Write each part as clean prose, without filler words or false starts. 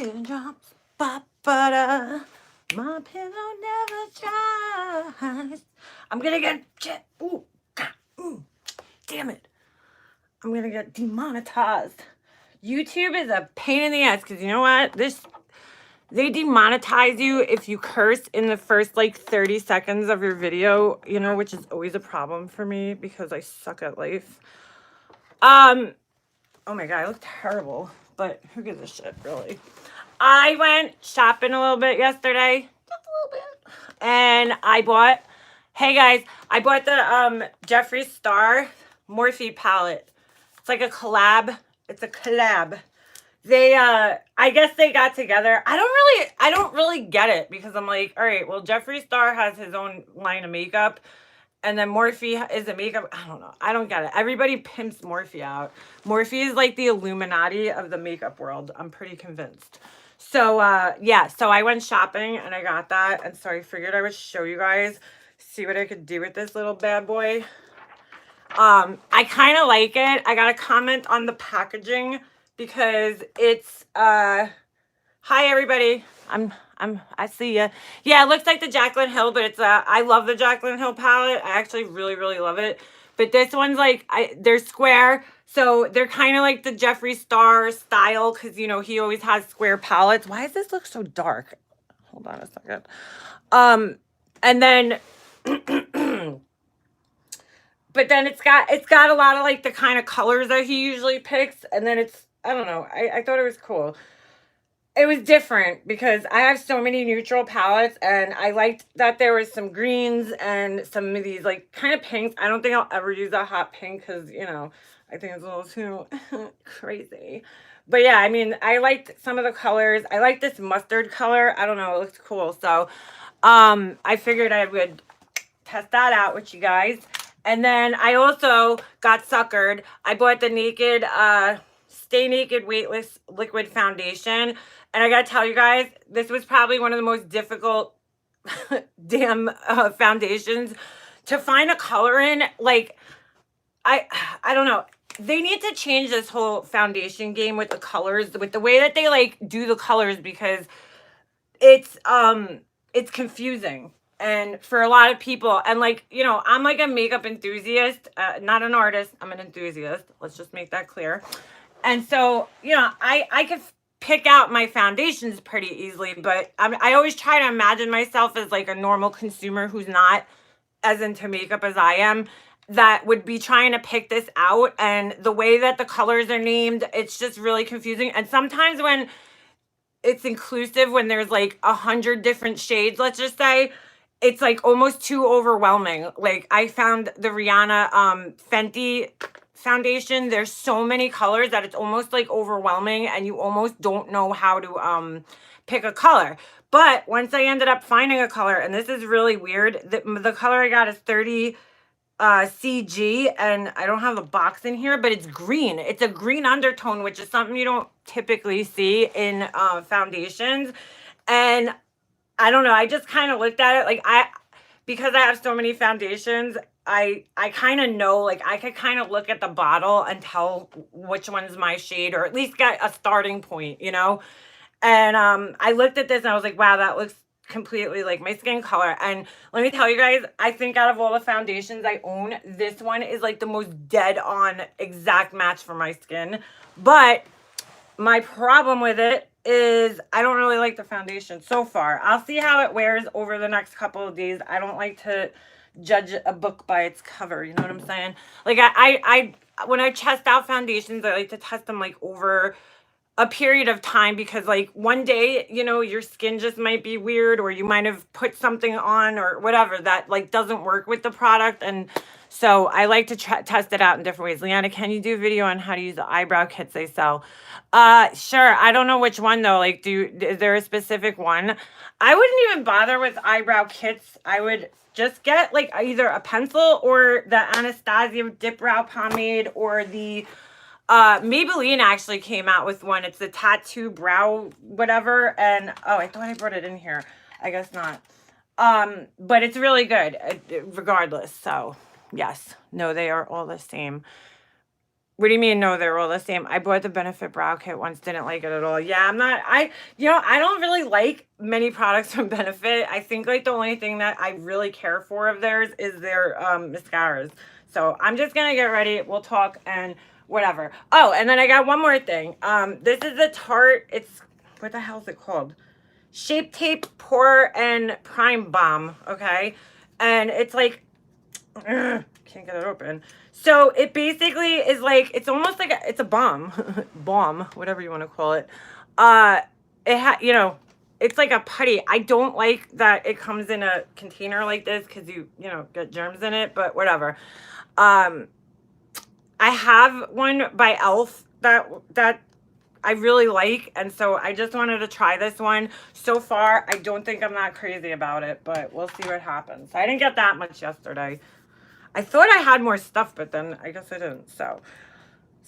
teardrops, ba-ba-da. My pillow never dries. I'm gonna get ooh, God, damn it. I'm gonna get demonetized. YouTube is a pain in the ass because you know what? They demonetize you if you curse in the first like 30 seconds of your video, you know, which is always a problem for me because I suck at life. Oh my God, I look terrible, but who gives a shit, really? I went shopping a little bit yesterday, just a little bit, and I bought, hey guys, I bought the Jeffree Star Morphe palette. It's like a collab. It's a collab. They I guess they got together. I don't really get it because I'm like, all right, well, Jeffree Star has his own line of makeup. And then Morphe is a makeup. I don't know. I don't get it. Everybody pimps Morphe out. Morphe is like the Illuminati of the makeup world. I'm pretty convinced. So, yeah. So I went shopping and I got that. And so I figured I would show you guys, see what I could do with this little bad boy. I kind of like it. I got a comment on the packaging because it's, hi everybody. I see ya. Yeah, it looks like the Jaclyn Hill, but it's I love the Jaclyn Hill palette. I actually really, really love it. But this one's like, they're square. So they're kind of like the Jeffree Star style because, you know, he always has square palettes. Why does this look so dark? Hold on a second. And then, but then it's got a lot of like the kind of colors that he usually picks. And then it's, I don't know. I thought it was cool. It was different because I have so many neutral palettes and I liked that there was some greens and some of these like kind of pinks. I don't think I'll ever use a hot pink because, you know, I think it's a little too crazy. But yeah, I mean, I liked some of the colors. I like this mustard color. I don't know, it looks cool. So I figured I would test that out with you guys. And then I also got suckered. I bought the Naked Stay Naked Weightless Liquid Foundation. And I gotta tell you guys, this was probably one of the most difficult damn foundations to find a color in. Like, I don't know. They need to change this whole foundation game with the colors, with the way that they like do the colors, because it's confusing. And for a lot of people, and like, you know, I'm like a makeup enthusiast, not an artist. I'm an enthusiast. Let's just make that clear. And so, you know, I could pick out my foundations pretty easily, but I always try to imagine myself as like a normal consumer who's not as into makeup as I am, that would be trying to pick this out. And the way that the colors are named, it's just really confusing. And sometimes when it's inclusive, when there's like 100 different shades, let's just say, it's like almost too overwhelming. Like I found the Rihanna Fenty foundation, there's so many colors that it's almost like overwhelming and you almost don't know how to pick a color. But once I ended up finding a color, and this is really weird, the color I got is 30 CG, and I don't have a box in here, but it's green. It's a green undertone, which is something you don't typically see in foundations. And I don't know, I just kind of looked at it like because I have so many foundations, I kind of know, like I could kind of look at the bottle and tell which one's my shade, or at least get a starting point, you know? And I looked at this and I was like, wow, that looks completely like my skin color. And let me tell you guys, I think out of all the foundations I own, this one is like the most dead on exact match for my skin. But my problem with it is I don't really like the foundation so far. I'll see how it wears over the next couple of days. I don't like to judge a book by its cover, you know what I'm saying? Like I when I test out foundations, I like to test them like over a period of time, because like one day, you know, your skin just might be weird, or you might have put something on or whatever that like doesn't work with the product. And so I like to test it out in different ways. Leanna, can you do a video on how to use the eyebrow kits they sell? Sure. I don't know which one though. Like, is there a specific one? I wouldn't even bother with eyebrow kits. I would just get like either a pencil or the Anastasia Dip Brow Pomade, or the Maybelline actually came out with one. It's the tattoo brow whatever. And oh, I thought I brought it in here. I guess not. But it's really good regardless. So yes, no, they are all the same. What do you mean? No, they're all the same. I bought the Benefit Brow Kit once, didn't like it at all. Yeah, I'm not, I don't really like many products from Benefit. I think like the only thing that I really care for of theirs is their mascaras. So I'm just gonna get ready. We'll talk and whatever. Oh, and then I got one more thing. This is the Tarte. It's, what the hell is it called? Shape Tape Pore and Prime Balm. Okay, and it's like, can't get it open. So it basically is like, it's almost like it's a bomb, bomb, whatever you want to call it. It's like a putty. I don't like that it comes in a container like this because get germs in it, but whatever. I have one by Elf that I really like, and so I just wanted to try this one. So far, I don't think I'm not crazy about it, but we'll see what happens. I didn't get that much yesterday. I thought I had more stuff, but then I guess I didn't. So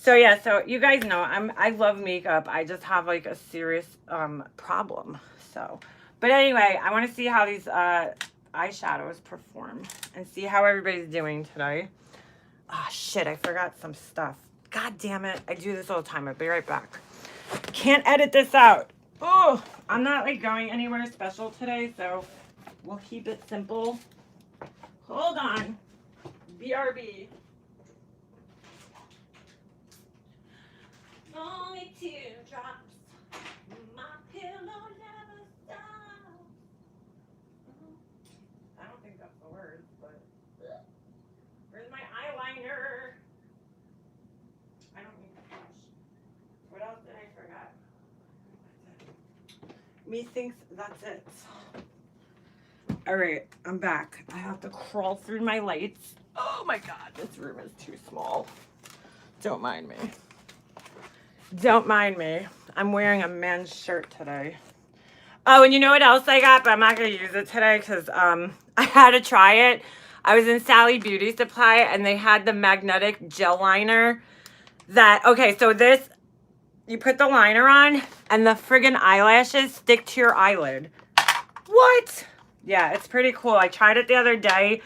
yeah, so you guys know I love makeup. I just have like a serious problem. So, but anyway, I want to see how these eyeshadows perform and see how everybody's doing today. Oh shit, I forgot some stuff. God damn it. I do this all the time. I'll be right back. Can't edit this out. Oh, I'm not like going anywhere special today, so we'll keep it simple. Hold on. BRB. Only 2 drops. My pillow never stops. I don't think that's the word, but where's my eyeliner? I don't need that much. What else did I forget? Me thinks that's it. All right, I'm back. I have to crawl through my lights. Oh my God, this room is too small. Don't mind me. Don't mind me. I'm wearing a men's shirt today. Oh, and you know what else I got? But I'm not going to use it today because I had to try it. I was in Sally Beauty Supply and they had the magnetic gel liner okay, so this, you put the liner on and the friggin' eyelashes stick to your eyelid. What? Yeah, it's pretty cool. I tried it the other day.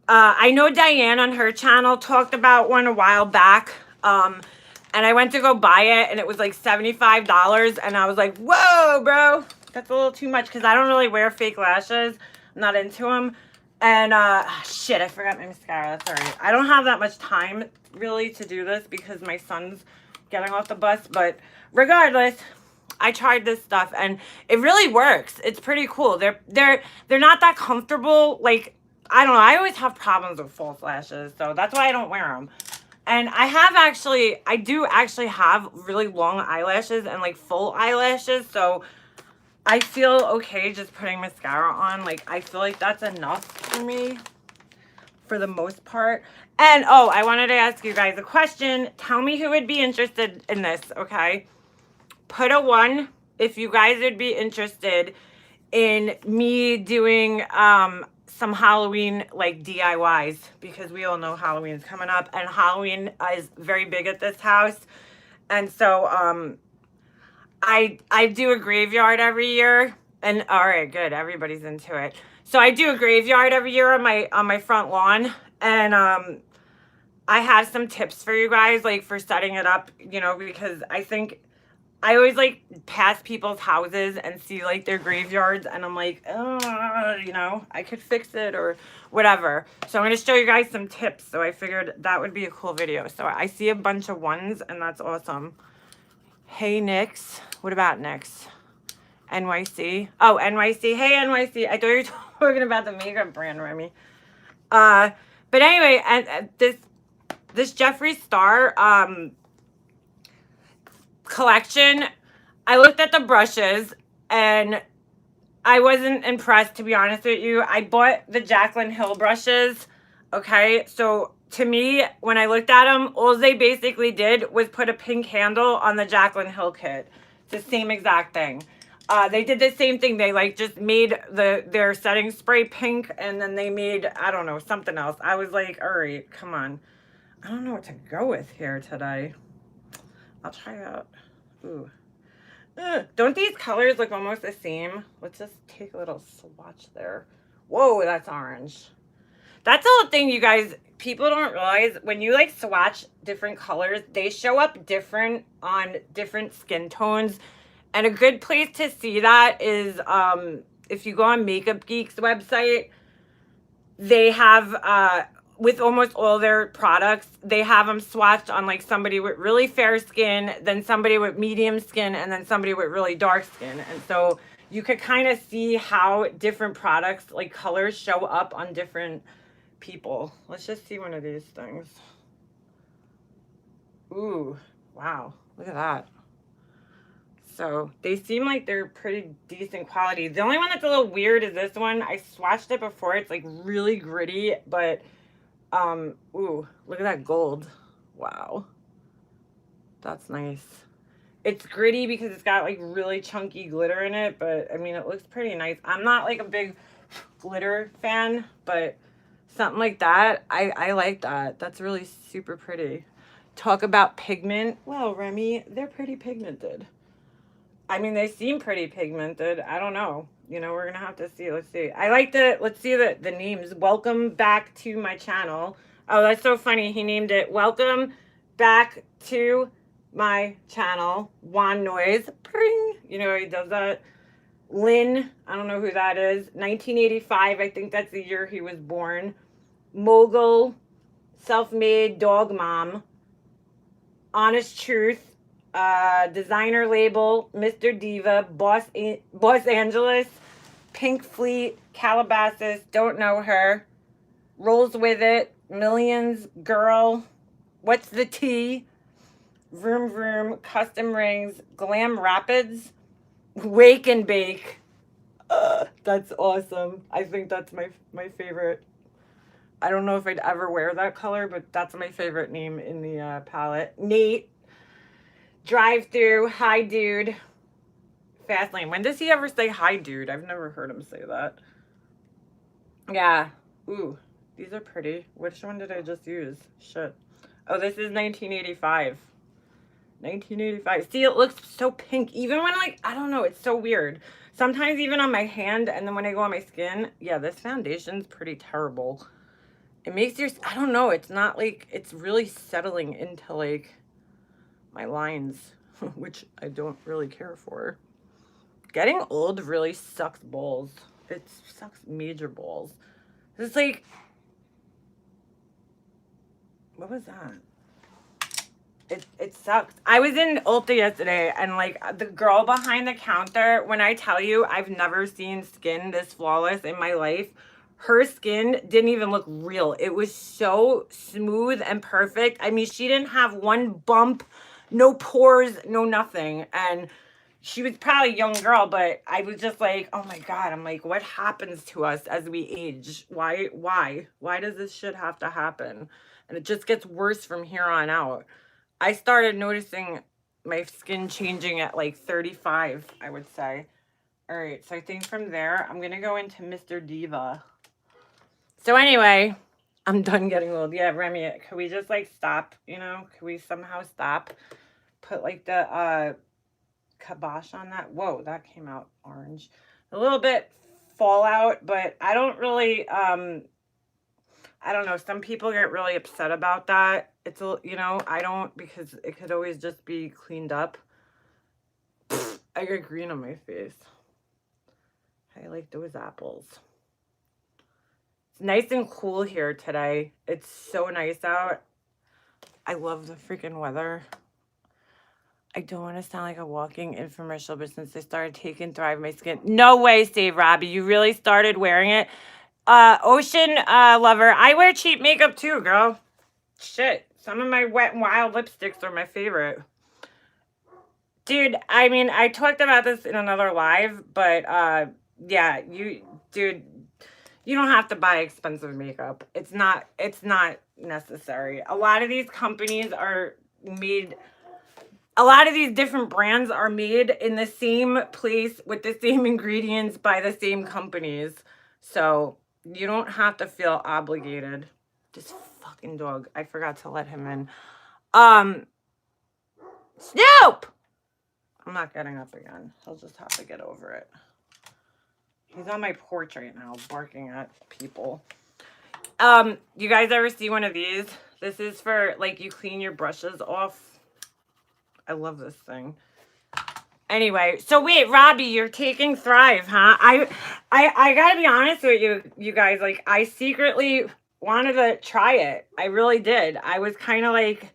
I know Diane on her channel talked about one a while back. And I went to go buy it and it was like $75. And I was like, whoa, bro, that's a little too much because I don't really wear fake lashes. I'm not into them. And shit, I forgot my mascara. That's all right. I don't have that much time really to do this because my son's getting off the bus. But regardless, I tried this stuff and it really works. It's pretty cool. They're not that comfortable. Like, I don't know. I always have problems with false lashes, so that's why I don't wear them. And I do actually have really long eyelashes and like full eyelashes, so I feel okay just putting mascara on. Like, I feel like that's enough for me for the most part. And oh, I wanted to ask you guys a question. Tell me who would be interested in this, okay? Put a 1 if you guys would be interested in me doing some Halloween like DIYs, because we all know Halloween's coming up and Halloween is very big at this house. And so I do a graveyard every year. And all right, good, everybody's into it. So I do a graveyard every year on my front lawn, and I have some tips for you guys, like for setting it up, because I think I always like pass people's houses and see like their graveyards and I'm like, oh, I could fix it or whatever. So I'm going to show you guys some tips. So I figured that would be a cool video. So I see a bunch of 1s and that's awesome. Hey, Nyx. What about Nyx? NYC. Oh, NYC. Hey, NYC. I thought you were talking about the makeup brand, Remy. But anyway, and this Jeffree Star, collection, I looked at the brushes and I wasn't impressed, to be honest with you. I bought the Jaclyn Hill brushes, okay? So to me, when I looked at them, all they basically did was put a pink handle on the Jaclyn Hill kit. It's the same exact thing. They did the same thing. They like just made their setting spray pink and then they made, I don't know, something else. I was like, all right, come on. I don't know what to go with here today. I'll try out. Ooh. Don't these colors look almost the same? Let's just take a little swatch there. Whoa, that's orange. That's the whole thing, you guys. People don't realize when you like swatch different colors, they show up different on different skin tones. And a good place to see that is if you go on Makeup Geek's website, they have with almost all their products, they have them swatched on like somebody with really fair skin, then somebody with medium skin, and then somebody with really dark skin. And so you could kind of see how different products, like colors, show up on different people. Let's just see one of these things. Ooh, wow, look at that. So they seem like they're pretty decent quality. The only one that's a little weird is this one. I swatched it before. It's like really gritty, but ooh, look at that gold. Wow. That's nice. It's gritty because it's got like really chunky glitter in it, but I mean, it looks pretty nice. I'm not like a big glitter fan, but something like that, I like that. That's really super pretty. Talk about pigment. Well, Remy, they're pretty pigmented. I mean, they seem pretty pigmented. I don't know. You know, we're going to have to see. Let's see. I like let's see the names. Welcome back to my channel. Oh, that's so funny. He named it Welcome Back to My Channel. Juan Noise. Pring. You know, he does that. Lynn. I don't know who that is. 1985. I think that's the year he was born. Mogul. Self-made dog mom. Honest Truth. Designer label, Mr. Diva, Boss Angeles, Pink Fleet, Calabasas, don't know her, Rolls With It, Millions, Girl, What's the Tea, Vroom Vroom, Custom Rings, Glam Rapids, Wake and Bake. That's awesome. I think that's my favorite. I don't know if I'd ever wear that color, but that's my favorite name in the palette. Nate. Drive Through, Hi Dude, Fastlane. When does he ever say hi dude? I've never heard him say that. Yeah. Ooh, these are pretty. Which one did I just use? Shit. Oh, this is 1985. 1985. See, it looks so pink. Even when like, I don't know, it's so weird. Sometimes even on my hand and then when I go on my skin, yeah, this foundation's pretty terrible. It makes your, I don't know, it's not like, it's really settling into like my lines, which I don't really care for. Getting old really sucks balls. It sucks major balls. It's like, what was that? It sucks. I was in Ulta yesterday and like the girl behind the counter, when I tell you I've never seen skin this flawless in my life, her skin didn't even look real. It was so smooth and perfect. I mean, she didn't have one bump, no pores, no nothing. And she was probably a young girl, but I was just like, oh my God. I'm like, what happens to us as we age? Why does this shit have to happen? And it just gets worse from here on out. I started noticing my skin changing at like 35, I would say. All right, so I think from there, I'm going to go into Mr. Diva. So anyway, I'm done getting old. Yeah, Remy, could we just like stop, you know? Could we somehow stop? Put like the kibosh on that. Whoa, that came out orange. A little bit fallout, but I don't really, I don't know. Some people get really upset about that. It's a, you know, I don't, because it could always just be cleaned up. I got green on my face. I like those apples. It's nice and cool here today. It's so nice out. I love the freaking weather. I don't want to sound like a walking infomercial, but since I started taking Thrive My Skin, no way, Steve Robbie. You really started wearing it? Ocean Lover. I wear cheap makeup too, girl. Shit. Some of my Wet n Wild lipsticks are my favorite. Dude, I mean, I talked about this in another live, but yeah, dude, you don't have to buy expensive makeup. It's not necessary. A lot of these companies are made, a lot of these different brands are made in the same place with the same ingredients by the same companies. So you don't have to feel obligated. This fucking dog, I forgot to let him in. Snoop! I'm not getting up again. He'll just have to get over it. He's on my porch right now, barking at people. You guys ever see one of these? This is for, like, you clean your brushes off. I love this thing. Anyway, so wait, Robbie, you're taking Thrive, huh? I gotta be honest with you guys. Like, I secretly wanted to try it. I really did. I was kind of like,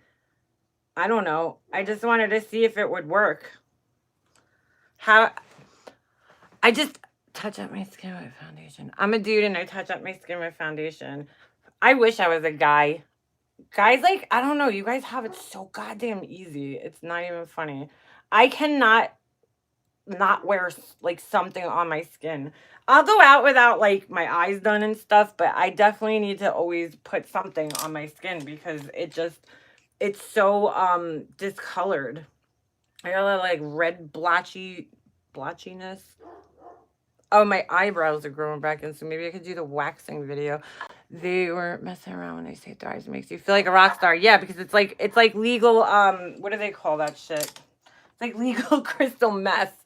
I don't know. I just wanted to see if it would work. How I just touch up my skin with foundation. I'm a dude and I touch up my skin with foundation. I wish I was a guy. Guys, like, I don't know. You guys have it so goddamn easy. It's not even funny. I cannot not wear like something on my skin. I'll go out without like my eyes done and stuff, but I definitely need to always put something on my skin because it's so discolored. I got a like red blotchiness. Oh, my eyebrows are growing back in, so maybe I could do the waxing video. They were messing around when they say Thrive makes you feel like a rock star. Yeah, because it's like legal, what do they call that shit? It's like legal crystal meth.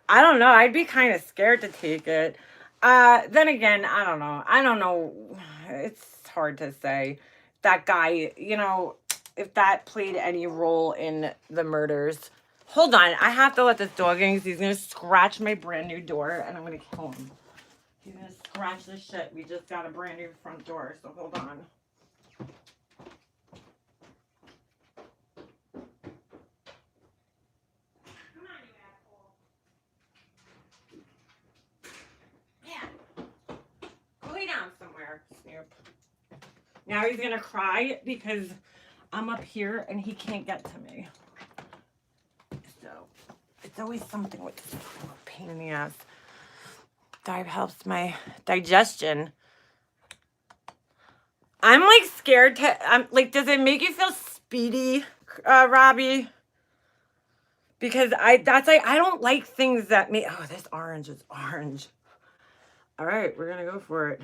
I don't know. I'd be kind of scared to take it. Then again, I don't know. I don't know. It's hard to say. That guy, you know, if that played any role in the murders. Hold on. I have to let this dog in because he's going to scratch my brand new door and I'm going to kill him. He's going to scratch the shit. We just got a brand new front door, so hold on. Down somewhere, Snoop. Now he's gonna cry because I'm up here and he can't get to me. So it's always something with this pain in the ass. Thrive helps my digestion. I'm like scared to. I'm like, does it make you feel speedy, Robbie? Because I don't like things that make. Oh, this orange is orange. All right, we're gonna go for it.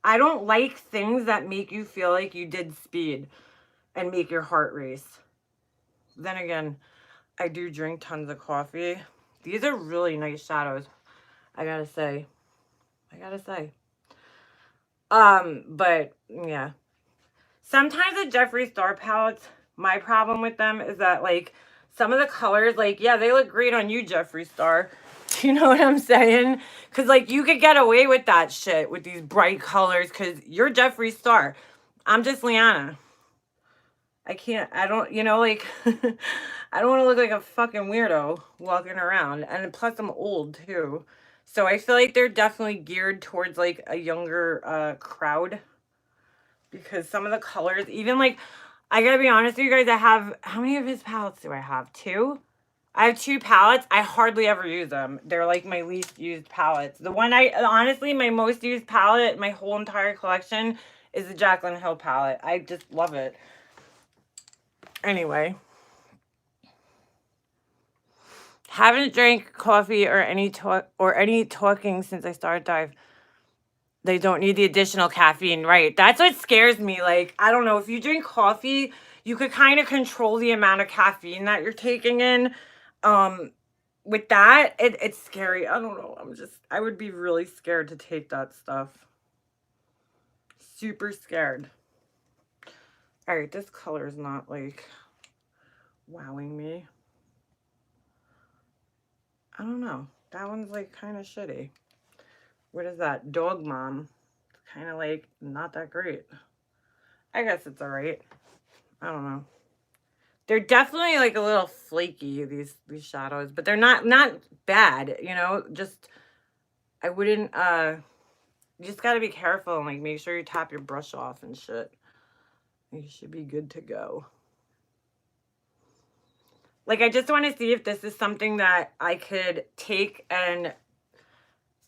I don't like things that make you feel like you did speed and make your heart race. Then again, I do drink tons of coffee. These are really nice shadows, I gotta say. But yeah. Sometimes the Jeffree Star palettes, my problem with them is that like some of the colors, like, yeah, they look great on you, Jeffree Star. You know what I'm saying? Because, like, you could get away with that shit with these bright colors because you're Jeffree Star. I'm just Liana. I don't, you know, like, I don't want to look like a fucking weirdo walking around. And plus, I'm old, too. So I feel like they're definitely geared towards, like, a younger crowd. Because some of the colors, even, like, I gotta be honest with you guys, I have, how many of his palettes do I have? 2? I have 2 palettes. I hardly ever use them. They're like my least used palettes. The one honestly, my most used palette, my whole entire collection is the Jaclyn Hill palette. I just love it. Anyway. Haven't drank coffee or any talking since I started Dive. They don't need the additional caffeine, right? That's what scares me. Like, I don't know. If you drink coffee, you could kind of control the amount of caffeine that you're taking in. With that, it's scary. I don't know. I would be really scared to take that stuff. Super scared. All right, this color is not like wowing me. I don't know. That one's like kind of shitty. What is that? Dog Mom. It's kind of like not that great. I guess it's all right. I don't know. They're definitely like a little flaky, these shadows, but they're not bad, you know, just I wouldn't you just got to be careful and like make sure you tap your brush off and shit. You should be good to go. Like, I just want to see if this is something that I could take and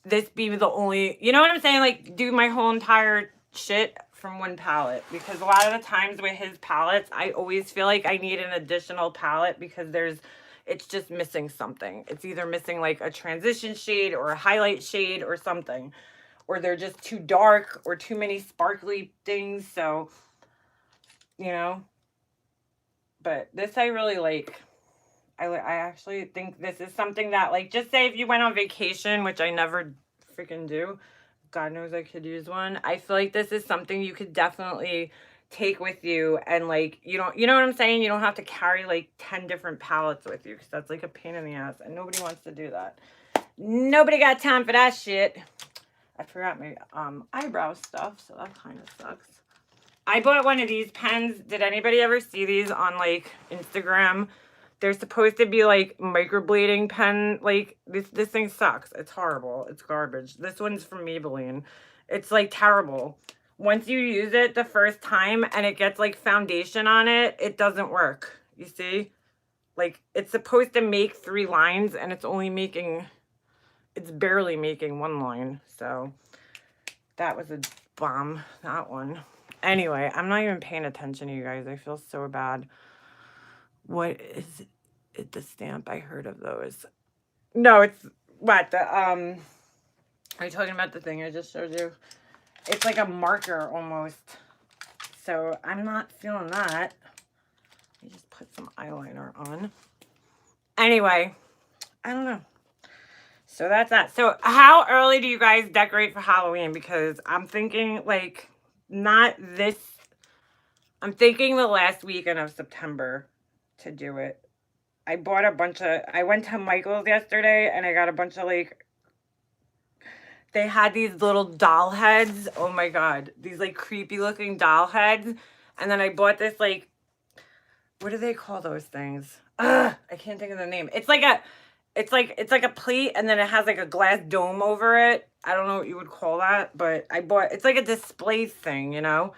this be the only, you know what I'm saying? Like, do my whole entire shit from one palette. Because a lot of the times with his palettes, I always feel like I need an additional palette because it's just missing something. It's either missing like a transition shade or a highlight shade or something. Or they're just too dark or too many sparkly things. So, you know. But this I really like. I actually think this is something that, like, just say if you went on vacation, which I never freaking do, God knows I could use one. I feel like this is something you could definitely take with you, and like you don't, you know what I'm saying? You don't have to carry like 10 different palettes with you, because that's like a pain in the ass, and nobody wants to do that. Nobody got time for that shit. I forgot my eyebrow stuff, so that kind of sucks. I bought one of these pens. Did anybody ever see these on like Instagram? They're supposed to be like microblading pen. Like this thing sucks. It's horrible. It's garbage. This one's from Maybelline. It's like terrible. Once you use it the first time and it gets like foundation on it, it doesn't work. You see? Like it's supposed to make 3 lines and it's only making, it's barely making 1 line. So that was a bomb, that one. Anyway, I'm not even paying attention to you guys. I feel so bad. What is it? The stamp? I heard of those. No, it's what? The are you talking about the thing I just showed you? It's like a marker almost. So I'm not feeling that. Let me just put some eyeliner on. Anyway, I don't know. So that's that. So how early do you guys decorate for Halloween? Because I'm thinking like not this. I'm thinking the last weekend of September to do it. I bought a bunch of, I went to Michael's yesterday and I got a bunch of like, they had these little doll heads. Oh my God. These like creepy looking doll heads. And then I bought this like, what do they call those things? Ugh, I can't think of the name. It's like a, it's like a plate and then it has like a glass dome over it. I don't know what you would call that, but I bought, it's like a display thing, you know?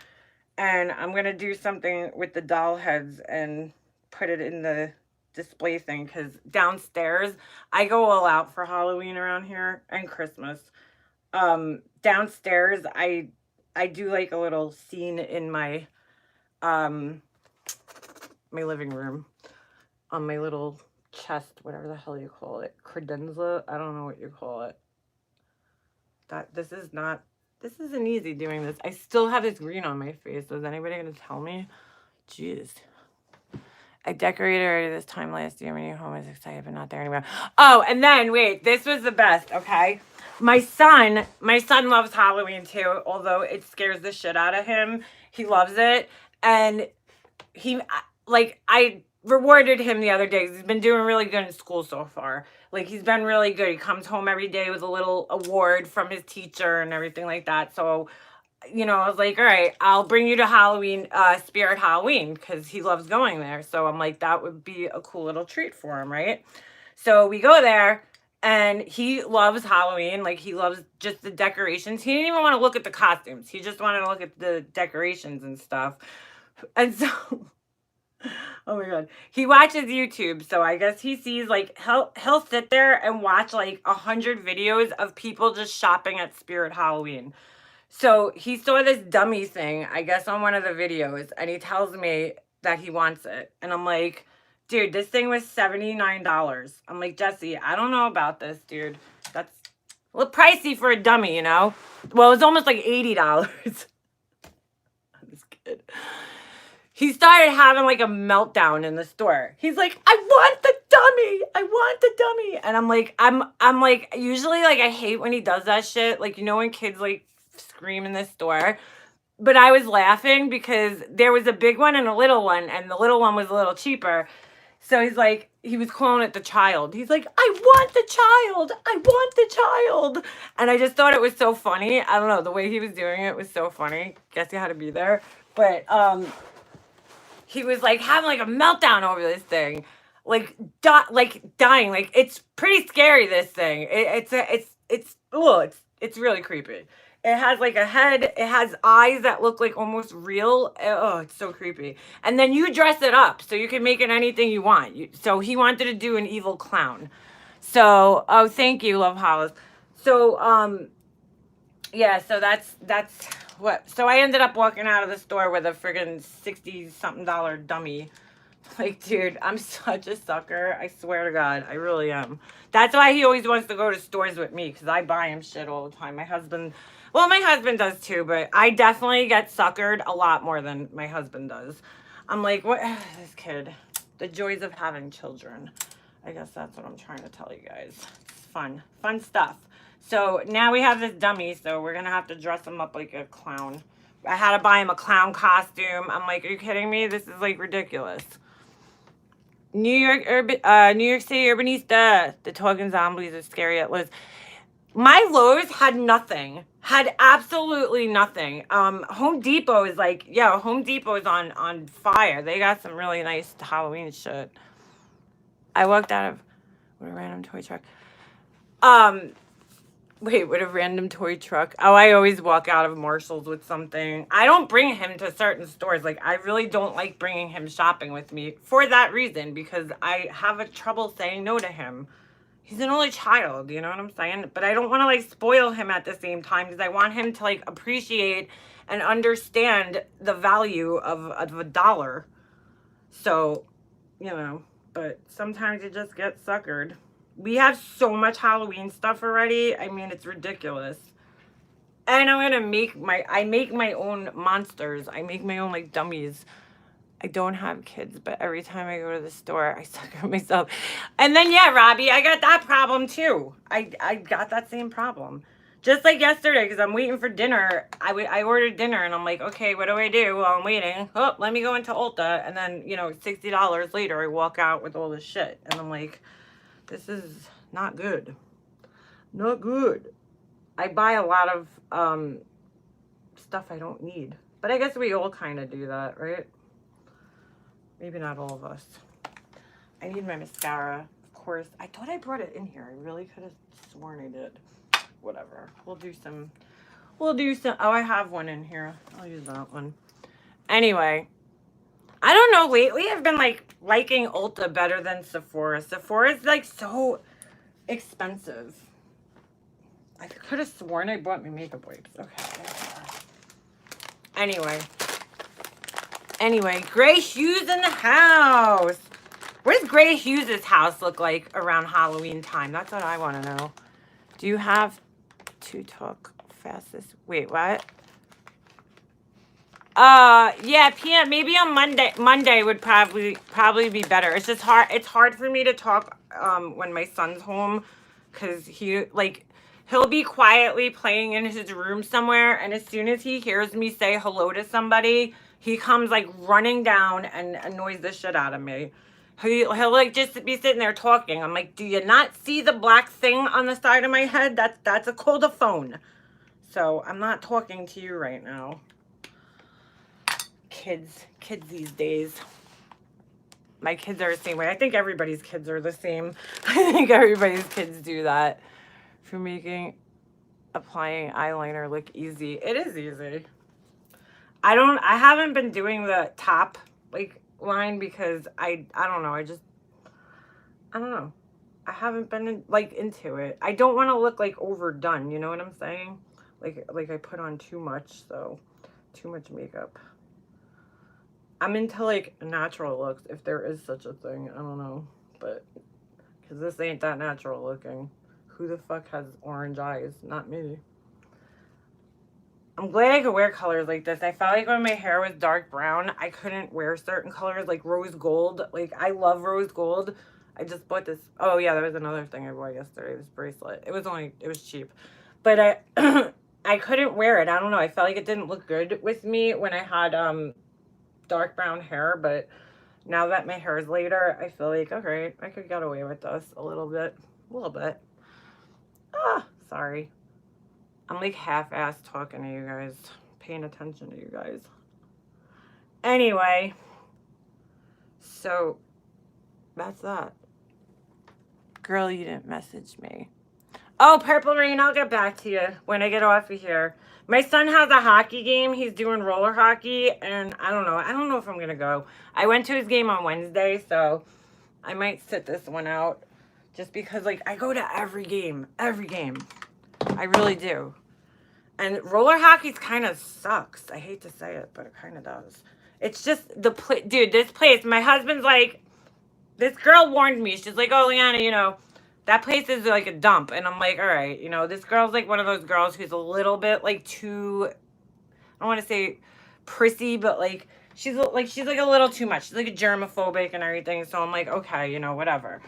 And I'm going to do something with the doll heads and put it in the display thing, because downstairs, I go all out for Halloween around here and Christmas. Downstairs, I do like a little scene in my, my living room on my little chest, whatever the hell you call it. Credenza? I don't know what you call it. This isn't easy doing this. I still have this green on my face. Is anybody going to tell me? Jeez. I decorated already this time last year. My new home is excited, but not there anymore. Oh, and then, wait. This was the best, okay? My son loves Halloween too, although it scares the shit out of him. He loves it. And I rewarded him the other day. He's been doing really good in school so far. Like, he's been really good. He comes home every day with a little award from his teacher and everything like that. So, you know, I was like, all right, I'll bring you to Halloween, Spirit Halloween, because he loves going there. So I'm like, that would be a cool little treat for him, right? So we go there, and he loves Halloween. Like, he loves just the decorations. He didn't even want to look at the costumes. He just wanted to look at the decorations and stuff. And so... Oh my God. He watches YouTube, so I guess he sees like he'll sit there and watch like 100 videos of people just shopping at Spirit Halloween. So he saw this dummy thing, I guess, on one of the videos, and he tells me that he wants it. And I'm like, dude, this thing was $79. I'm like, Jesse, I don't know about this, dude. That's a little pricey for a dummy, you know? Well, it was almost like $80. I'm just kidding. He started having like a meltdown in the store. He's like, I want the dummy. I want the dummy. And I'm like, usually like I hate when he does that shit. Like, you know, when kids like scream in the store. But I was laughing because there was a big one and a little one, and the little one was a little cheaper. So he's like, he was calling it the child. He's like, I want the child. I want the child. And I just thought it was so funny. I don't know. The way he was doing it was so funny. Guess you had to be there. But, he was like having like a meltdown over this thing, like dying. Like, it's pretty scary, this thing. It's really creepy. It has like a head. It has eyes that look like almost real. Oh, it's so creepy. And then you dress it up so you can make it anything you want. So he wanted to do an evil clown. So, oh, thank you, Love Hollis. So, yeah, so that's what. So I ended up walking out of the store with a friggin' $60-something dummy. Like, dude, I'm such a sucker. I swear to God, I really am. That's why he always wants to go to stores with me, because I buy him shit all the time. My husband does too, but I definitely get suckered a lot more than my husband does. I'm like, what? This kid. The joys of having children. I guess that's what I'm trying to tell you guys. It's fun. Fun stuff. So now we have this dummy, so we're gonna have to dress him up like a clown. I had to buy him a clown costume. I'm like, are you kidding me? This is like ridiculous. New York New York City Urbanista. The talking zombies are scary at Liz. My Lowe's had nothing. Had absolutely nothing. Home Depot is like, yeah, Home Depot is on fire. They got some really nice Halloween shit. I walked out of what a random toy truck. Wait, what a random toy truck. Oh, I always walk out of Marshall's with something. I don't bring him to certain stores. Like, I really don't like bringing him shopping with me for that reason, because I have a trouble saying no to him. He's an only child, you know what I'm saying? But I don't want to, like, spoil him at the same time, because I want him to, like, appreciate and understand the value of a dollar. So, you know, but sometimes you just get suckered. We have so much Halloween stuff already. I mean, it's ridiculous. And I'm gonna I make my own monsters. I make my own, like, dummies. I don't have kids, but every time I go to the store, I sucker myself. And then, yeah, Robbie, I got that problem too. I got that same problem. Just like yesterday, because I'm waiting for dinner. I ordered dinner, and I'm like, okay, what do I do while I'm waiting? Oh, let me go into Ulta. And then, you know, $60 later, I walk out with all this shit. And I'm like, this is not good. Not good. I buy a lot of stuff I don't need. But I guess we all kind of do that, right? Maybe not all of us. I need my mascara, of course. I thought I brought it in here. I really could have sworn I did. Whatever. We'll do some. Oh, I have one in here. I'll use that one. Anyway, I don't know. Lately, I've been, like, liking Ulta better than Sephora. Sephora's, like, so expensive. I could have sworn I bought my makeup wipes. Okay. Anyway, Gray Hughes in the house. What does Gray Hughes' house look like around Halloween time? That's what I want to know. Do you have to talk fastest? Wait, what? Yeah, PM. Maybe on Monday. Monday would probably be better. It's just hard. It's hard for me to talk when my son's home, because he'll be quietly playing in his room somewhere, and as soon as he hears me say hello to somebody, he comes, like, running down and annoys the shit out of me. He'll like just be sitting there talking. I'm like, do you not see the black thing on the side of my head? That's called a phone. So I'm not talking to you right now. Kids these days. My kids are the same way. I think everybody's kids are the same. I think everybody's kids do that. For making applying eyeliner look easy. It is easy. I haven't been doing the top, like, line, because I don't know. I don't know. I haven't been into it. I don't want to look, like, overdone, you know what I'm saying? Like I put on too much, so too much makeup. I'm into, like, natural looks, if there is such a thing. I don't know, but because this ain't that natural looking. Who the fuck has orange eyes? Not me. I'm glad I could wear colors like this. I felt like when my hair was dark brown, I couldn't wear certain colors, like rose gold. Like, I love rose gold. I just bought this. Oh, yeah, that was another thing I bought yesterday, this bracelet. It was cheap. But I couldn't wear it. I don't know. I felt like it didn't look good with me when I had dark brown hair. But now that my hair is lighter, I feel like, okay, I could get away with this a little bit. Ah, sorry. I'm, like, half-assed talking to you guys, paying attention to you guys. Anyway, so that's that. Girl, you didn't message me. Oh, Purple Rain, I'll get back to you when I get off of here. My son has a hockey game. He's doing roller hockey, and I don't know. I don't know if I'm going to go. I went to his game on Wednesday, so I might sit this one out just because, like, I go to every game. I really do. And roller hockey kind of sucks. I hate to say it, but it kind of does. It's just dude, this place, my husband's like, this girl warned me. She's like, oh, Leanna, you know, that place is like a dump. And I'm like, all right, you know, this girl's like one of those girls who's a little bit like too, I don't want to say prissy, but like, she's like a little too much. She's like a germophobic and everything. So I'm like, okay, you know, whatever.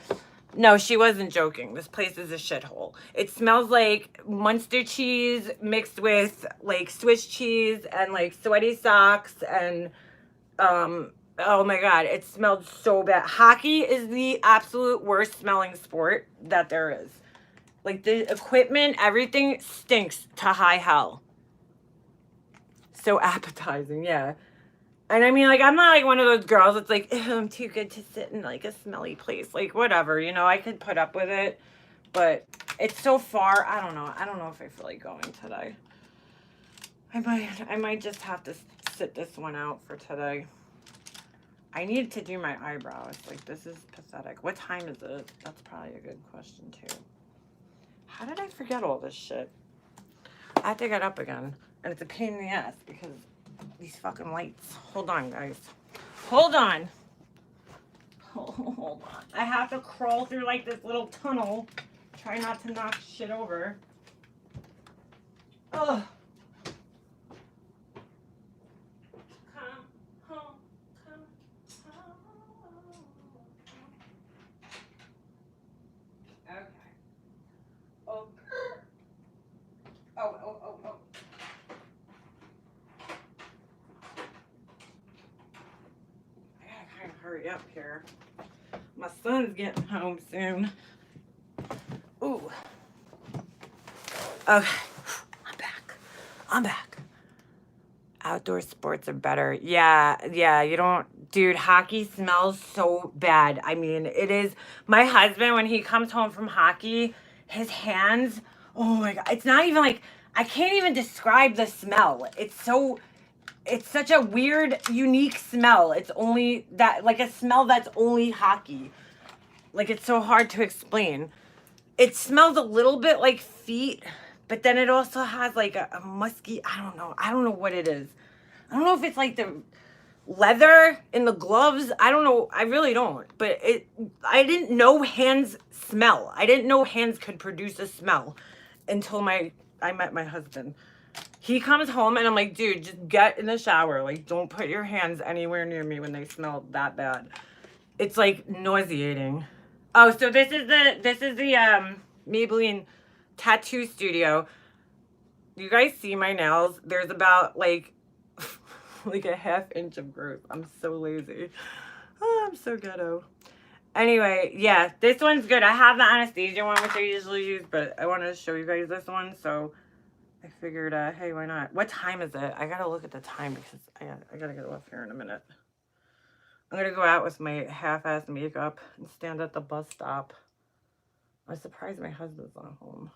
No, she wasn't joking. This place is a shithole. It smells like Munster cheese mixed with like Swiss cheese and like sweaty socks and oh my god, it smelled so bad. Hockey is the absolute worst smelling sport that there is. Like the equipment, everything stinks to high hell. So appetizing, yeah. And I mean, like, I'm not like one of those girls that's like, I'm too good to sit in like a smelly place. Like, whatever, you know, I could put up with it. But it's so far. I don't know. I don't know if I feel like going today. I might just have to sit this one out for today. I need to do my eyebrows. Like, this is pathetic. What time is it? That's probably a good question, too. How did I forget all this shit? I have to get up again. And it's a pain in the ass because these fucking lights. Hold on, guys. Hold on. Hold on. I have to crawl through, like, this little tunnel. Try not to knock shit over. Ugh. Oh. I gotta kind of hurry up here. My son's getting home soon. Ooh. Okay. I'm back. Outdoor sports are better. Yeah, you don't, dude, hockey smells so bad. I mean, it is, my husband, when he comes home from hockey, his hands, oh my God, it's not even like, I can't even describe the smell. It's such a weird, unique smell. It's only that, like a smell that's only hockey. Like, it's so hard to explain. It smells a little bit like feet, but then it also has like a musky, I don't know what it is. I don't know if it's like the leather in the gloves. I don't know. I really don't. But I didn't know hands smell. I didn't know hands could produce a smell until I met my husband. He comes home and I'm like, dude, just get in the shower. Like, don't put your hands anywhere near me when they smell that bad. It's like nauseating. Oh, so this is the Maybelline tattoo studio. You guys see my nails? There's about like like a ½ inch of growth. I'm so lazy. Oh, I'm so ghetto. Anyway, yeah, this one's good. I have the Anastasia one, which I usually use, but I wanted to show you guys this one, so I figured, hey, why not? What time is it? I gotta look at the time because I gotta get off here in a minute. I'm gonna go out with my half-ass makeup and stand at the bus stop. I'm surprised my husband's not home.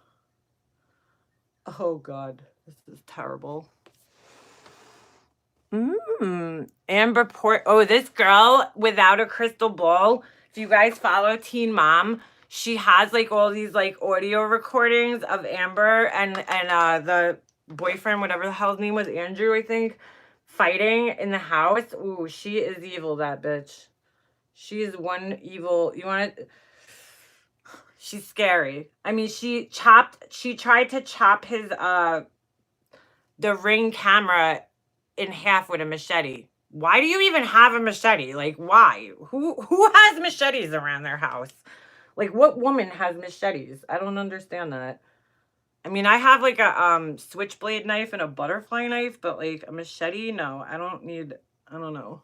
Oh God, this is terrible. Amber Port. Oh, this girl without a crystal ball. If you guys follow Teen Mom, she has like all these like audio recordings of Amber and the boyfriend, whatever the hell his name was, Andrew, I think, fighting in the house. Ooh, she is evil, that bitch. She is one evil. You want to? She's scary. I mean, she tried to chop his the Ring camera in half with a machete. Why do you even have a machete? Like, why? Who has machetes around their house? Like, what woman has machetes? I don't understand that. I mean, I have like a switchblade knife and a butterfly knife, but like a machete, no. I don't need, I don't know.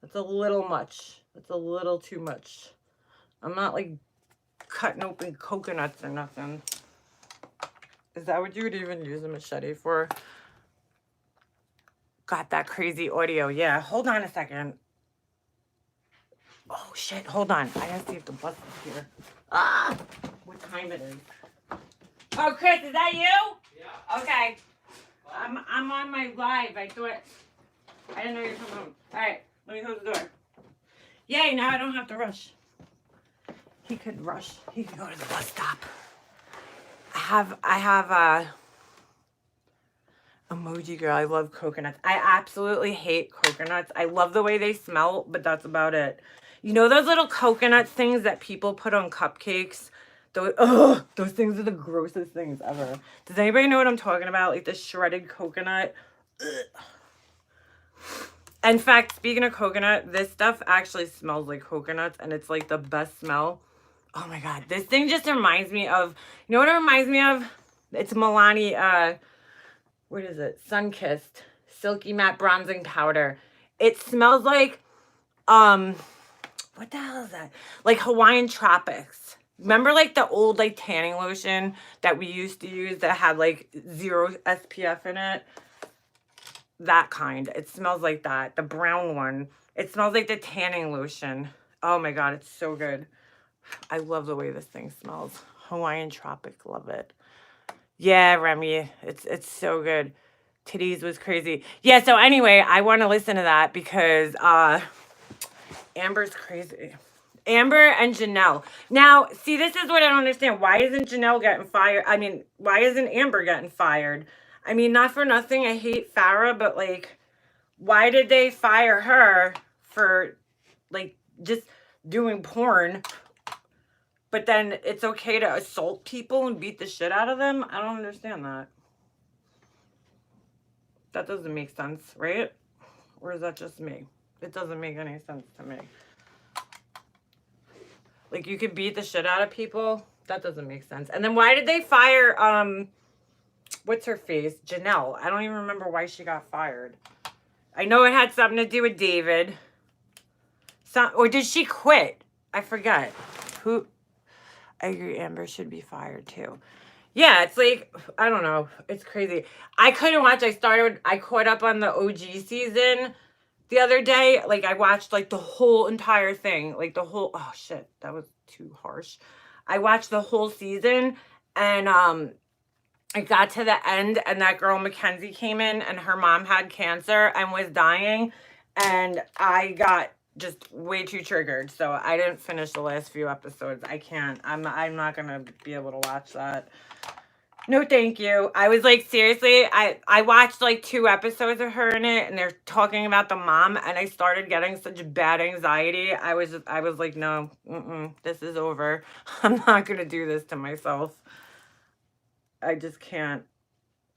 That's a little much. That's a little too much. I'm not like cutting open coconuts or nothing. Is that what you would even use a machete for? Got that crazy audio. Yeah, hold on a second. Oh, shit, hold on. I gotta see if the bus is here. Ah! What time it is. Oh, Chris, is that you? Yeah. Okay. I'm on my live. I didn't know you were coming home. All right, let me close the door. Yay, now I don't have to rush. He could rush. He could go to the bus stop. I have emoji girl. I love coconuts. I absolutely hate coconuts. I love the way they smell, but that's about it. You know those little coconut things that people put on cupcakes? Those things are the grossest things ever. Does anybody know what I'm talking about? Like the shredded coconut. Ugh. In fact, speaking of coconut, this stuff actually smells like coconuts, and it's like the best smell. Oh my God. This thing just reminds me of, you know what it reminds me of? It's Milani, what is it? Sun-Kissed Silky Matte Bronzing Powder. It smells like, um, what the hell is that? Like Hawaiian Tropics. Remember like the old like tanning lotion that we used to use that had like 0 SPF in it? That kind. It smells like that. The brown one. It smells like the tanning lotion. Oh my God, it's so good. I love the way this thing smells. Hawaiian Tropic, love it. Yeah, Remy, it's so good. Titties was crazy. Yeah, so anyway, I want to listen to that because Amber's crazy. Amber and Janelle. Now, see, this is what I don't understand. Why isn't Janelle getting fired? I mean, why isn't Amber getting fired? I mean, not for nothing, I hate Farrah, but like, why did they fire her for like just doing porn? But then it's okay to assault people and beat the shit out of them? I don't understand that. That doesn't make sense, right? Or is that just me? It doesn't make any sense to me. Like, you could beat the shit out of people? That doesn't make sense. And then why did they fire, what's her face? Janelle. I don't even remember why she got fired. I know it had something to do with David. Or did she quit? I forget. Who? I agree, Amber should be fired too. Yeah, it's like, I don't know. It's crazy. I couldn't watch. I caught up on the OG season the other day. Like, I watched like the whole entire thing. Like the whole, oh shit, that was too harsh. I watched the whole season and I got to the end and that girl Mackenzie came in and her mom had cancer and was dying. And I got just way too triggered. So I didn't finish the last few episodes. I can't. I'm not going to be able to watch that. No, thank you. I was like, seriously, I watched like 2 episodes of her in it and they're talking about the mom and I started getting such bad anxiety. I was like, no, this is over. I'm not going to do this to myself. I just can't.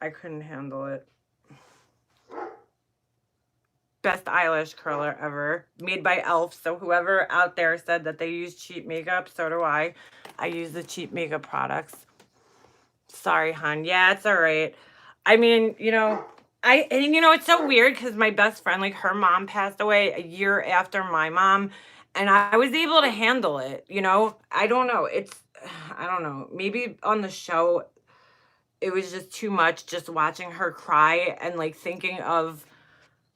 I couldn't handle it. Best eyelash curler ever. Made by e.l.f. So whoever out there said that they use cheap makeup, so do I. I use the cheap makeup products. Sorry, hon. Yeah, it's all right. I mean, you know, and you know, it's so weird because my best friend, like her mom passed away a year after my mom, and I was able to handle it, you know? I don't know. I don't know. Maybe on the show, it was just too much just watching her cry and like thinking of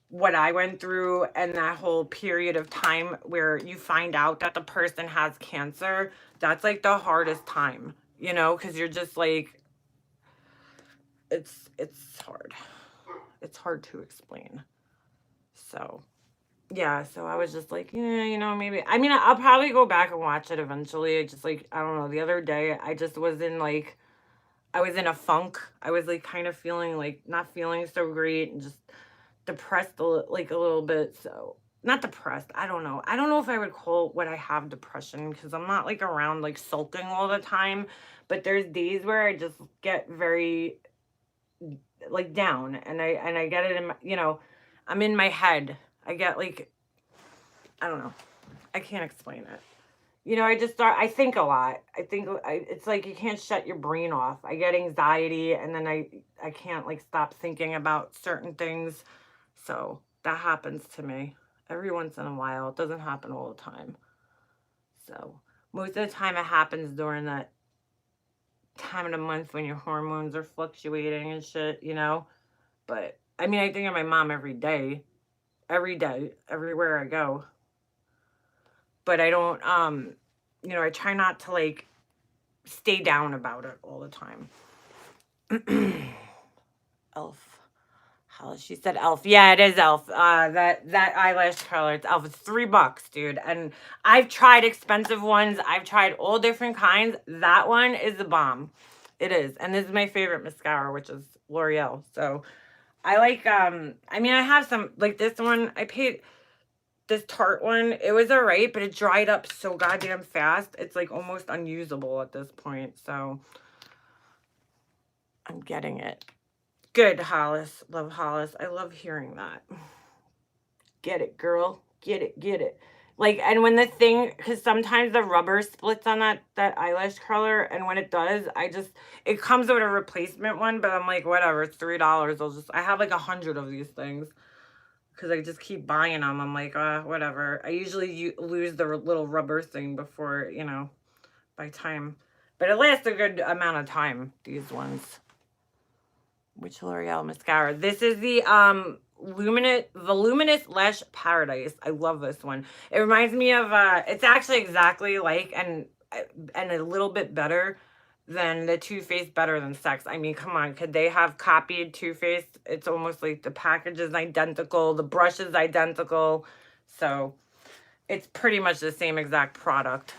what I went through and that whole period of time where you find out that the person has cancer. That's like the hardest time, you know, because you're just like, it's hard. It's hard to explain. So yeah, so I was just like, yeah, you know, maybe. I mean, I'll probably go back and watch it eventually. I just like, I don't know. The other day, I just was in like, I was in a funk. I was like kind of feeling like not feeling so great and just depressed like a little bit. So not depressed. I don't know. I don't know if I would call what I have depression because I'm not like around like sulking all the time. But there's days where I just get very like down and I get it in my, you know, I'm in my head. I get like, I don't know. I can't explain it. You know, I think a lot. It's like you can't shut your brain off. I get anxiety and then I can't like stop thinking about certain things. So that happens to me every once in a while. It doesn't happen all the time. So most of the time it happens during that time of the month when your hormones are fluctuating and shit, you know? But I mean, I think of my mom every day, everywhere I go. But I don't, you know, I try not to like stay down about it all the time. Elf. How she said elf. Yeah, it is elf. That eyelash color, it's elf. It's $3, dude. And I've tried expensive ones. I've tried all different kinds. That one is the bomb. It is. And this is my favorite mascara, which is L'Oreal. So I like, I mean, I have some, like this one, I paid, this Tarte one, it was all right, but it dried up so goddamn fast. It's like almost unusable at this point. So I'm getting it. Good, Hollis. Love Hollis. I love hearing that. Get it, girl. Get it, get it. Like, and when the thing, because sometimes the rubber splits on that eyelash curler, and when it does, it comes with a replacement one, but I'm like, whatever, it's $3. I have like 100 of these things because I just keep buying them. I'm like, whatever. I usually lose the little rubber thing before, by time. But it lasts a good amount of time, these ones. Which L'Oreal mascara? This is the Voluminous Lash Paradise. I love this one. It reminds me of it's actually exactly like and a little bit better than the Too Faced Better Than Sex. I mean, come on, could they have copied Too Faced? It's almost like the package is identical, the brush is identical, so it's pretty much the same exact product.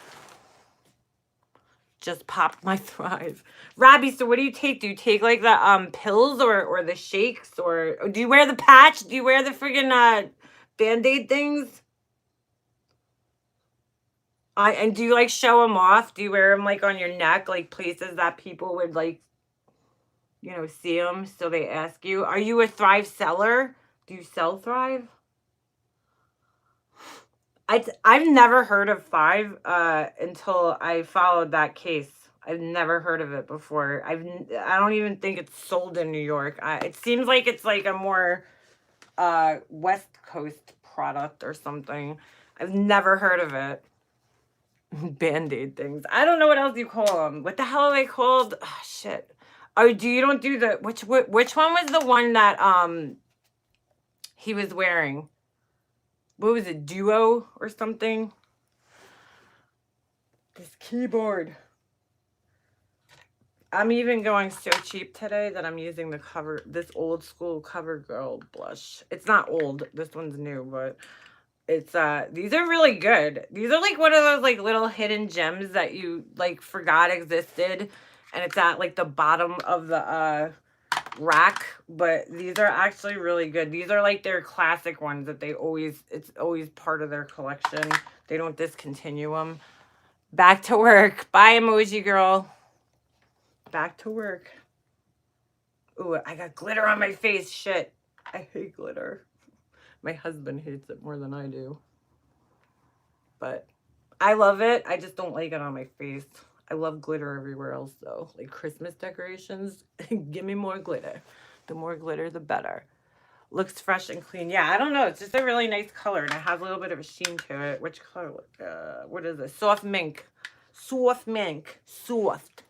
Just popped my Thrive. Robbie, so what do you take? Do you take like the pills or the shakes, or do you wear the patch? Do you wear the friggin' Band-Aid things? And do you like show them off? Do you wear them like on your neck, like places that people would like, see them, so they ask you? Are you a Thrive seller? Do you sell Thrive? I've never heard of Thrive until I followed that case. I've never heard of it before. I don't even think it's sold in New York. It seems like it's like a more West Coast product or something. I've never heard of it. Band-Aid things. I don't know what else you call them. What the hell are they called? Oh, shit. Oh, you don't do the which one was the one that he was wearing? What was it? Duo or something? This keyboard. I'm even going so cheap today that I'm using this old school CoverGirl blush. It's not old. This one's new, but it's these are really good. These are like one of those like little hidden gems that you like forgot existed, and it's at like the bottom of the rack, but these are actually really good. These are like their classic ones that it's always part of their collection. They don't discontinue them. Back to work. Bye, emoji girl. Back to work. Ooh, I got glitter on my face. Shit. I hate glitter. My husband hates it more than I do. But I love it. I just don't like it on my face. I love glitter everywhere else, though. Like Christmas decorations. Give me more glitter. The more glitter, the better. Looks fresh and clean. Yeah, I don't know. It's just a really nice color, and it has a little bit of a sheen to it. Which color? What is this? Soft mink. Soft mink. Soft.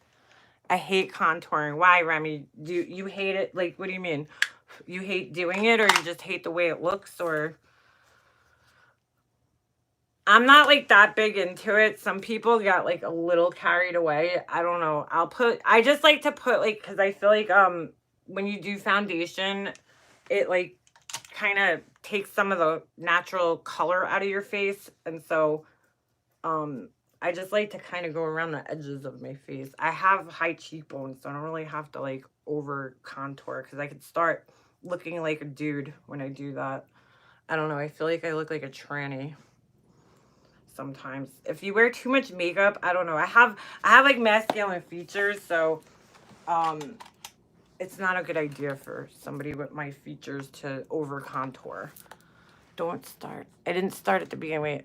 I hate contouring. Why, Remy? Do you hate it? Like, what do you mean? You hate doing it, or you just hate the way it looks, or... I'm not like that big into it. Some people got like a little carried away. I don't know. I just like to put like, because I feel like when you do foundation, it like kind of takes some of the natural color out of your face. And so I just like to kind of go around the edges of my face. I have high cheekbones, so I don't really have to like over contour, because I could start looking like a dude when I do that. I don't know. I feel like I look like a tranny sometimes. If you wear too much makeup, I don't know. I have like masculine features, so it's not a good idea for somebody with my features to over contour. Don't start. I didn't start at the beginning. Wait.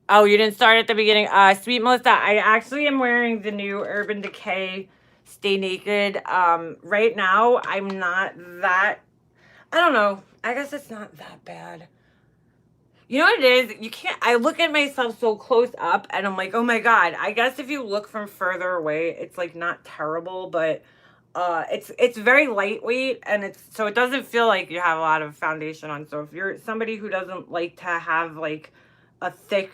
Oh, you didn't start at the beginning. Sweet Melissa, I actually am wearing the new Urban Decay Stay Naked. Right now, I'm not that, I don't know. I guess it's not that bad. You know what it is? You can't, I look at myself so close up and I'm like, oh my God. I guess if you look from further away, it's like not terrible, but it's very lightweight, and so it doesn't feel like you have a lot of foundation on. So if you're somebody who doesn't like to have like a thick,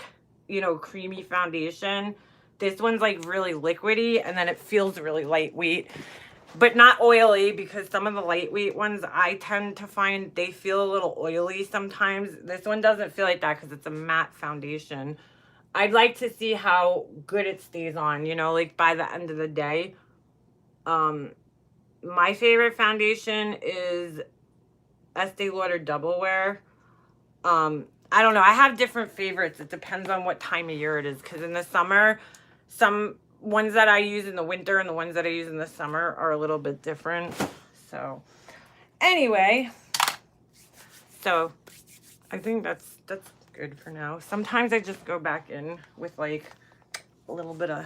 creamy foundation, this one's like really liquidy, and then it feels really lightweight, but not oily, because some of the lightweight ones I tend to find they feel a little oily sometimes. This one doesn't feel like that because it's a matte foundation. I'd like to see how good it stays on, like by the end of the day. My favorite foundation is Estee Lauder Double Wear. I don't know. I have different favorites. It depends on what time of year it is, because in the summer, some ones that I use in the winter and the ones that I use in the summer are a little bit different. So anyway, so I think that's good for now. Sometimes I just go back in with like a little bit of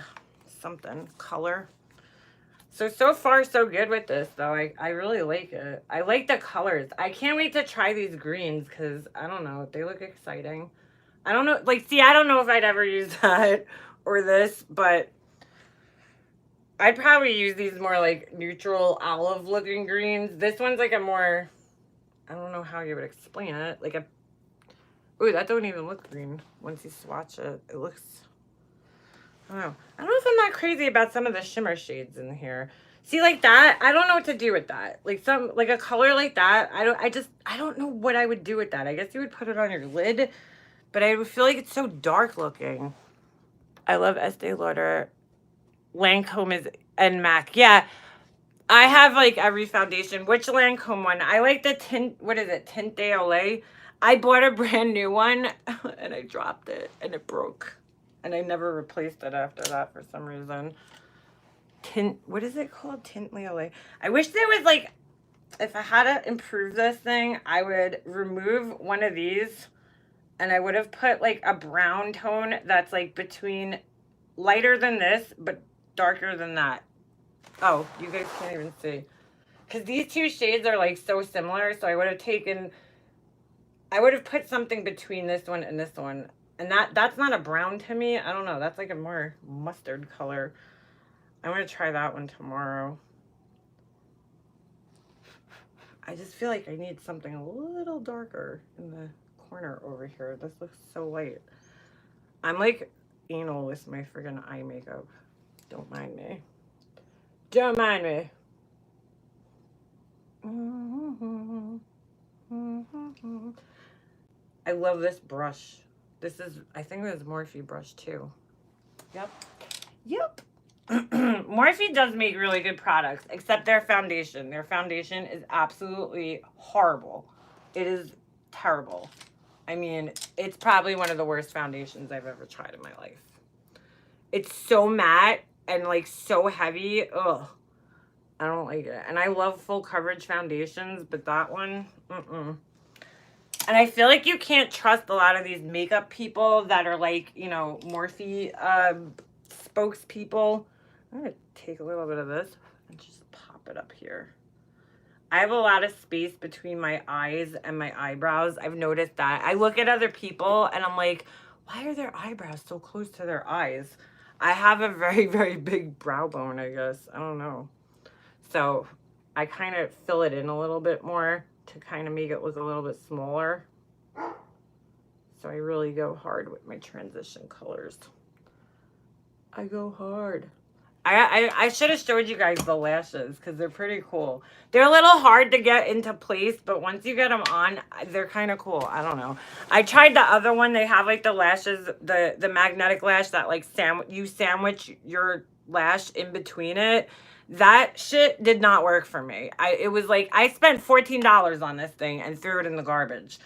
something color. So far so good with this though. I really like it. I like the colors. I can't wait to try these greens because I don't know, they look exciting. I don't know, like, see, I don't know if I'd ever use that or this, but I'd probably use these more like neutral olive looking greens. This one's like a more, I don't know how you would explain it, like a, ooh, that don't even look green once you swatch it. It looks, I don't know. I don't know if I'm not crazy about some of the shimmer shades in here. See, like that, I don't know what to do with that. Like some, like a color like that, I don't know what I would do with that. I guess you would put it on your lid, but I would feel like it's so dark looking. I love Estee Lauder. Lancome is, and MAC. Yeah, I have like every foundation. Which Lancome one? I like the tint, what is it? Tint de Olay. I bought a brand new one and I dropped it and it broke. And I never replaced it after that for some reason. Tint, what is it called? Tint de Olay. I wish there was like, if I had to improve this thing, I would remove one of these and I would have put like a brown tone that's like between lighter than this, but darker than that. Oh, you guys can't even see. Because these two shades are like so similar, so I would have put something between this one and this one. And that's not a brown to me. I don't know. That's like a more mustard color. I'm going to try that one tomorrow. I just feel like I need something a little darker in the corner over here. This looks so light. I'm like anal with my friggin' eye makeup. Don't mind me. Don't mind me. I love this brush. This is, I think it was Morphe brush too. Yep. Yep. Morphe does make really good products, except their foundation. Their foundation is absolutely horrible. It is terrible. I mean, it's probably one of the worst foundations I've ever tried in my life. It's so matte and like so heavy. Ugh. I don't like it. And I love full coverage foundations, but that one, mm-mm. And I feel like you can't trust a lot of these makeup people that are like, you know, Morphe spokespeople. I'm going to take a little bit of this and just pop it up here. I have a lot of space between my eyes and my eyebrows. I've noticed that. I look at other people and I'm like, why are their eyebrows so close to their eyes? I have a very, very big brow bone, I guess. I don't know. So I kind of fill it in a little bit more to kind of make it look a little bit smaller. So I really go hard with my transition colors. I go hard. I should have showed you guys the lashes because they're pretty cool. They're a little hard to get into place, but once you get them on, they're kind of cool. I don't know. I tried the other one. They have like the lashes, the magnetic lash that like you sandwich your lash in between it. That shit did not work for me. It was like I spent $14 on this thing and threw it in the garbage.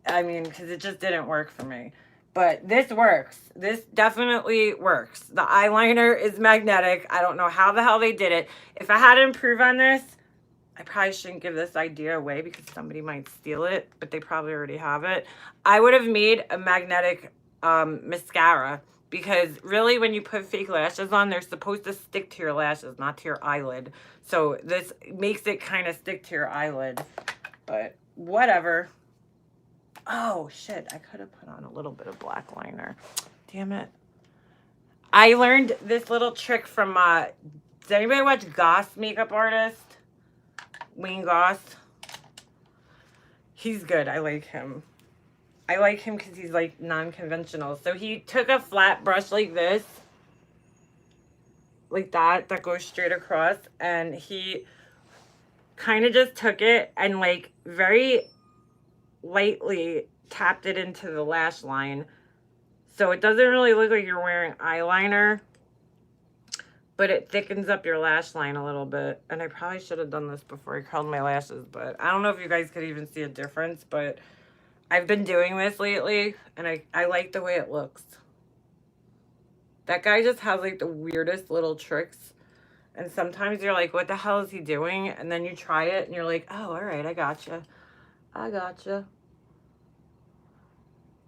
I mean, because it just didn't work for me. But this works. This definitely works. The eyeliner is magnetic. I don't know how the hell they did it. If I had to improve on this, I probably shouldn't give this idea away because somebody might steal it, but they probably already have it. I would have made a magnetic mascara because really when you put fake lashes on, they're supposed to stick to your lashes, not to your eyelid. So this makes it kind of stick to your eyelid, but whatever. Oh, shit. I could have put on a little bit of black liner. Damn it. I learned this little trick from, does anybody watch Goss Makeup Artist? Wayne Goss. He's good. I like him. I like him because he's, like, non-conventional. So he took a flat brush like this. Like that goes straight across. And he kind of just took it and, like, very lightly tapped it into the lash line. So it doesn't really look like you're wearing eyeliner, but it thickens up your lash line a little bit. And I probably should have done this before I curled my lashes, but I don't know if you guys could even see a difference, but I've been doing this lately and I like the way it looks. That guy just has like the weirdest little tricks. And sometimes you're like, what the hell is he doing? And then you try it and you're like, oh, all right, I gotcha. I gotcha.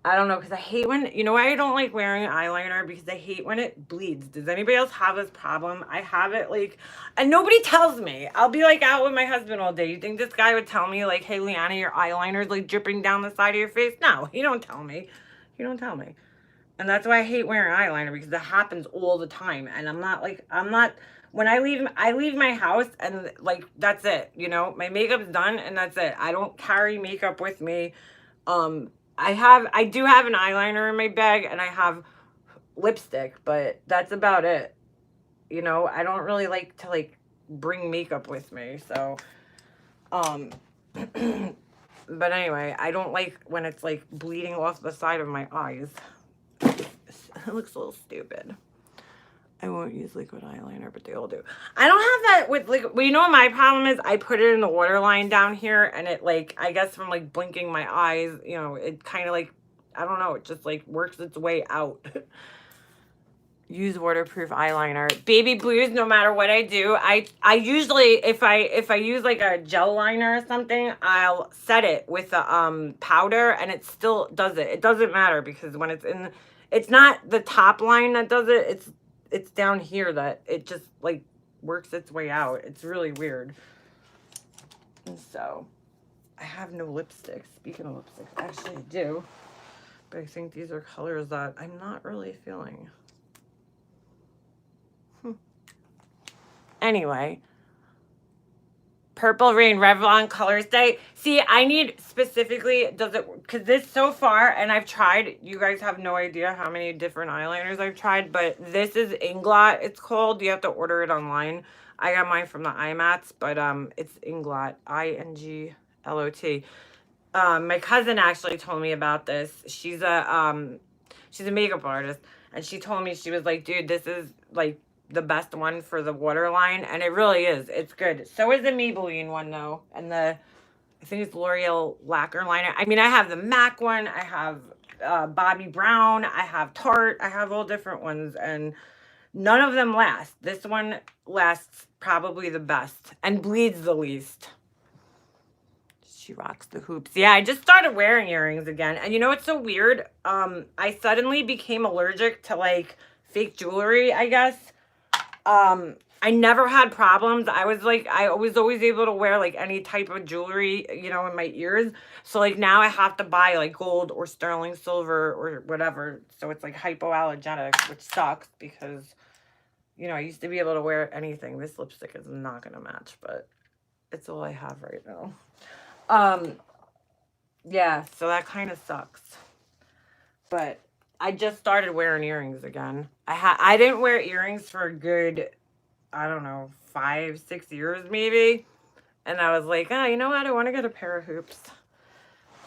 I don't know, because I hate when, you know why I don't like wearing eyeliner? Because I hate when it bleeds. Does anybody else have this problem? I have it like, and nobody tells me. I'll be like out with my husband all day. You think this guy would tell me like, hey, Liana, your eyeliner's like dripping down the side of your face? No, he don't tell me. He don't tell me. And that's why I hate wearing eyeliner, because it happens all the time. And I'm not, when I leave my house and like, that's it. You know, my makeup's done and that's it. I don't carry makeup with me. Um, I do have an eyeliner in my bag and I have lipstick, but that's about it. You know, I don't really like to like bring makeup with me. So, um, but anyway, I don't like when it's like bleeding off the side of my eyes. It looks a little stupid. I won't use liquid eyeliner, but they all do. I don't have that with like, well, you know what my problem is? I put it in the waterline down here and it like, I guess from like blinking my eyes, you know, it kind of like, I don't know, it just like works its way out. Use waterproof eyeliner. Baby blues, no matter what I do, I usually, if I use like a gel liner or something, I'll set it with the powder and it still does it. It doesn't matter because when it's in, it's not the top line that does it, it's down here that it just like works its way out. It's really weird. And so I have no lipstick. Speaking of lipstick, actually I do. But I think these are colors that I'm not really feeling. Anyway, Purple Rain Revlon Colors Day. See, I need specifically, does it, because this so far, and I've tried, you guys have no idea how many different eyeliners I've tried, but this is Inglot, it's called. You have to order it online. I got mine from the iMats, but it's Inglot, I-N-G-L-O-T. My cousin actually told me about this. She's a makeup artist, and she told me, she was like, dude, this is like the best one for the waterline, and it really is. It's good. So is the Maybelline one though, and I think it's L'Oreal lacquer liner. I mean, I have the MAC one, I have Bobbi Brown, I have Tarte, I have all different ones, and none of them last. This one lasts probably the best and bleeds the least. She rocks the hoops. Yeah, I just started wearing earrings again. And you know what's so weird? I suddenly became allergic to like fake jewelry, I guess. I never had problems. I was always able to wear like any type of jewelry, you know, in my ears. So like now I have to buy like gold or sterling silver or whatever. So it's like hypoallergenic, which sucks because, you know, I used to be able to wear anything. This lipstick is not going to match, but it's all I have right now. Yeah, so that kind of sucks. But I just started wearing earrings again. I didn't wear earrings for a good, I don't know, 5, 6 years maybe. And I was like, oh, you know what? I want to get a pair of hoops.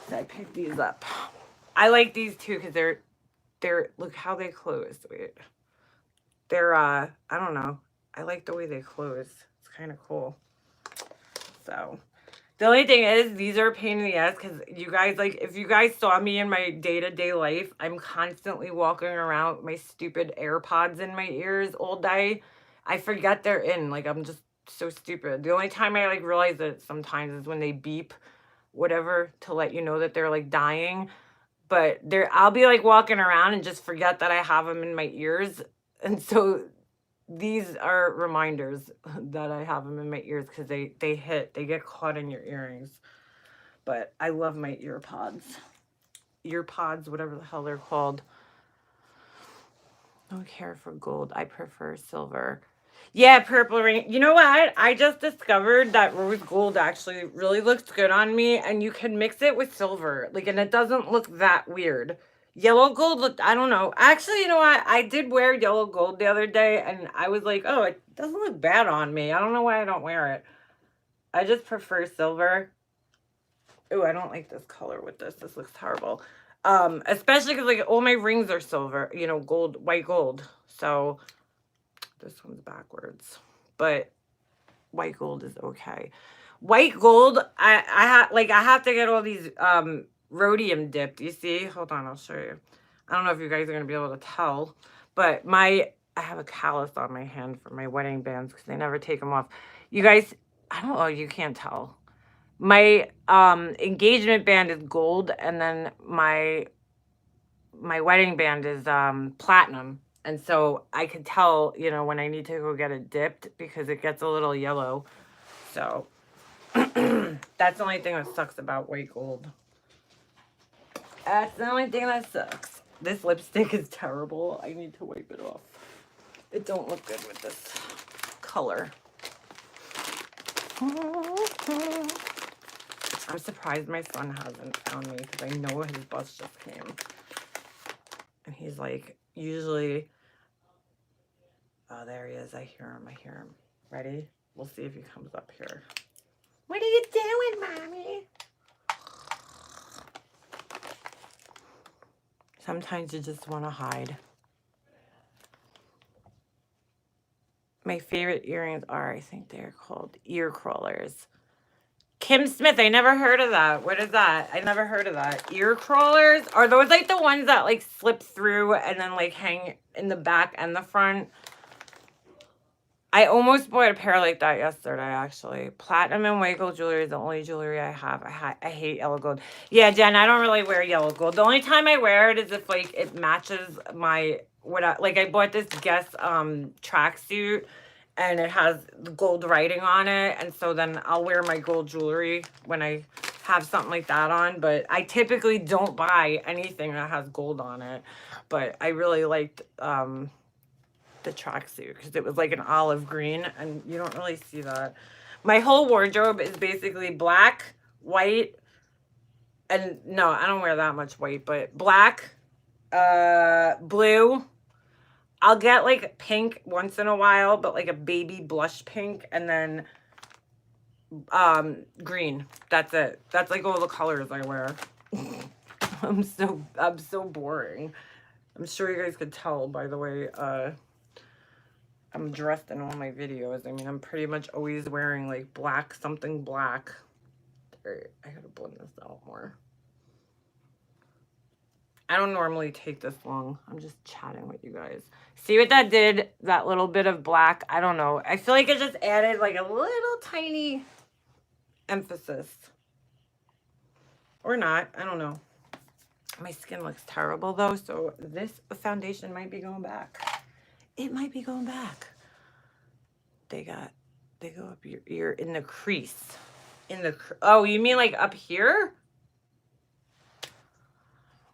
So I picked these up. I like these too because they're look how they close. Wait. They're I don't know. I like the way they close. It's kind of cool. So the only thing is, these are a pain in the ass because you guys, like, if you guys saw me in my day-to-day life, I'm constantly walking around with my stupid AirPods in my ears all day. I forget they're in. Like, I'm just so stupid. The only time I, like, realize it sometimes is when they beep, whatever, to let you know that they're, like, dying. But I'll be, like, walking around and just forget that I have them in my ears. And so these are reminders that I have them in my ears because they get caught in your earrings. But I love my earpods, whatever the hell they're called. I don't care for gold. I prefer silver. Yeah, Purple Rain. You know what? I just discovered that rose gold actually really looks good on me, and you can mix it with silver. Like, and it doesn't look that weird. Yellow gold looked, I don't know. Actually, you know what? I did wear yellow gold the other day, and I was like, oh, it doesn't look bad on me. I don't know why I don't wear it. I just prefer silver. Oh, I don't like this color with this. This looks terrible. Especially because, like, all my rings are silver, you know, gold, white gold. So this one's backwards. But white gold is okay. White gold, I have to get all these rhodium dipped. You see? Hold on, I'll show you. I don't know if you guys are going to be able to tell, but I have a callus on my hand for my wedding bands because they never take them off. You guys, I don't know, you can't tell. My engagement band is gold, and then my my wedding band is platinum. And so I could tell, you know, when I need to go get it dipped because it gets a little yellow. So that's the only thing that sucks about white gold. That's the only thing that sucks. This lipstick is terrible. I need to wipe it off. It don't look good with this color. I'm surprised my son hasn't found me because I know his bus just came. And he's like, usually, oh, there he is. I hear him. Ready? We'll see if he comes up here. What are you doing, Mommy? Sometimes you just want to hide. My favorite earrings are, I think they're called ear crawlers. Kim Smith, I never heard of that. What is that? I never heard of that. Ear crawlers? Are those like the ones that like slip through and then like hang in the back and the front? I almost bought a pair like that yesterday, actually. Platinum and white gold jewelry is the only jewelry I have. I hate yellow gold. Yeah, Jen, I don't really wear yellow gold. The only time I wear it is if like it matches my like I bought this Guess tracksuit and it has gold writing on it, and so then I'll wear my gold jewelry when I have something like that on. But I typically don't buy anything that has gold on it. But I really liked the tracksuit because it was like an olive green, and you don't really see that. My whole wardrobe is basically black, white, and no, I don't wear that much white, but black, blue. I'll get like pink once in a while, but like a baby blush pink, and then green. That's it. That's like all the colors I wear. I'm so boring. I'm sure you guys could tell by the way I'm dressed in all my videos. I mean, I'm pretty much always wearing like black, something black. Alright, I gotta blend this out more. I don't normally take this long. I'm just chatting with you guys. See what that did? That little bit of black. I don't know. I feel like it just added like a little tiny emphasis. Or not. I don't know. My skin looks terrible though, so this foundation might be going back. It might be going back. They go up your ear in the crease. Oh, you mean like up here?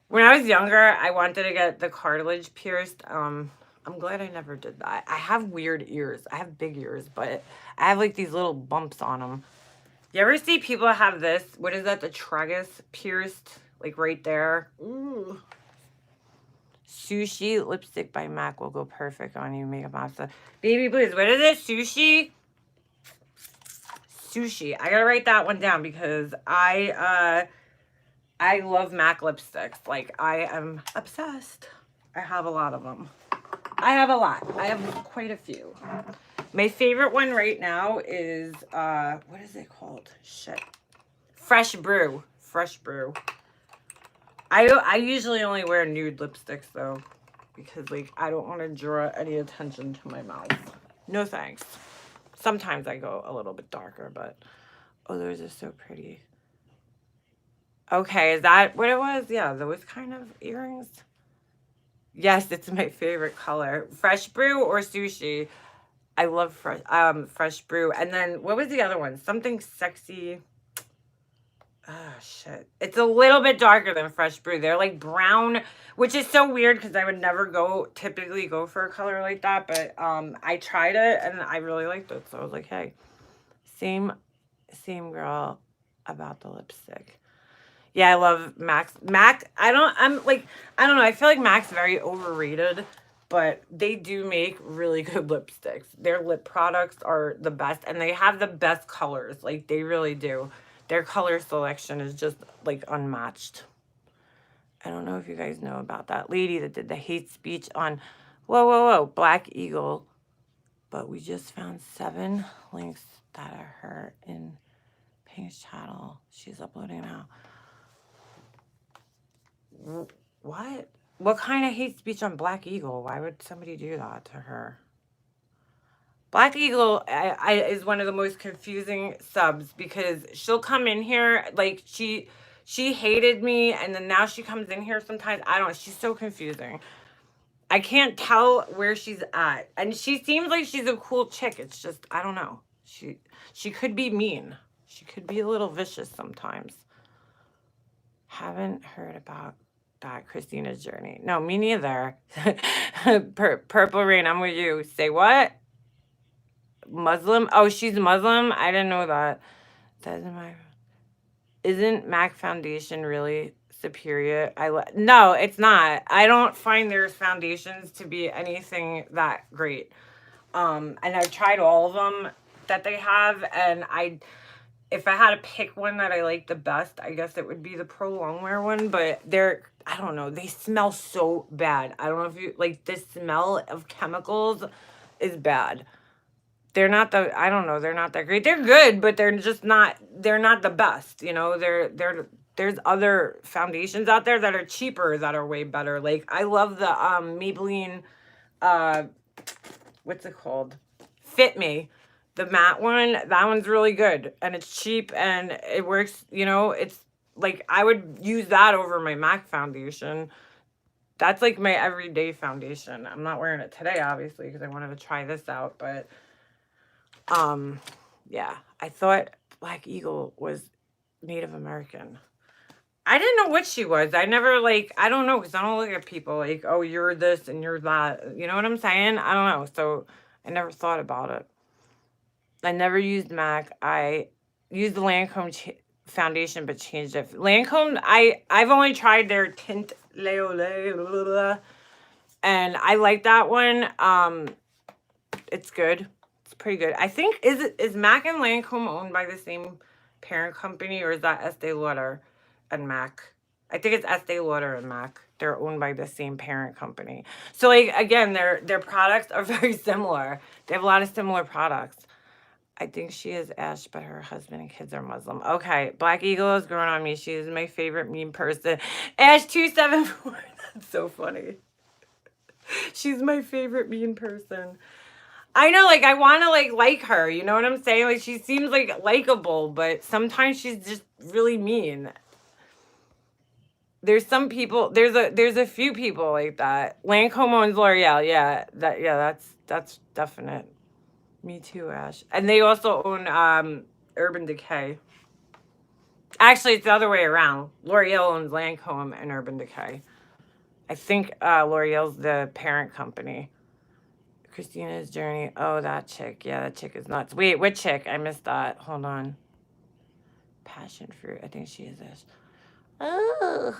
When I was younger, I wanted to get the cartilage pierced. I'm glad I never did that. I have weird ears. I have big ears, but I have like these little bumps on them. You ever see people have this? What is that? The tragus pierced, like right there. Ooh. Sushi lipstick by MAC will go perfect on you, makeup master. Baby Blues, what is it? Sushi? Sushi. I gotta write that one down because I love MAC lipsticks. Like, I am obsessed. I have a lot of them. I have a lot. I have quite a few. My favorite one right now is, what is it called? Shit. Fresh Brew. Fresh Brew. I usually only wear nude lipsticks, though, because, like, I don't want to draw any attention to my mouth. No thanks. Sometimes I go a little bit darker, but, oh, those are so pretty. Okay, is that what it was? Yeah, those kind of earrings. Yes, it's my favorite color. Fresh Brew or Sushi. I love Fresh Brew. And then, what was the other one? Something sexy. Oh, shit. It's a little bit darker than Fresh Brew. They're like brown, which is so weird because I would never typically go for a color like that. But I tried it and I really liked it. So I was like, hey, same girl about the lipstick. Yeah, I love MAC. I don't know. I feel like MAC's very overrated, but they do make really good lipsticks. Their lip products are the best, and they have the best colors. Like, they really do. Their color selection is just, like, unmatched. I don't know if you guys know about that lady that did the hate speech on, whoa, Black Eagle. But we just found 7 links that are her in Pink's channel. She's uploading now. What? What kind of hate speech on Black Eagle? Why would somebody do that to her? Black Eagle is one of the most confusing subs because she'll come in here like she She hated me, and then now she comes in here sometimes. I don't know. She's so confusing. I can't tell where she's at. And she seems like she's a cool chick. It's just, I don't know. She could be mean. She could be a little vicious sometimes. Haven't heard about that Christina's journey. No, me neither. Purple Rain, I'm with you. Say what? Muslim? Oh, she's Muslim? I didn't know that. Doesn't matter. Isn't MAC foundation really superior? No, it's not. I don't find their foundations to be anything that great. And I've tried all of them that they have, and if I had to pick one that I like the best, I guess it would be the Pro Longwear one, but I don't know, they smell so bad. I don't know if you, like, the smell of chemicals is bad. They're not I don't know, they're not that great. They're good, but they're not the best, you know? There's other foundations out there that are cheaper that are way better. Like, I love the Maybelline, uh, what's it called? Fit Me. The matte one, that one's really good. And it's cheap and it works, you know, it's like I would use that over my MAC foundation. That's like my everyday foundation. I'm not wearing it today, obviously, because I wanted to try this out, but yeah, I thought Black Eagle was Native American. I didn't know what she was. I never, like, I don't know, because I don't look at people like, oh, you're this and you're that. You know what I'm saying? I don't know. So I never thought about it. I never used MAC. I used the Lancome foundation, but changed it. Lancome, I've only tried their tint Leolé, and I like that one. It's good. It's pretty good. I think is MAC and Lancome owned by the same parent company, or is that Estee Lauder and MAC? I think it's Estee Lauder and MAC. They're owned by the same parent company. So, like, again, their products are very similar. They have a lot of similar products. I think she is Ash, but her husband and kids are Muslim. Okay, Black Eagle is growing on me. She is my favorite mean person. Ash274. That's so funny. She's my favorite mean person. I know, like, I want to, like her. You know what I'm saying? Like, she seems, like, likable, but sometimes she's just really mean. There's some people, there's a few people like that. Lancome owns L'Oreal. Yeah, that's definite. Me too, Ash. And they also own Urban Decay. Actually, it's the other way around. L'Oreal owns Lancome and Urban Decay. I think L'Oreal's the parent company. Christina's Journey. Oh, that chick. Yeah, that chick is nuts. Wait, what chick? I missed that. Hold on. Passion fruit. I think she is this. Oh.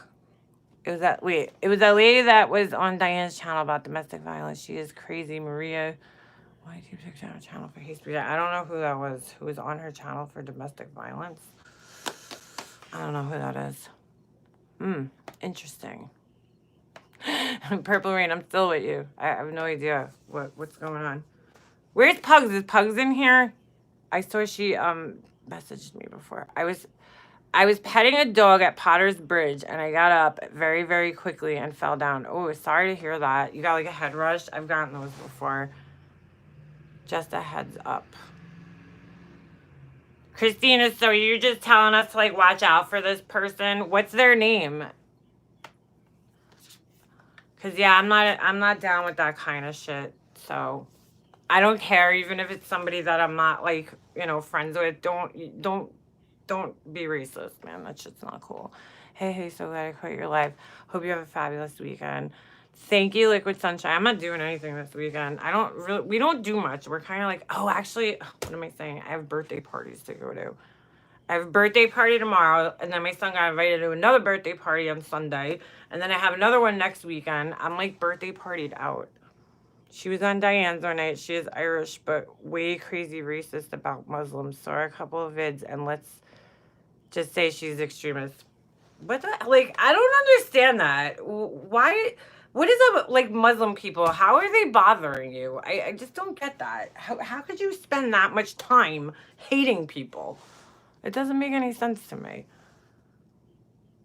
It was that lady that was on Diane's channel about domestic violence. She is crazy. Maria. Why do you pick down a channel for hate speech? I don't know who that was. Who was on her channel for domestic violence? I don't know who that is. Interesting. Purple Rain, I'm still with you. I have no idea what's going on. Where's Pugs? Is Pugs in here? I saw she messaged me before. I was petting a dog at Potter's Bridge, and I got up very, very quickly and fell down. Oh, sorry to hear that. You got like a head rush? I've gotten those before. Just a heads up. Christina, so you're just telling us to, like, watch out for this person? What's their name? Because, yeah, I'm not down with that kind of shit. So I don't care, even if it's somebody that I'm not, like, you know, friends with. Don't be racist, man. That shit's not cool. Hey, so glad I caught your live. Hope you have a fabulous weekend. Thank you, Liquid Sunshine. I'm not doing anything this weekend. We don't do much. We're kind of like, oh, actually, what am I saying? I have birthday parties to go to. I have a birthday party tomorrow, and then my son got invited to another birthday party on Sunday, and then I have another one next weekend. I'm, like, birthday partied out. She was on Diane's one night. She is Irish, but way crazy racist about Muslims. Saw a couple of vids, and let's just say she's extremist. What the, like, I don't understand that. Why? What is up, like, Muslim people? How are they bothering you? I just don't get that. How could you spend that much time hating people? It doesn't make any sense to me.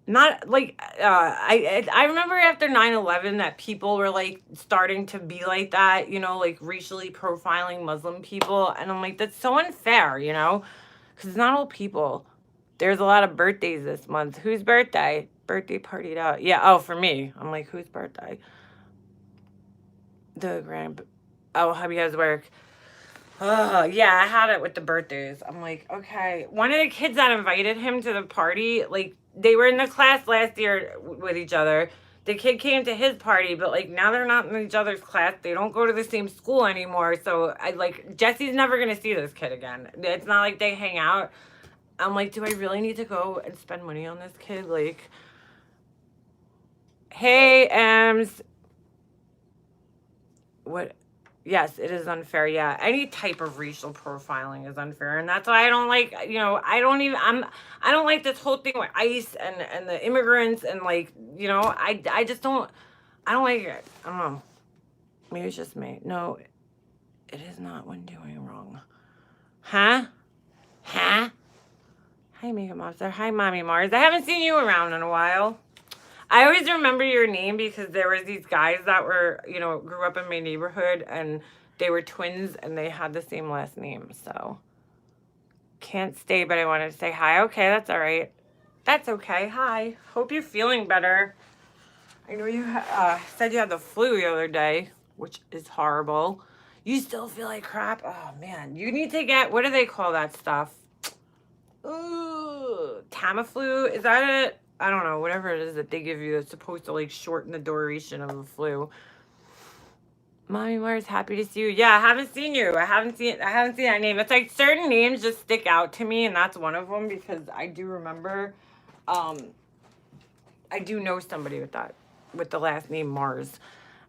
Not, like, I remember after 9/11 that people were, like, starting to be like that, you know, like, racially profiling Muslim people. And I'm like, that's so unfair, you know? Because it's not all people. There's a lot of birthdays this month. Whose birthday? Birthday partied out. Yeah, oh, for me. I'm like, whose birthday? The grand. Oh, hubby has work. Oh, yeah, I had it with the birthdays. I'm like, okay. One of the kids that invited him to the party, like, they were in the class last year with each other. The kid came to his party, but like now they're not in each other's class. They don't go to the same school anymore. So I like Jesse's never gonna see this kid again. It's not like they hang out. I'm like, do I really need to go and spend money on this kid? Like, hey, Ems. What? Yes, it is unfair. Yeah, any type of racial profiling is unfair, and that's why I don't like. I don't even. I don't like this whole thing with ICE and the immigrants and like. I just don't. I don't like it. I don't know. Maybe it's just me. No, it is not when doing wrong. Huh? Huh? Hi, Makeup Monster. Hi, Mommy Mars. I haven't seen you around in a while. I always remember your name because there was these guys that were, grew up in my neighborhood and they were twins and they had the same last name. So can't stay, but I wanted to say hi. Okay, that's all right. That's okay. Hi. Hope you're feeling better. I know you said you had the flu the other day, which is horrible. You still feel like crap? Oh, man. You need to get, what do they call that stuff? Ooh, Tamiflu? Is that it? I don't know, whatever it is that they give you that's supposed to like shorten the duration of the flu. Mommy Mars, happy to see you. Yeah, I haven't seen you. I haven't seen that name. It's like certain names just stick out to me, and that's one of them because I do remember I do know somebody with the last name Mars.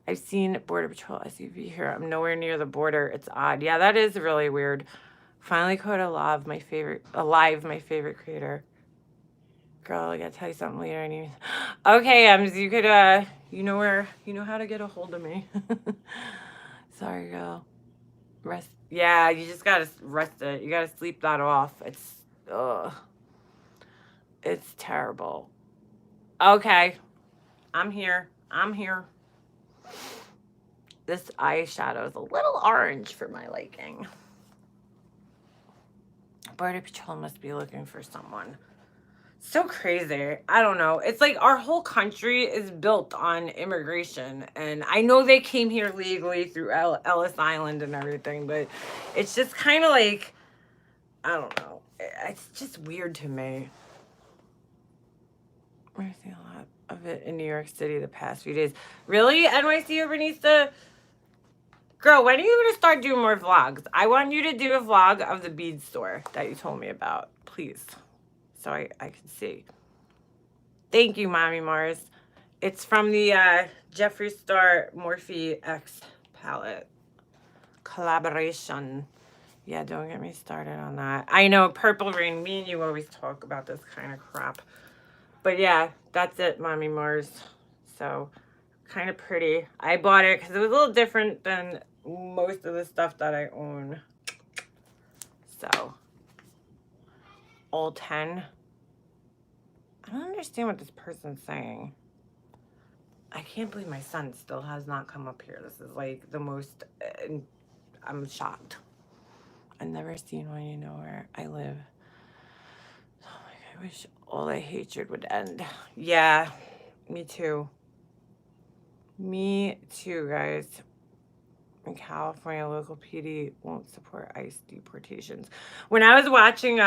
I've seen Border Patrol SUV here. I'm nowhere near the border. It's odd. Yeah, that is really weird. Finally caught Alive, my favorite creator. Girl, I gotta tell you something later. Okay, you could, you know how to get a hold of me. Sorry, girl. Rest. Yeah, you just gotta rest it. You gotta sleep that off. It's terrible. Okay, I'm here. This eyeshadow is a little orange for my liking. Border Patrol must be looking for someone. So crazy. I don't know. It's like our whole country is built on immigration. And I know they came here legally through Ellis Island and everything, but it's just kind of like, I don't know. It's just weird to me. We're seeing a lot of it in New York City the past few days. Really? NYC Urbanista? Girl, when are you going to start doing more vlogs? I want you to do a vlog of the bead store that you told me about. Please. So I can see. Thank you, Mommy Mars. It's from the Jeffree Star Morphe X palette collaboration. Yeah, don't get me started on that. I know, Purple Rain, me and you always talk about this kind of crap. But yeah, that's it, Mommy Mars. So, kind of pretty. I bought it because it was a little different than most of the stuff that I own. So, all 10. I don't understand what this person's saying. I can't believe my son still has not come up here. This is like the most, I'm shocked. I've never seen one, you know where I live. Oh my God, I wish all the hatred would end. Yeah, me too. Me too, guys. In California, local PD won't support ICE deportations. When I was watching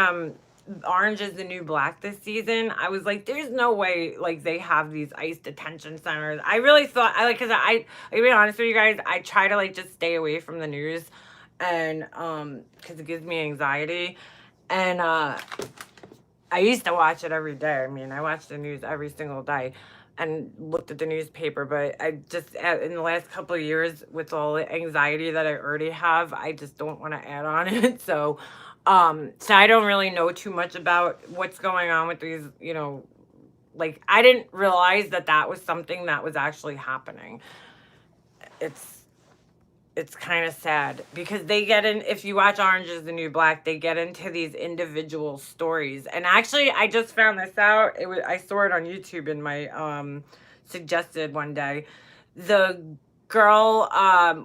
Orange is the New Black this season, I was like, there's no way like they have these ICE detention centers. I really thought because I to be honest with you guys, I try to like just stay away from the news and because it gives me anxiety. And I used to watch it every day. I mean, I watched the news every single day and looked at the newspaper, but I just in the last couple of years with all the anxiety that I already have, I just don't want to add on it. So I don't really know too much about what's going on with these, like I didn't realize that was something that was actually happening. It's kind of sad because they get in, if you watch Orange is the New Black, they get into these individual stories. And actually, I just found this out. I saw it on YouTube in my suggested one day. The girl,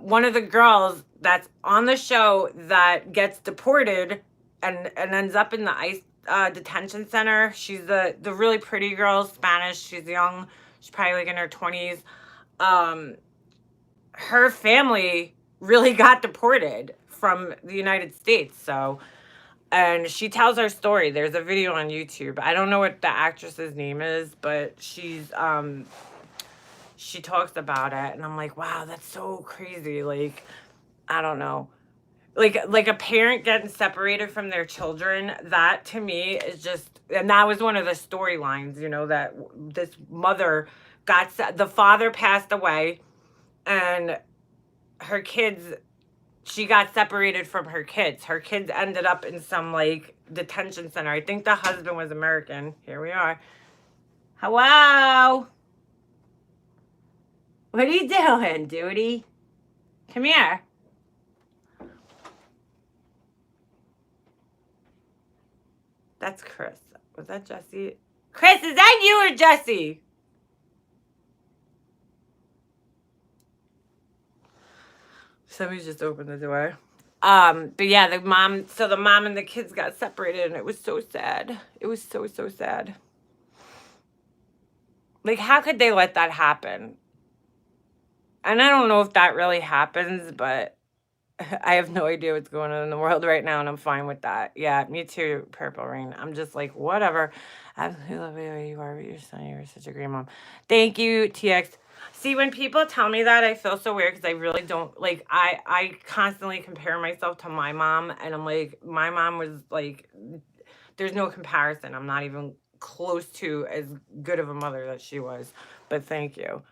one of the girls that's on the show that gets deported and ends up in the ICE detention center. She's the really pretty girl, Spanish. She's young. She's probably like in her 20s. Her family really got deported from the United States. So, and she tells her story. There's a video on YouTube. I don't know what the actress's name is, but she talks about it, and I'm like, wow, that's so crazy. Like, I don't know. Like a parent getting separated from their children, that to me is just, and that was one of the storylines, you know, that this mother the father passed away, and her kids, she got separated from her kids. Her kids ended up in some like detention center. I think the husband was American. Here we are. Hello? What are you doing, duty? Come here. That's Chris. Was that Jesse? Chris, is that you or Jesse? Somebody just opened the door. But yeah, the mom and the kids got separated, and it was so sad. It was so, so sad. Like, how could they let that happen? And I don't know if that really happens, but I have no idea what's going on in the world right now, and I'm fine with that. Yeah, me too, Purple Rain. I'm just like, whatever. I absolutely love you where you are with your son. You're such a great mom. Thank you, TX. See, when people tell me that, I feel so weird because I really don't, like, I constantly compare myself to my mom, and I'm like, my mom was like, there's no comparison. I'm not even close to as good of a mother that she was. But thank you.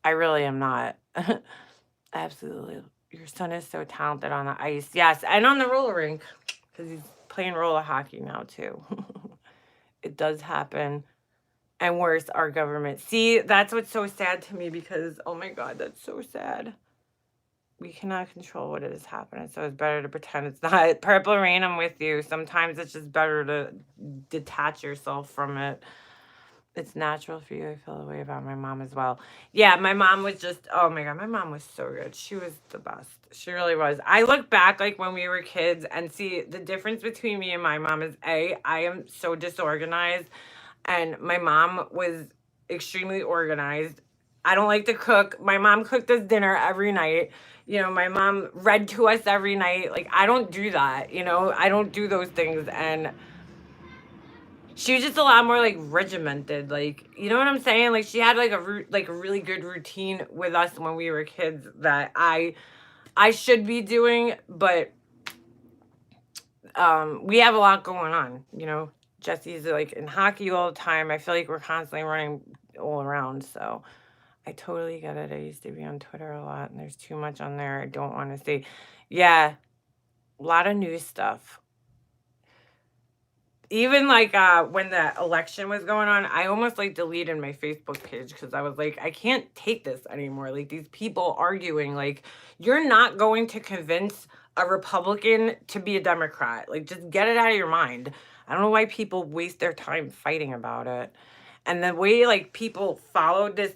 I really am not. Absolutely. Your son is so talented on the ice. Yes, and on the roller rink, because he's playing roller hockey now, too. It does happen. And worse, our government. See, that's what's so sad to me, because, oh my God, that's so sad. We cannot control what is happening, so it's better to pretend it's not. Purple Rain, I'm with you. Sometimes it's just better to detach yourself from it. It's natural for you. I feel the way about my mom as well. Yeah, my mom was just, oh my God, my mom was so good. She was the best. She really was. I look back like when we were kids and see the difference between me and my mom is I am so disorganized, and my mom was extremely organized. I don't like to cook. My mom cooked us dinner every night. You know, my mom read to us every night. Like, I don't do that. You know, I don't do those things. And she was just a lot more like regimented, like, you know what I'm saying? Like, she had like a really good routine with us when we were kids that I should be doing, but we have a lot going on, you know. Jesse's like in hockey all the time. I feel like we're constantly running all around, so I totally get it. I used to be on Twitter a lot, and there's too much on there I don't want to see. Yeah, a lot of news stuff. Even like when the election was going on, I almost like deleted my Facebook page because I was like, I can't take this anymore. Like, these people arguing, like, you're not going to convince a Republican to be a Democrat. Like, just get it out of your mind. I don't know why people waste their time fighting about it. And the way like people followed this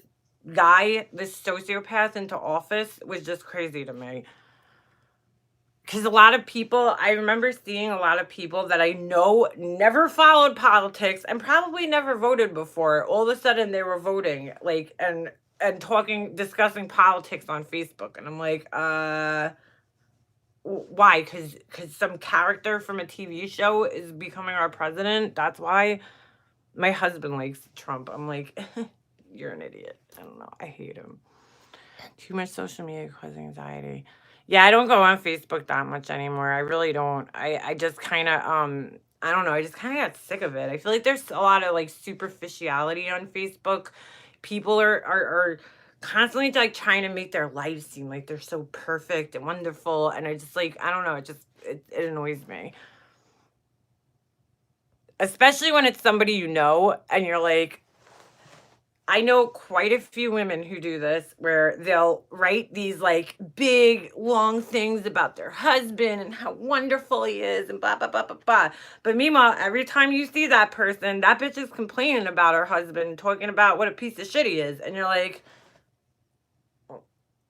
guy, this sociopath, into office was just crazy to me. Because a lot of people, I remember seeing a lot of people that I know never followed politics and probably never voted before. All of a sudden they were voting, like, and discussing politics on Facebook. And I'm like, why? Because some character from a TV show is becoming our president? That's why? My husband likes Trump. I'm like, you're an idiot. I don't know. I hate him. Too much social media causes anxiety. Yeah, I don't go on Facebook that much anymore. I really don't. I just kind of I don't know. I just kind of got sick of it. I feel like there's a lot of like superficiality on Facebook. People are constantly like trying to make their lives seem like they're so perfect and wonderful, and I just like, I don't know. It annoys me, especially when it's somebody you know and you're like, I know quite a few women who do this, where they'll write these like big long things about their husband and how wonderful he is and blah blah blah blah blah. But meanwhile, every time you see that person, that bitch is complaining about her husband, talking about what a piece of shit he is, and you're like,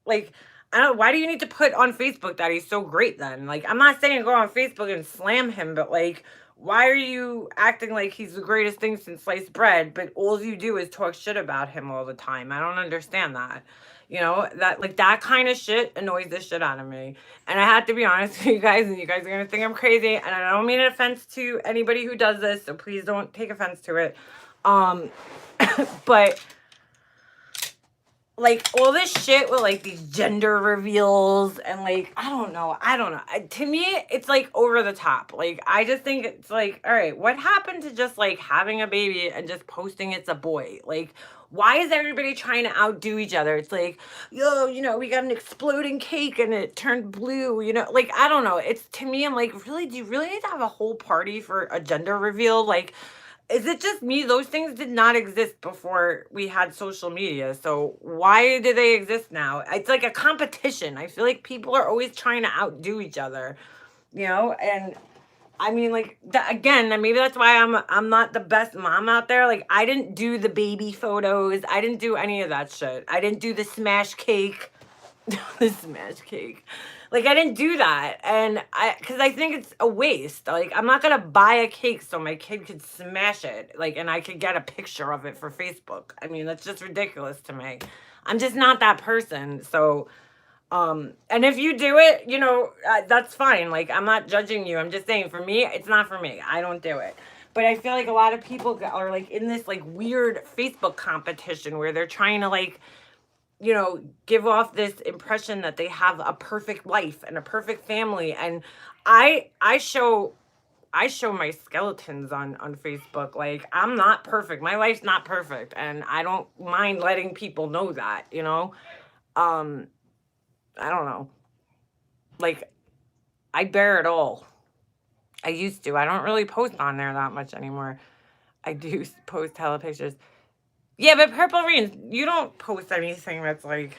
I don't. Why do you need to put on Facebook that he's so great then? Like, I'm not saying go on Facebook and slam him, but like, Why are you acting like he's the greatest thing since sliced bread, but all you do is talk shit about him all the time? I don't understand that. You know, that like that kind of shit annoys the shit out of me. And I have to be honest with you guys, and you guys are gonna think I'm crazy, and I don't mean an offense to anybody who does this, so please don't take offense to it. Um, but like all this shit with like these gender reveals and like I don't know. To me, it's like over the top. Like I just think it's like, all right, what happened to just like having a baby and just posting it's a boy? Like, why is everybody trying to outdo each other? It's like, yo, we got an exploding cake and it turned blue. Like I don't know. It's to me, I'm like, really? Do you really need to have a whole party for a gender reveal? Like, is it just me? Those things did not exist before we had social media. So why do they exist now? It's like a competition. I feel like people are always trying to outdo each other, and I mean, like again, maybe that's why I'm not the best mom out there. Like I didn't do the baby photos. I didn't do any of that shit. I didn't do the smash cake. The smash cake. Like I didn't do that. And cuz I think it's a waste. Like I'm not going to buy a cake so my kid could smash it like and I could get a picture of it for Facebook. I mean, that's just ridiculous to me. I'm just not that person. So and if you do it, that's fine. Like I'm not judging you. I'm just saying for me, it's not for me. I don't do it. But I feel like a lot of people are like in this like weird Facebook competition where they're trying to like give off this impression that they have a perfect life and a perfect family. And I show my skeletons on Facebook. Like I'm not perfect. My life's not perfect. And I don't mind letting people know that. Um, I don't know. Like I bear it all. I used to. I don't really post on there that much anymore. I do post hella pictures. Yeah, but Purple Rain, you don't post anything that's like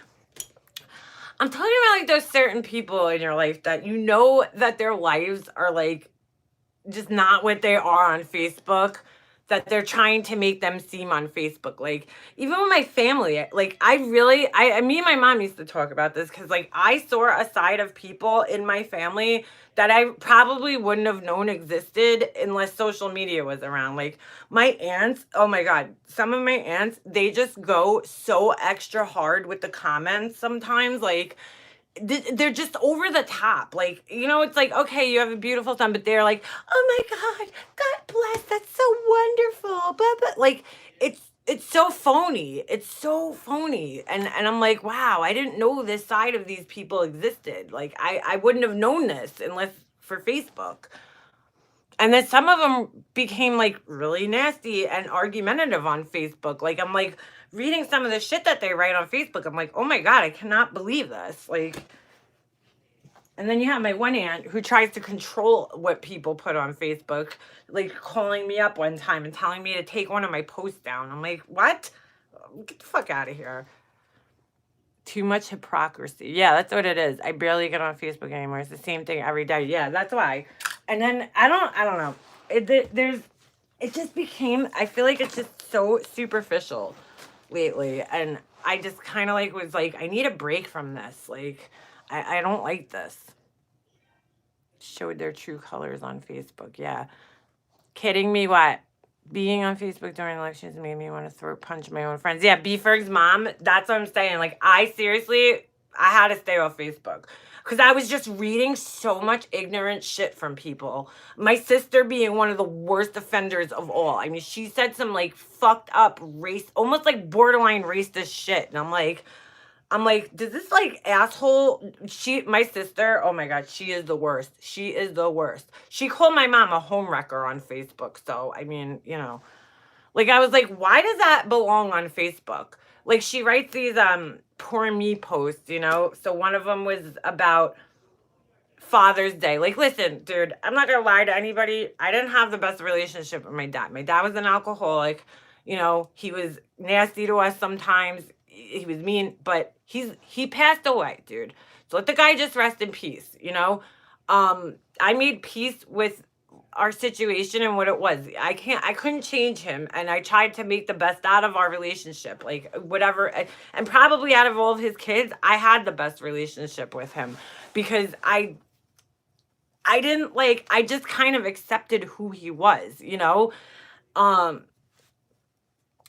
I'm talking about like those certain people in your life that that their lives are like just not what they are on Facebook, that they're trying to make them seem on Facebook. Like even with my family, like me and my mom used to talk about this because like I saw a side of people in my family that I probably wouldn't have known existed unless social media was around. Like my aunts, oh my God, some of my aunts, they just go so extra hard with the comments sometimes. Like they're just over the top. Like, it's like, okay, you have a beautiful son, but they're like, oh my God, God bless, that's so wonderful. But like, it's so phony. It's so phony. And I'm like, wow, I didn't know this side of these people existed. Like, I wouldn't have known this unless for Facebook. And then some of them became like really nasty and argumentative on Facebook. Like, I'm like reading some of the shit that they write on Facebook. I'm like, oh my God, I cannot believe this. Like, and then you have my one aunt who tries to control what people put on Facebook, like calling me up one time and telling me to take one of my posts down. I'm like, what? Get the fuck out of here. Too much hypocrisy. Yeah, that's what it is. I barely get on Facebook anymore. It's the same thing every day. Yeah, that's why. And then I don't know. It just became, I feel like it's just so superficial lately. And I just kind of like was like, I need a break from this. Like, I don't like this. Showed their true colors on Facebook. Yeah. Kidding me what? Being on Facebook during elections made me want to throw punch my own friends. Yeah, B-Ferg's mom, that's what I'm saying. Like, I had to stay off Facebook. Because I was just reading so much ignorant shit from people. My sister being one of the worst offenders of all. I mean, she said some, like, fucked up almost, like, borderline racist shit. And I'm like, does this like asshole, my sister, oh my God, she is the worst. She is the worst. She called my mom a homewrecker on Facebook. So, I mean, like I was like, why does that belong on Facebook? Like she writes these poor me posts, So one of them was about Father's Day. Like, listen, dude, I'm not gonna lie to anybody. I didn't have the best relationship with my dad. My dad was an alcoholic. He was nasty to us sometimes. He was mean, but he passed away, dude. So let the guy just rest in peace, I made peace with our situation and what it was. I couldn't change him, and I tried to make the best out of our relationship. Like whatever, and probably out of all of his kids, I had the best relationship with him because I didn't like, I just kind of accepted who he was, you know? Um,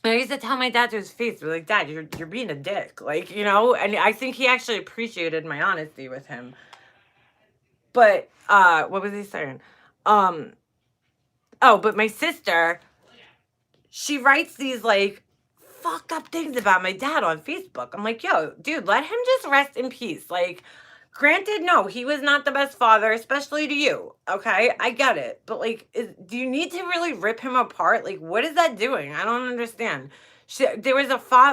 and I used to tell my dad to his face, be like, Dad, you're being a dick. Like, you know, and I think he actually appreciated my honesty with him. But what was he saying? Um, oh, but my sister, she writes these like fucked up things about my dad on Facebook. I'm like, yo, dude, let him just rest in peace. Like, granted, no, he was not the best father, especially to you. Okay, I get it, but like, do you need to really rip him apart? Like, what is that doing? I don't understand. There was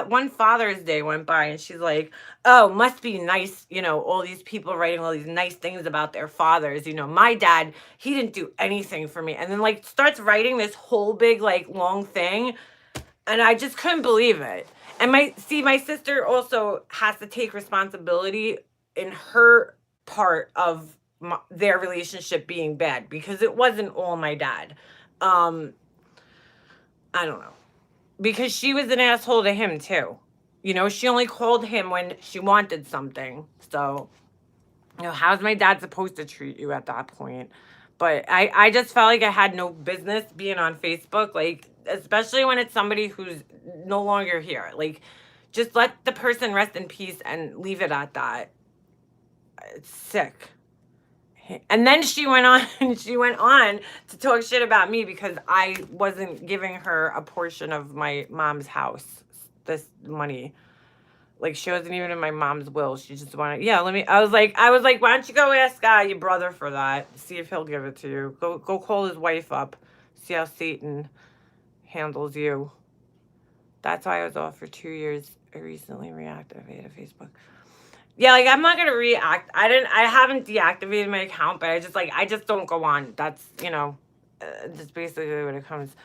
one Father's Day went by, and she's like, "Oh, must be nice, you know, all these people writing all these nice things about their fathers. You know, my dad, he didn't do anything for me." And then like starts writing this whole big like long thing, and I just couldn't believe it. And my sister also has to take responsibility in her part of their relationship being bad, because it wasn't all my dad. Um, I don't know, because she was an asshole to him too. You know, she only called him when she wanted something. So, you know, how's my dad supposed to treat you at that point? But I just felt like I had no business being on Facebook, like, especially when it's somebody who's no longer here. Like, just let the person rest in peace and leave it at that. It's sick. And then she went on she went on to talk shit about me because I wasn't giving her a portion of my mom's house, this money. Like, she wasn't even in my mom's will. She just wanted, yeah, let me, I was like, why don't you go ask your brother for that? See if he'll give it to you. Go call his wife up. See how Satan handles you. That's why I was off for 2 years. I recently reactivated Facebook. Yeah, like, I'm not gonna react. I haven't deactivated my account, but I just don't go on. That's, you know, just basically what it comes.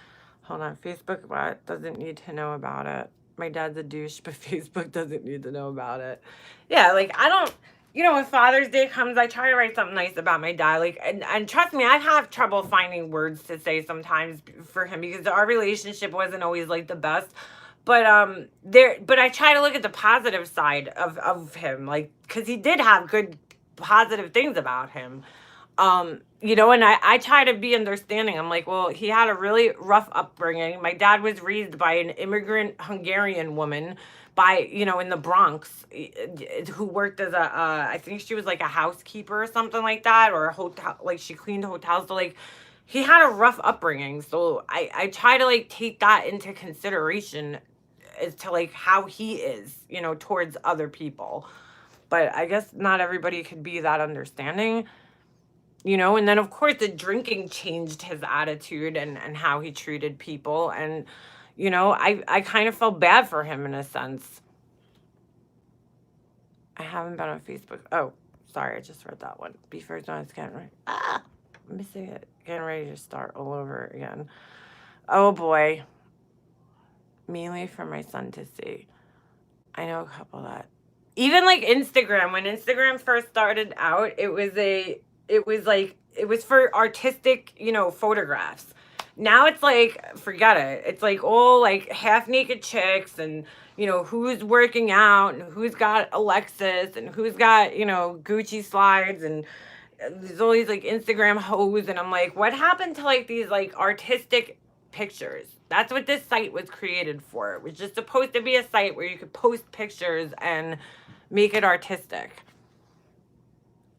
Hold on, Facebook what doesn't need to know about it. My dad's a douche, but Facebook doesn't need to know about it. Yeah, like, I don't, you know, when Father's Day comes, I try to write something nice about my dad. Like, and trust me, I have trouble finding words to say sometimes for him, because our relationship wasn't always like the best. But I try to look at the positive side of him, like, because he did have good positive things about him. You know, and I try to be understanding. I'm like, well, he had a really rough upbringing. My dad was raised by an immigrant Hungarian woman, by, you know, in the Bronx, who worked as I think she was like a housekeeper or something like that, or a hotel, like she cleaned hotels. So like, he had a rough upbringing. So I try to like take that into consideration as to like how he is, you know, towards other people. But I guess not everybody could be that understanding, you know. And then of course the drinking changed his attitude and how he treated people. And, you know, I kind of felt bad for him in a sense. I haven't been on Facebook. Oh, sorry, I just read that one. Before it's getting ready. I'm missing it. Getting ready to start all over again. Oh boy. Mainly for my son to see. I know a couple that, even like Instagram, when Instagram first started out, it was for artistic, you know, photographs. Now it's like, forget it. It's like all like half naked chicks, and, you know, who's working out and who's got Alexis and who's got, you know, Gucci slides, and there's all these like Instagram hoes. And I'm like, what happened to like these like artistic pictures? That's what this site was created for. It was just supposed to be a site where you could post pictures and make it artistic.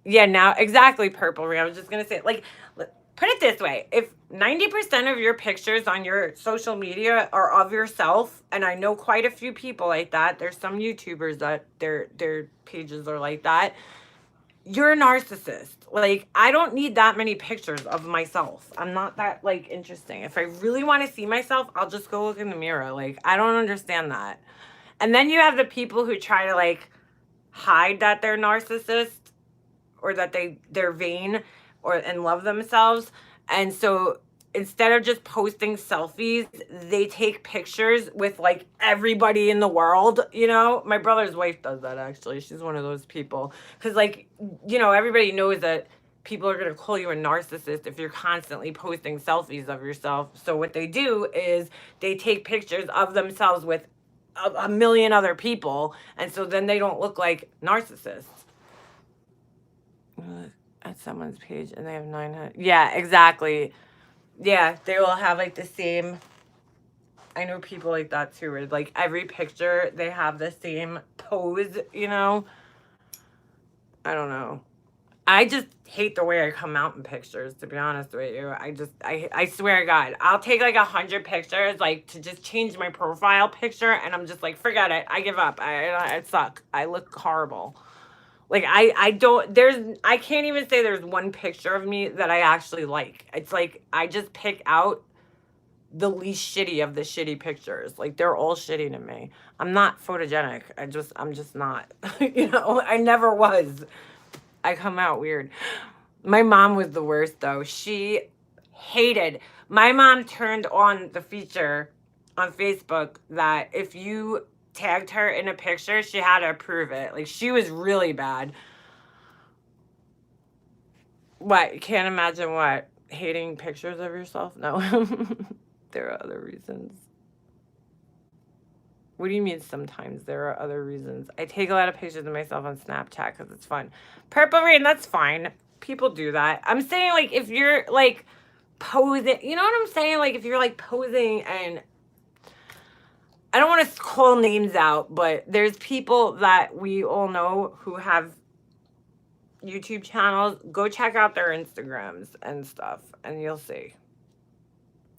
Yeah, now, exactly, Purple Rain. I was just gonna say, like, put it this way: if 90% of your pictures on your social media are of yourself, and I know quite a few people like that. There's some YouTubers that their pages are like that. You're a narcissist. Like, I don't need that many pictures of myself. I'm not that like interesting. If I really want to see myself, I'll just go look in the mirror. Like, I don't understand that. And then you have the people who try to like hide that they're narcissist, or that they're vain, or and love themselves. And so instead of just posting selfies, they take pictures with like everybody in the world. You know, my brother's wife does that, actually. She's one of those people, because like, you know, everybody knows that people are going to call you a narcissist if you're constantly posting selfies of yourself. So what they do is they take pictures of themselves with a million other people, and so then they don't look like narcissists. at someone's page and they have 900. Yeah, exactly. Yeah, they will have like the same. I know people like that too, where like every picture they have the same pose, you know? I don't know. I just hate the way I come out in pictures, to be honest with you. I swear to God, I'll take like 100 pictures, like to just change my profile picture, and I'm just like, forget it. I give up. I suck. I look horrible. Like I don't. I can't even say there's one picture of me that I actually like. It's like I just pick out the least shitty of the shitty pictures. Like they're all shitty to me. I'm not photogenic. I'm just not. You know, I never was. I come out weird. My mom was the worst though. She hated. My mom turned on the feature on Facebook that if you tagged her in a picture, she had to approve it. Like she was really bad. What? You can't imagine what? Hating pictures of yourself? No. There are other reasons. What do you mean sometimes there are other reasons? I take a lot of pictures of myself on Snapchat because it's fun. Purple Rain, that's fine. People do that. I'm saying like if you're like posing, you know what I'm saying? Like if you're like posing, and I don't want to call names out, but there's people that we all know who have YouTube channels. Go check out their Instagrams and stuff and you'll see.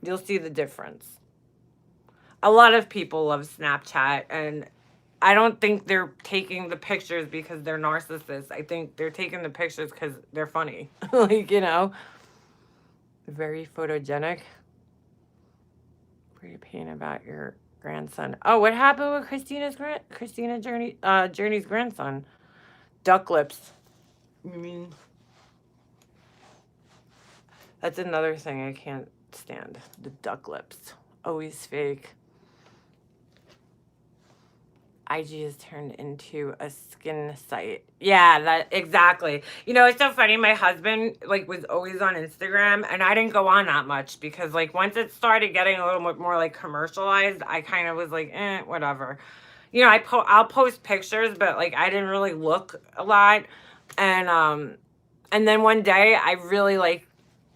You'll see the difference. A lot of people love Snapchat, and I don't think they're taking the pictures because they're narcissists. I think they're taking the pictures because they're funny. Like, you know, very photogenic. What are you painting about your grandson? Oh, what happened with Journey's grandson? Duck lips. I mean, that's another thing I can't stand. The duck lips. Always fake. IG has turned into a skin site. Yeah, that exactly. You know, it's so funny. My husband like was always on Instagram, and I didn't go on that much because like once it started getting a little bit more like commercialized, I kind of was like, whatever. You know, I'll post pictures, but like I didn't really look a lot, and then one day I really like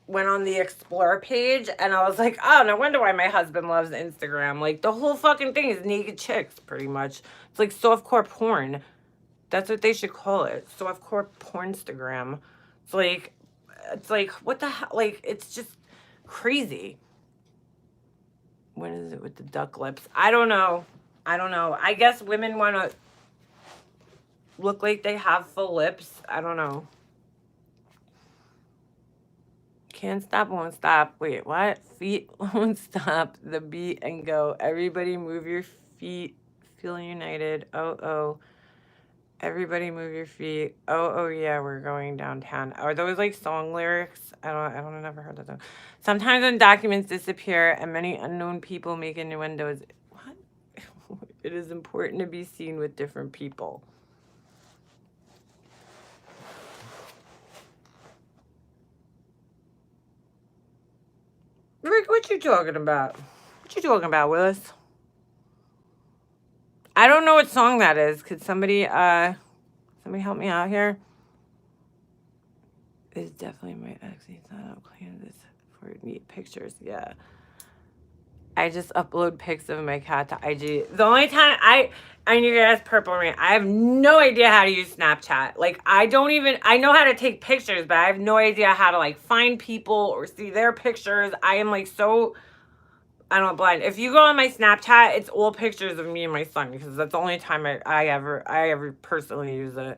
went on the explore page, and I was like, oh, no wonder why my husband loves Instagram. Like the whole fucking thing is naked chicks, pretty much. It's like softcore porn. That's what they should call it. Softcore pornstagram. It's like what the hell? Like it's just crazy. What is it with the duck lips? I don't know. I guess women want to look like they have full lips. I don't know. Can't stop, won't stop. Wait, what? Feet won't stop. The beat and go. Everybody move your feet. Feel united. Oh. Everybody move your feet. Oh yeah, we're going downtown. Are those like song lyrics? I don't never heard of them. Sometimes when documents disappear and many unknown people make innuendos. What? It is important to be seen with different people. Rick, what you talking about? What you talking about, Willis? I don't know what song that is. Could somebody help me out here? It's definitely my ex. He's not out cleaning this for neat pictures. Yeah. I just upload pics of my cat to IG. The only time I knew guys Purple Rain, I have no idea how to use Snapchat. Like I know how to take pictures, but I have no idea how to like find people or see their pictures. I am like so I don't blind. If you go on my Snapchat, it's all pictures of me and my son because that's the only time I ever personally use it.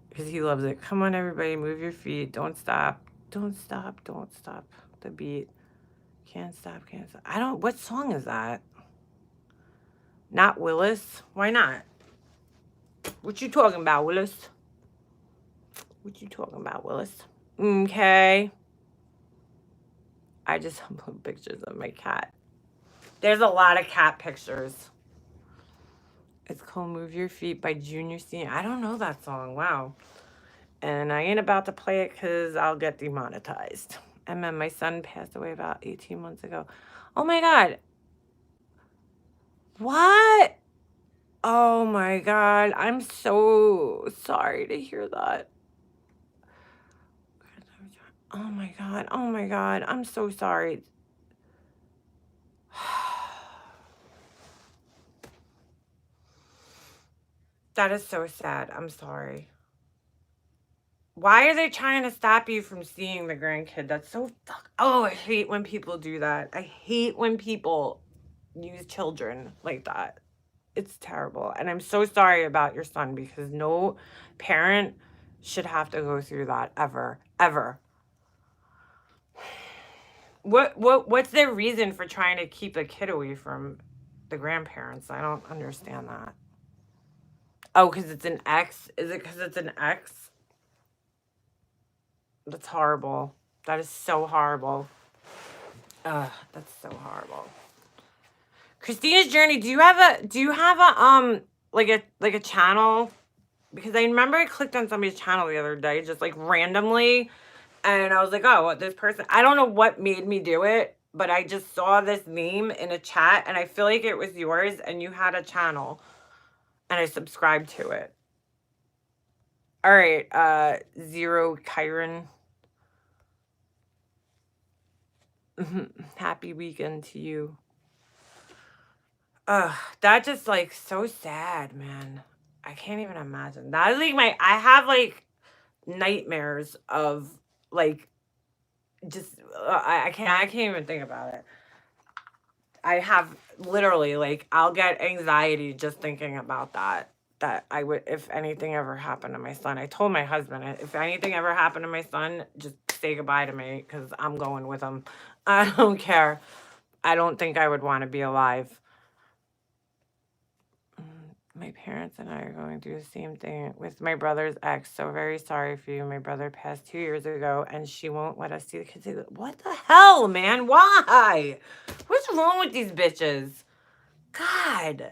Because he loves it. Come on, everybody, move your feet. Don't stop. Don't stop. Don't stop. The beat. Can't stop. Can't stop. What song is that? Not Willis. Why not? What you talking about, Willis? What you talking about, Willis? Okay. I just upload pictures of my cat. There's a lot of cat pictures. It's called Move Your Feet by Junior Senior. I don't know that song. Wow. And I ain't about to play it because I'll get demonetized. And then my son passed away about 18 months ago. Oh my God. What? Oh my God. I'm so sorry to hear that. Oh my God. Oh my God. I'm so sorry. That is so sad. I'm sorry. Why are they trying to stop you from seeing the grandkid? That's so oh, I hate when people do that. I hate when people use children like that. It's terrible. And I'm so sorry about your son because no parent should have to go through that ever. Ever. What's their reason for trying to keep a kid away from the grandparents? I don't understand that. Oh, because it's an ex? Is it because it's an ex? That's horrible. That is so horrible. Ugh, that's so horrible. Christina's Journey, do you have a like a channel? Because I remember I clicked on somebody's channel the other day, just like randomly, and I was like, oh, what this person, I don't know what made me do it, but I just saw this meme in a chat and I feel like it was yours and you had a channel and I subscribed to it. All right, Zero Kyron. Happy weekend to you. Ugh, that just like so sad, man. I can't even imagine. That is like I have like nightmares of like just I can't even think about it. I have literally like I'll get anxiety just thinking about that. That I would if anything ever happened to my son. I told my husband if anything ever happened to my son, just say goodbye to me because I'm going with him. I don't care. I don't think I would want to be alive. My parents and I are going through the same thing with my brother's ex. So very sorry for you. My brother passed 2 years ago and she won't let us see the kids. What the hell, man? Why? What's wrong with these bitches? God.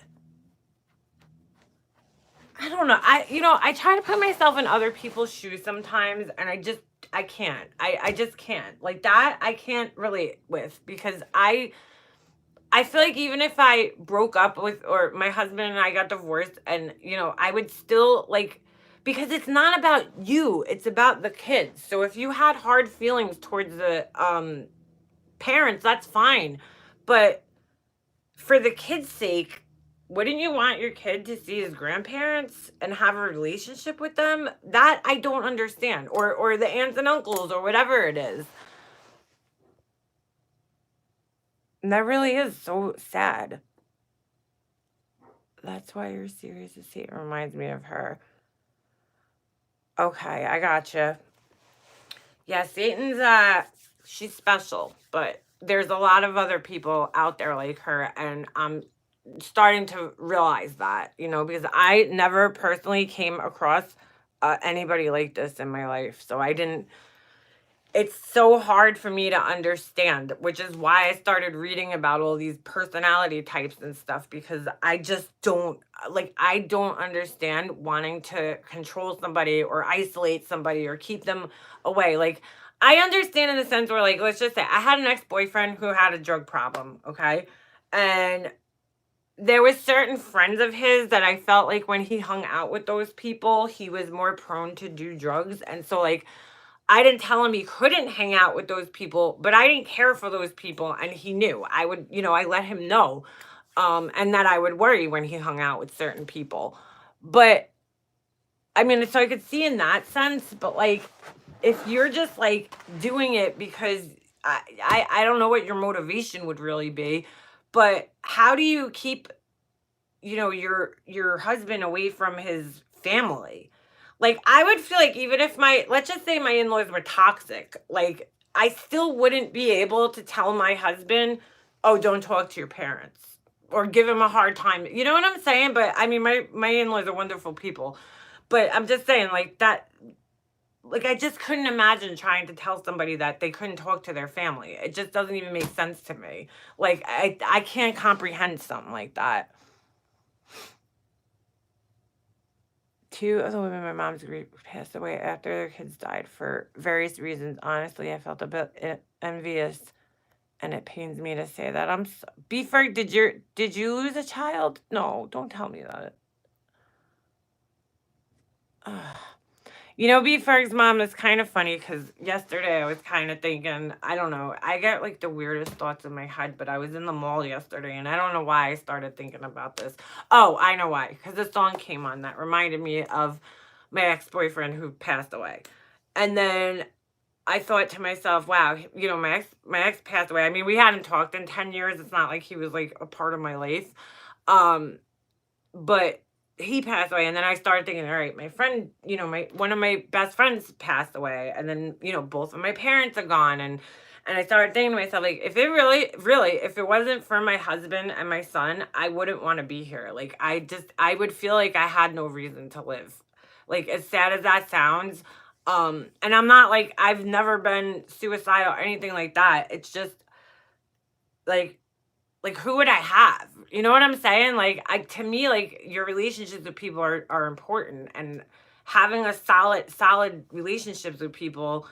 I don't know. I try to put myself in other people's shoes sometimes and I can't. I just can't. Like that I can't relate with because I feel like even if I broke up with or my husband and I got divorced and I would still like because it's not about you, it's about the kids. So if you had hard feelings towards the parents, that's fine. But for the kid's sake, wouldn't you want your kid to see his grandparents and have a relationship with them? That I don't understand. Or the aunts and uncles or whatever it is. And that really is so sad. That's why you're serious to see. It reminds me of her. Okay, I gotcha. Yeah, Satan's she's special, but there's a lot of other people out there like her, and I'm starting to realize that, because I never personally came across anybody like this in my life. So I didn't it's so hard for me to understand, which is why I started reading about all these personality types and stuff because I just don't I don't understand wanting to control somebody or isolate somebody or keep them away. Like I understand in the sense where like let's just say I had an ex-boyfriend who had a drug problem, okay? And there was certain friends of his that I felt like when he hung out with those people, he was more prone to do drugs. And so like I didn't tell him he couldn't hang out with those people, but I didn't care for those people and he knew. I would, I let him know. And that I would worry when he hung out with certain people. But I mean, so I could see in that sense, but like if you're just like doing it because I don't know what your motivation would really be, but how do you keep your husband away from his family? Like I would feel like even if my let's just say my in-laws were toxic, like I still wouldn't be able to tell my husband, "Oh, don't talk to your parents." Or give him a hard time. You know what I'm saying? But I mean my in-laws are wonderful people. But I'm just saying like that like I just couldn't imagine trying to tell somebody that they couldn't talk to their family. It just doesn't even make sense to me. Like I can't comprehend something like that. Two of the women in my mom's group passed away after their kids died for various reasons. Honestly, I felt a bit envious, and it pains me to say that. Beefer, did you lose a child? No, don't tell me that. Ugh. You know, B Ferg's mom is kind of funny because yesterday I was kind of thinking, I don't know, I get like the weirdest thoughts in my head, but I was in the mall yesterday and I don't know why I started thinking about this. Oh, I know why. Because the song came on that reminded me of my ex-boyfriend who passed away. And then I thought to myself, wow, you know, my ex passed away. I mean, we hadn't talked in 10 years. It's not like he was like a part of my life. Um, but he passed away, and then I started thinking, all right, my friend, you know, my one of my best friends passed away, and then, you know, both of my parents are gone, and I started thinking to myself, like, if it really, if it wasn't for my husband and my son, I wouldn't want to be here. Like, I would feel like I had no reason to live. Like, as sad as that sounds, and I'm not like, I've never been suicidal or anything like that. It's just like who would I have? You know what I'm saying? Like I to me, like your relationships with people are important, and having a solid relationships with people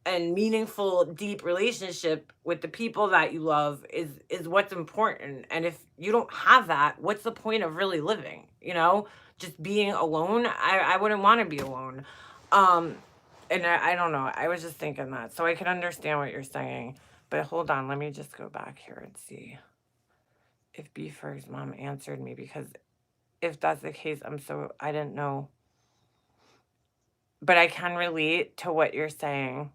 and meaningful deep relationship with the people that you love is what's important. And if you don't have that, what's the point of really living? You know, just being alone. I wouldn't want to be alone. Um and I don't know. I was just thinking that. So I can understand what you're saying. But hold on, let me just go back here and see if B Ferg's mom answered me, because if that's the case, I didn't know. But I can relate to what you're saying.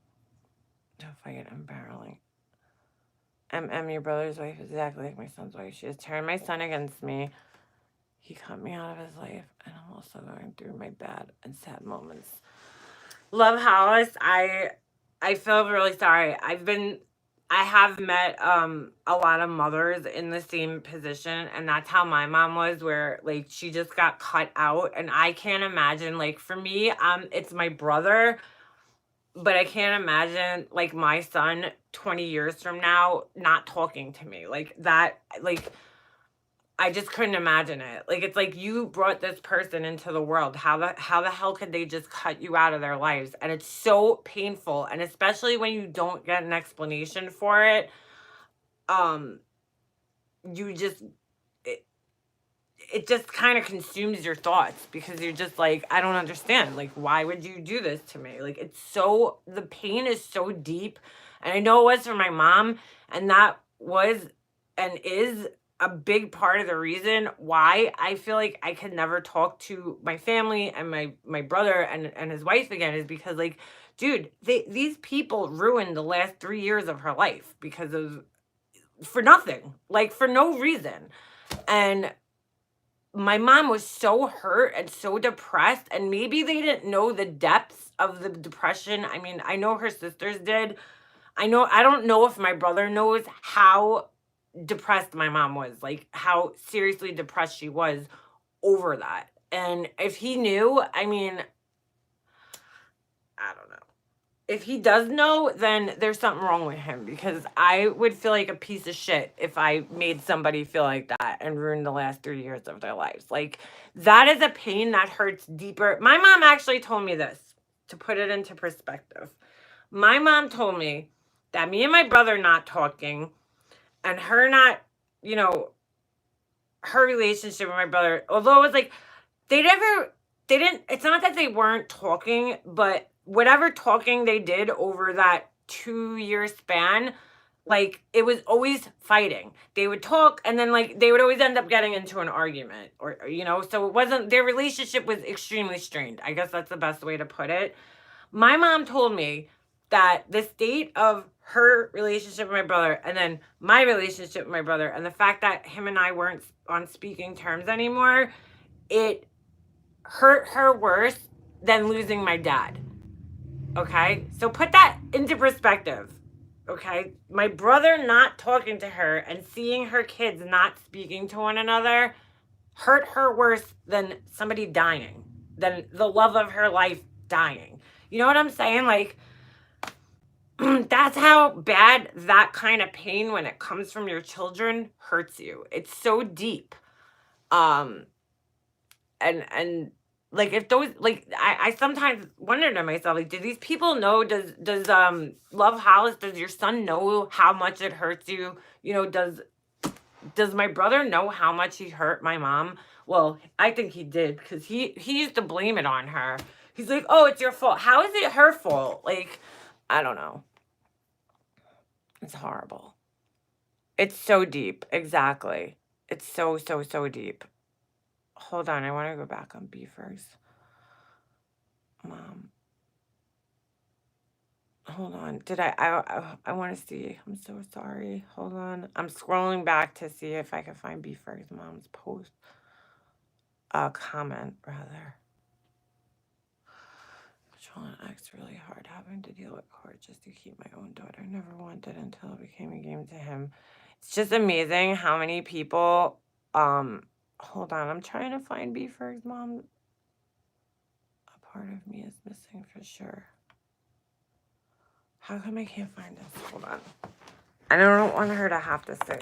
Don't fight, I'm barreling. Your brother's wife is exactly like my son's wife. She has turned my son against me. He cut me out of his life, and I'm also going through my bad and sad moments. Love Hollis, I feel really sorry. I have met a lot of mothers in the same position, and that's how my mom was, where like she just got cut out. And I can't imagine, like, for me, it's my brother, but I can't imagine like my son 20 years from now not talking to me like that. Like, I just couldn't imagine it. Like, it's like you brought this person into the world. How the hell could they just cut you out of their lives? And it's so painful, and especially when you don't get an explanation for it. Um you just it just kind of consumes your thoughts, because you're just like, I don't understand. Like, why would you do this to me? Like, the pain is so deep. And I know it was for my mom, and that was and is a big part of the reason why I feel like I could never talk to my family and my brother and his wife again, is because, like, dude, these people ruined the last 3 years of her life because of for nothing, like for no reason. And my mom was so hurt and so depressed, and maybe they didn't know the depths of the depression. I mean, I know her sisters did. I don't know if my brother knows how depressed my mom was, like how seriously depressed she was over that. And if he knew, I mean, I don't know. If he does know, then there's something wrong with him, because I would feel like a piece of shit if I made somebody feel like that and ruined the last 3 years of their lives. Like, that is a pain that hurts deeper. My mom actually told me this, to put it into perspective. My mom told me that me and my brother not talking, and her not, you know, her relationship with my brother, although it was like, they never they didn't it's not that they weren't talking, but whatever talking they did over that 2-year span, like, it was always fighting. They would talk, and then like they would always end up getting into an argument, or you know, so it wasn't their relationship was extremely strained. I guess that's the best way to put it. My mom told me that the state of her relationship with my brother, and then my relationship with my brother, and the fact that him and I weren't on speaking terms anymore, it hurt her worse than losing my dad. Okay? So put that into perspective. Okay? My brother not talking to her and seeing her kids not speaking to one another hurt her worse than somebody dying, than the love of her life dying. You know what I'm saying? Like, that's how bad that kind of pain, when it comes from your children, hurts you. It's so deep. Um and like, if those, like, I sometimes wonder to myself, like, do these people know, does Love Hollis, does your son know how much it hurts you? You know, does my brother know how much he hurt my mom? Well, I think he did, because he used to blame it on her. He's like, oh, it's your fault. How is it her fault? Like, I don't know. It's horrible. It's so deep. Exactly. It's so, so, so deep. Hold on. I want to go back on B first. Mom. Hold on. Did I want to see. I'm so sorry. Hold on. I'm scrolling back to see if I can find B first mom's post. Comment, rather. Controlling X really hard, having to deal with court just to keep my own daughter. Never wanted until it became a game to him. It's just amazing how many people, hold on, I'm trying to find B first mom. A part of me is missing for sure. How come I can't find this? Hold on. I don't want her to have to say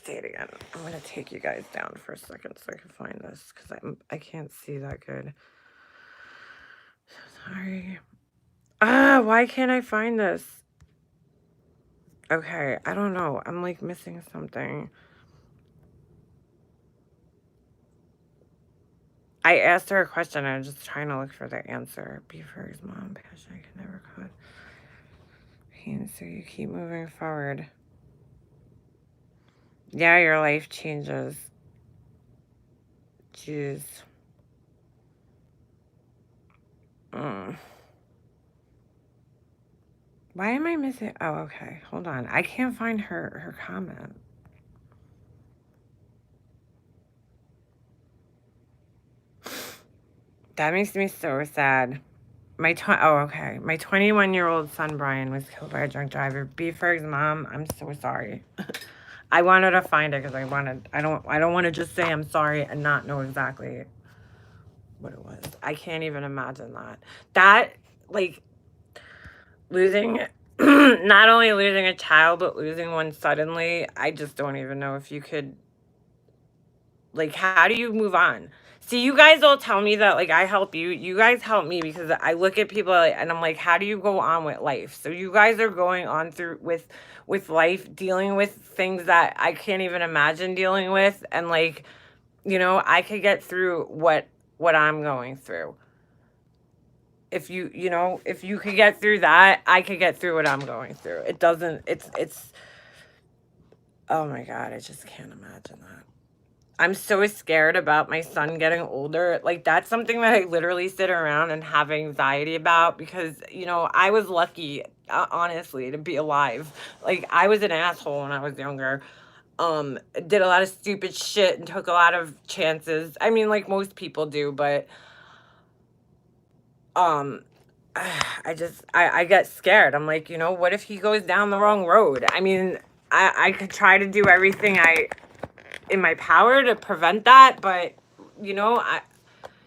it again. I'm going to take you guys down for a second so I can find this because I can't see that good. So sorry. Why can't I find this? Okay, I don't know. I'm like missing something. I asked her a question. I'm just trying to look for the answer. Be for his mom. Passion I can never cut. Pain, so you keep moving forward. Yeah, your life changes. Jeez. Why am I missing? Oh, okay. Hold on. I can't find her comment. That makes me so sad. My 21-year-old son Brian was killed by a drunk driver. B Ferg's mom, I'm so sorry. I wanted to find it because I don't want to just say I'm sorry and not know exactly what it was. I can't even imagine that. That, like, losing, not only losing a child, but losing one suddenly, I just don't even know if you could, like, how do you move on? See, you guys all tell me that, like, I help you. You guys help me because I look at people and I'm like, how do you go on with life? So you guys are going on through with life, dealing with things that I can't even imagine dealing with. And, like, you know, I could get through what I'm going through. If you could get through that, I could get through what I'm going through. It's, oh my God, I just can't imagine that. I'm so scared about my son getting older. Like, that's something that I literally sit around and have anxiety about because, you know, I was lucky, honestly, to be alive. Like, I was an asshole when I was younger. Did a lot of stupid shit and took a lot of chances. I mean, like most people do, but, I get scared. I'm like, you know, what if he goes down the wrong road? I mean, I could try to do everything in my power to prevent that, but, you know,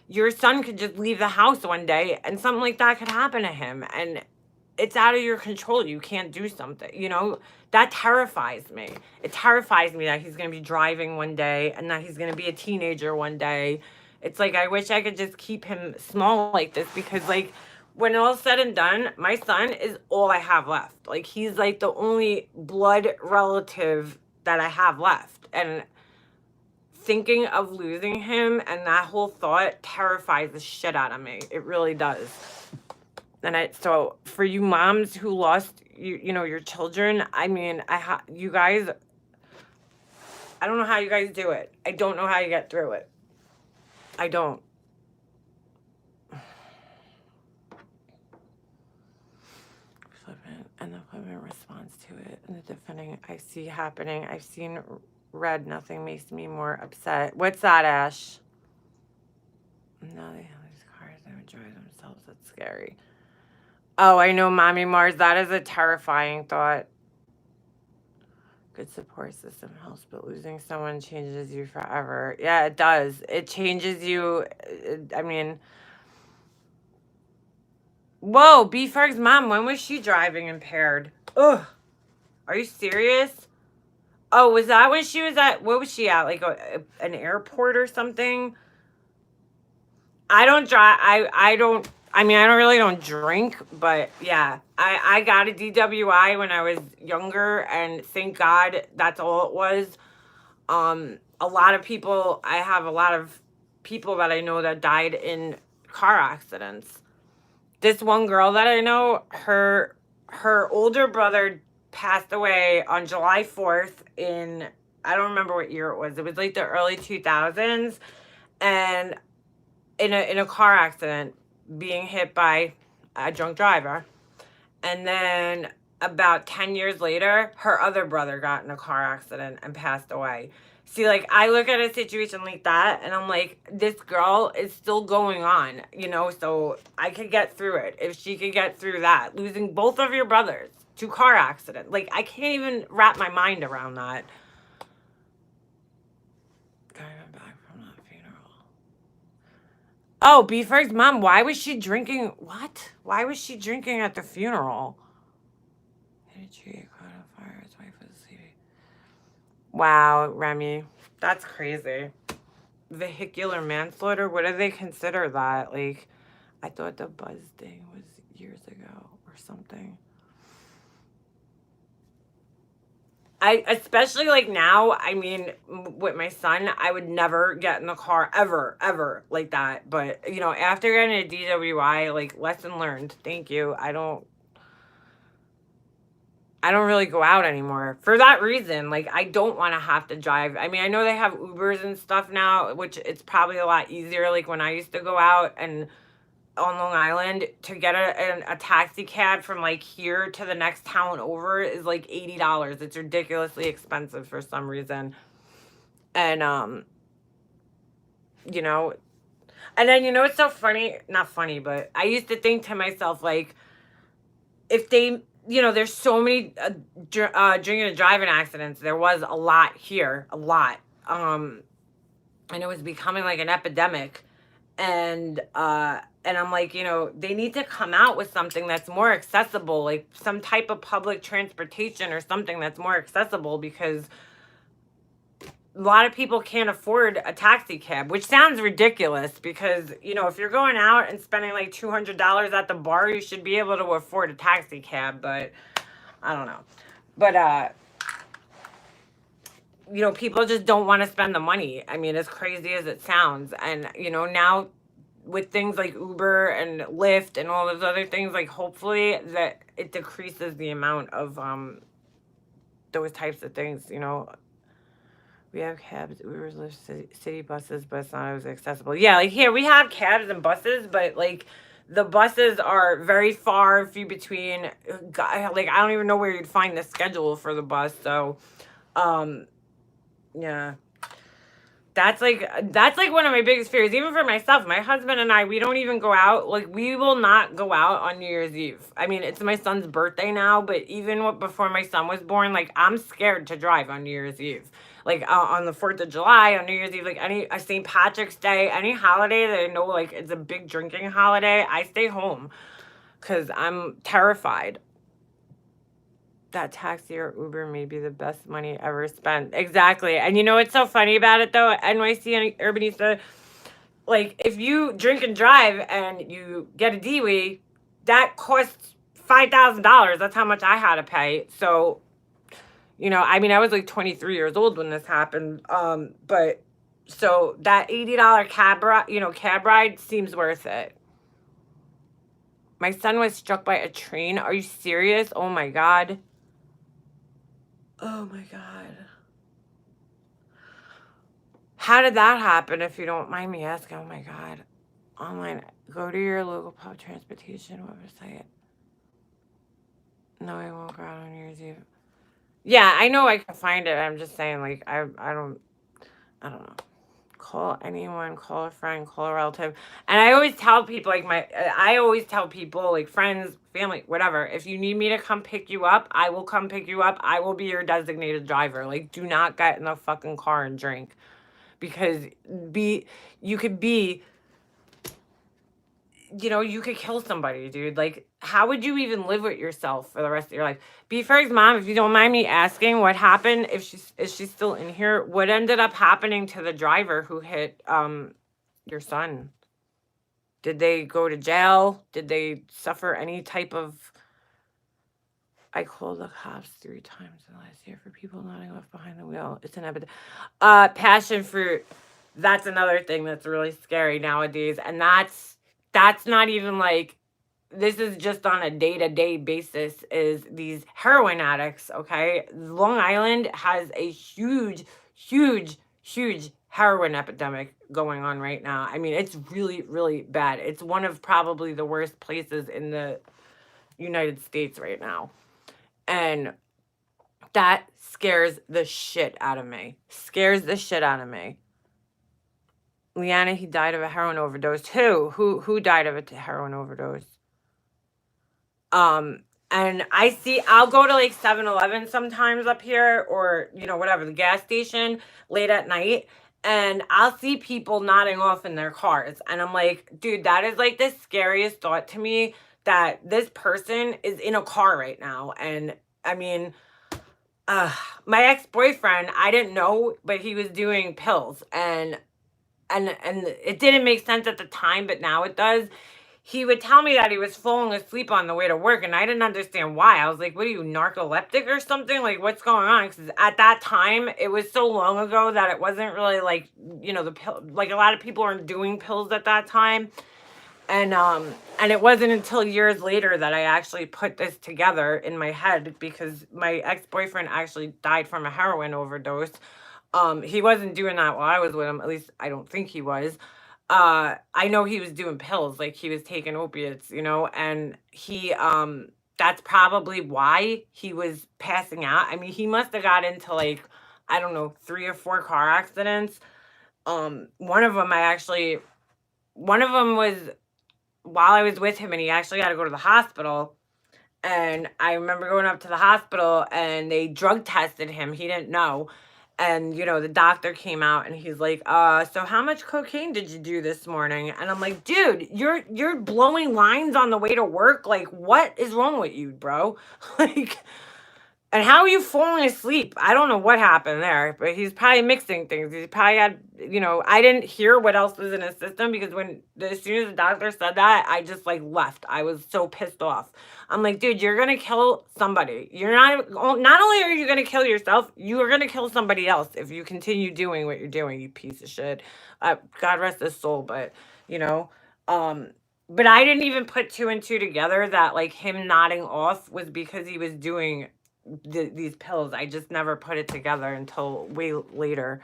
your son could just leave the house one day and something like that could happen to him, and it's out of your control. You can't do something, you know. That terrifies me. It terrifies me that he's going to be driving one day and that he's going to be a teenager one day. It's like, I wish I could just keep him small like this because, like, when all's said and done, my son is all I have left. Like, he's like the only blood relative that I have left, and thinking of losing him and that whole thought terrifies the shit out of me. It really does. And so for you moms who lost you know, your children, I mean, you guys, I don't know how you guys do it. I don't know how you get through it. I don't. And the flippant response to it and the defending I see happening. I've seen red. Nothing makes me more upset. What's that, Ash? No, they have these cars. They would drive themselves. That's scary. Oh, I know, Mommy Mars. That is a terrifying thought. Good support system helps, but losing someone changes you forever. Yeah, it does. It changes you. I mean, whoa, B Ferg's mom, when was she driving impaired? Ugh. Are you serious? Oh, was that when she was at, what was she at? Like an airport or something? I don't drive. I mean, I don't drink, but yeah, I got a DWI when I was younger, and thank God that's all it was. I have a lot of people that I know that died in car accidents. This one girl that I know, her older brother passed away on July 4th in, I don't remember what year it was. It was like the early 2000s, and in a car accident, being hit by a drunk driver. And then about 10 years later, her other brother got in a car accident and passed away. See, like, I look at a situation like that and I'm like, this girl is still going on, you know, so I could get through it. If she could get through that, losing both of your brothers to car accident. Like, I can't even wrap my mind around that. Driving back from that funeral. Oh, Beefer's mom, why was she drinking? What? Why was she drinking at the funeral? Hit a tree, caught on fire, his wife was sleeping. Wow, Remy. That's crazy. Vehicular manslaughter? What do they consider that? Like, I thought the buzz thing was years ago or something. Especially like now, I mean, with my son, I would never get in the car ever like that. But, you know, after getting a DWI, like, lesson learned. Thank you. I don't really go out anymore for that reason. Like, I don't want to have to drive. I mean, I know they have Ubers and stuff now, which it's probably a lot easier. Like, when I used to go out and on Long Island, to get a taxi cab from like here to the next town over is like $80. It's ridiculously expensive for some reason. And you know, and then, you know, it's so funny, not funny, but I used to think to myself, like, if they, you know, there's so many drinking and driving accidents. There was a lot here, a lot. And it was becoming like an epidemic. And I'm like, you know, they need to come out with something that's more accessible, like some type of public transportation or something that's more accessible, because a lot of people can't afford a taxi cab, which sounds ridiculous because, you know, if you're going out and spending like $200 at the bar, you should be able to afford a taxi cab, but I don't know. But, you know, people just don't want to spend the money. I mean, as crazy as it sounds. And, you know, now with things like Uber and Lyft and all those other things, like, hopefully that it decreases the amount of those types of things, you know. We have cabs, Ubers, Lyft, city buses, but it's not always accessible. Yeah, like here we have cabs and buses, but like the buses are very far and few between. Like, I don't even know where you'd find the schedule for the bus. So, yeah. That's like one of my biggest fears, even for myself. My husband and I, we don't even go out. Like, we will not go out on New Year's Eve. I mean, it's my son's birthday now, but even before my son was born, like, I'm scared to drive on New Year's Eve. Like, on the 4th of July, on New Year's Eve, like a St. Patrick's Day, any holiday that I know, like, it's a big drinking holiday, I stay home because I'm terrified. That taxi or Uber may be the best money ever spent. Exactly. And you know what's so funny about it, though? NYC and Urbanista, like, if you drink and drive and you get a DWI, that costs $5,000. That's how much I had to pay. So, you know, I mean, I was like 23 years old when this happened. But so that $80 cab ride seems worth it. My son was struck by a train. Are you serious? Oh my God. Oh my God. How did that happen, if you don't mind me asking? Oh my God. Online. Go to your local public transportation website. No, I won't go out on New Year's Eve. Yeah, I know I can find it. I'm just saying, like, I don't know. Call anyone, call a friend, call a relative. And I always tell people, like, like, friends, family, whatever, if you need me to come pick you up, I will come pick you up. I will be your designated driver. Like, do not get in the fucking car and drink. Because you could be, you know, you could kill somebody, dude. Like, how would you even live with yourself for the rest of your life? Beefer's mom, if you don't mind me asking, what happened, is she still in here? What ended up happening to the driver who hit your son? Did they go to jail? Did they suffer any type of... I called the cops 3 times in the last year for people nodding off behind the wheel. It's an epidemic. Passion fruit. That's another thing that's really scary nowadays. And that's that's not even like, this is just on a day-to-day basis, is these heroin addicts, okay? Long Island has a huge, huge, huge heroin epidemic going on right now. I mean, it's really, really bad. It's one of probably the worst places in the United States right now. And that scares the shit out of me. Scares the shit out of me. Leanna, he died of a heroin overdose. Who died of a heroin overdose? And I'll go to like 7-Eleven sometimes up here, or, you know, whatever, the gas station late at night, and I'll see people nodding off in their cars. And I'm like, dude, that is like the scariest thought to me, that this person is in a car right now. And I mean, my ex-boyfriend, I didn't know, but he was doing pills, and it didn't make sense at the time, but now it does. He would tell me that he was falling asleep on the way to work, and I didn't understand why. I was like, what are you, narcoleptic or something? Like, what's going on? Because at that time, it was so long ago that it wasn't really like, you know, the pill, like a lot of people aren't doing pills at that time. And it wasn't until years later that I actually put this together in my head, because my ex-boyfriend actually died from a heroin overdose. He wasn't doing that while I was with him. At least I don't think he was. I know he was doing pills, like he was taking opiates, you know, and he, that's probably why he was passing out. I mean, he must have got into like, I don't know, 3 or 4 car accidents. One of them was while I was with him, and he actually had to go to the hospital. And I remember going up to the hospital, and they drug tested him. He didn't know. And, you know, the doctor came out, and he's like, so how much cocaine did you do this morning? And I'm like, dude, you're blowing lines on the way to work. Like, what is wrong with you, bro? Like, and how are you falling asleep? I don't know what happened there, but he's probably mixing things. He probably had, you know, I didn't hear what else was in his system, because as soon as the doctor said that, I just like left. I was so pissed off. I'm like, dude, you're going to kill somebody. Not only are you going to kill yourself, you are going to kill somebody else if you continue doing what you're doing, you piece of shit. God rest his soul, but, you know, but I didn't even put 2 and 2 together that like him nodding off was because he was doing these pills. I just never put it together until way later.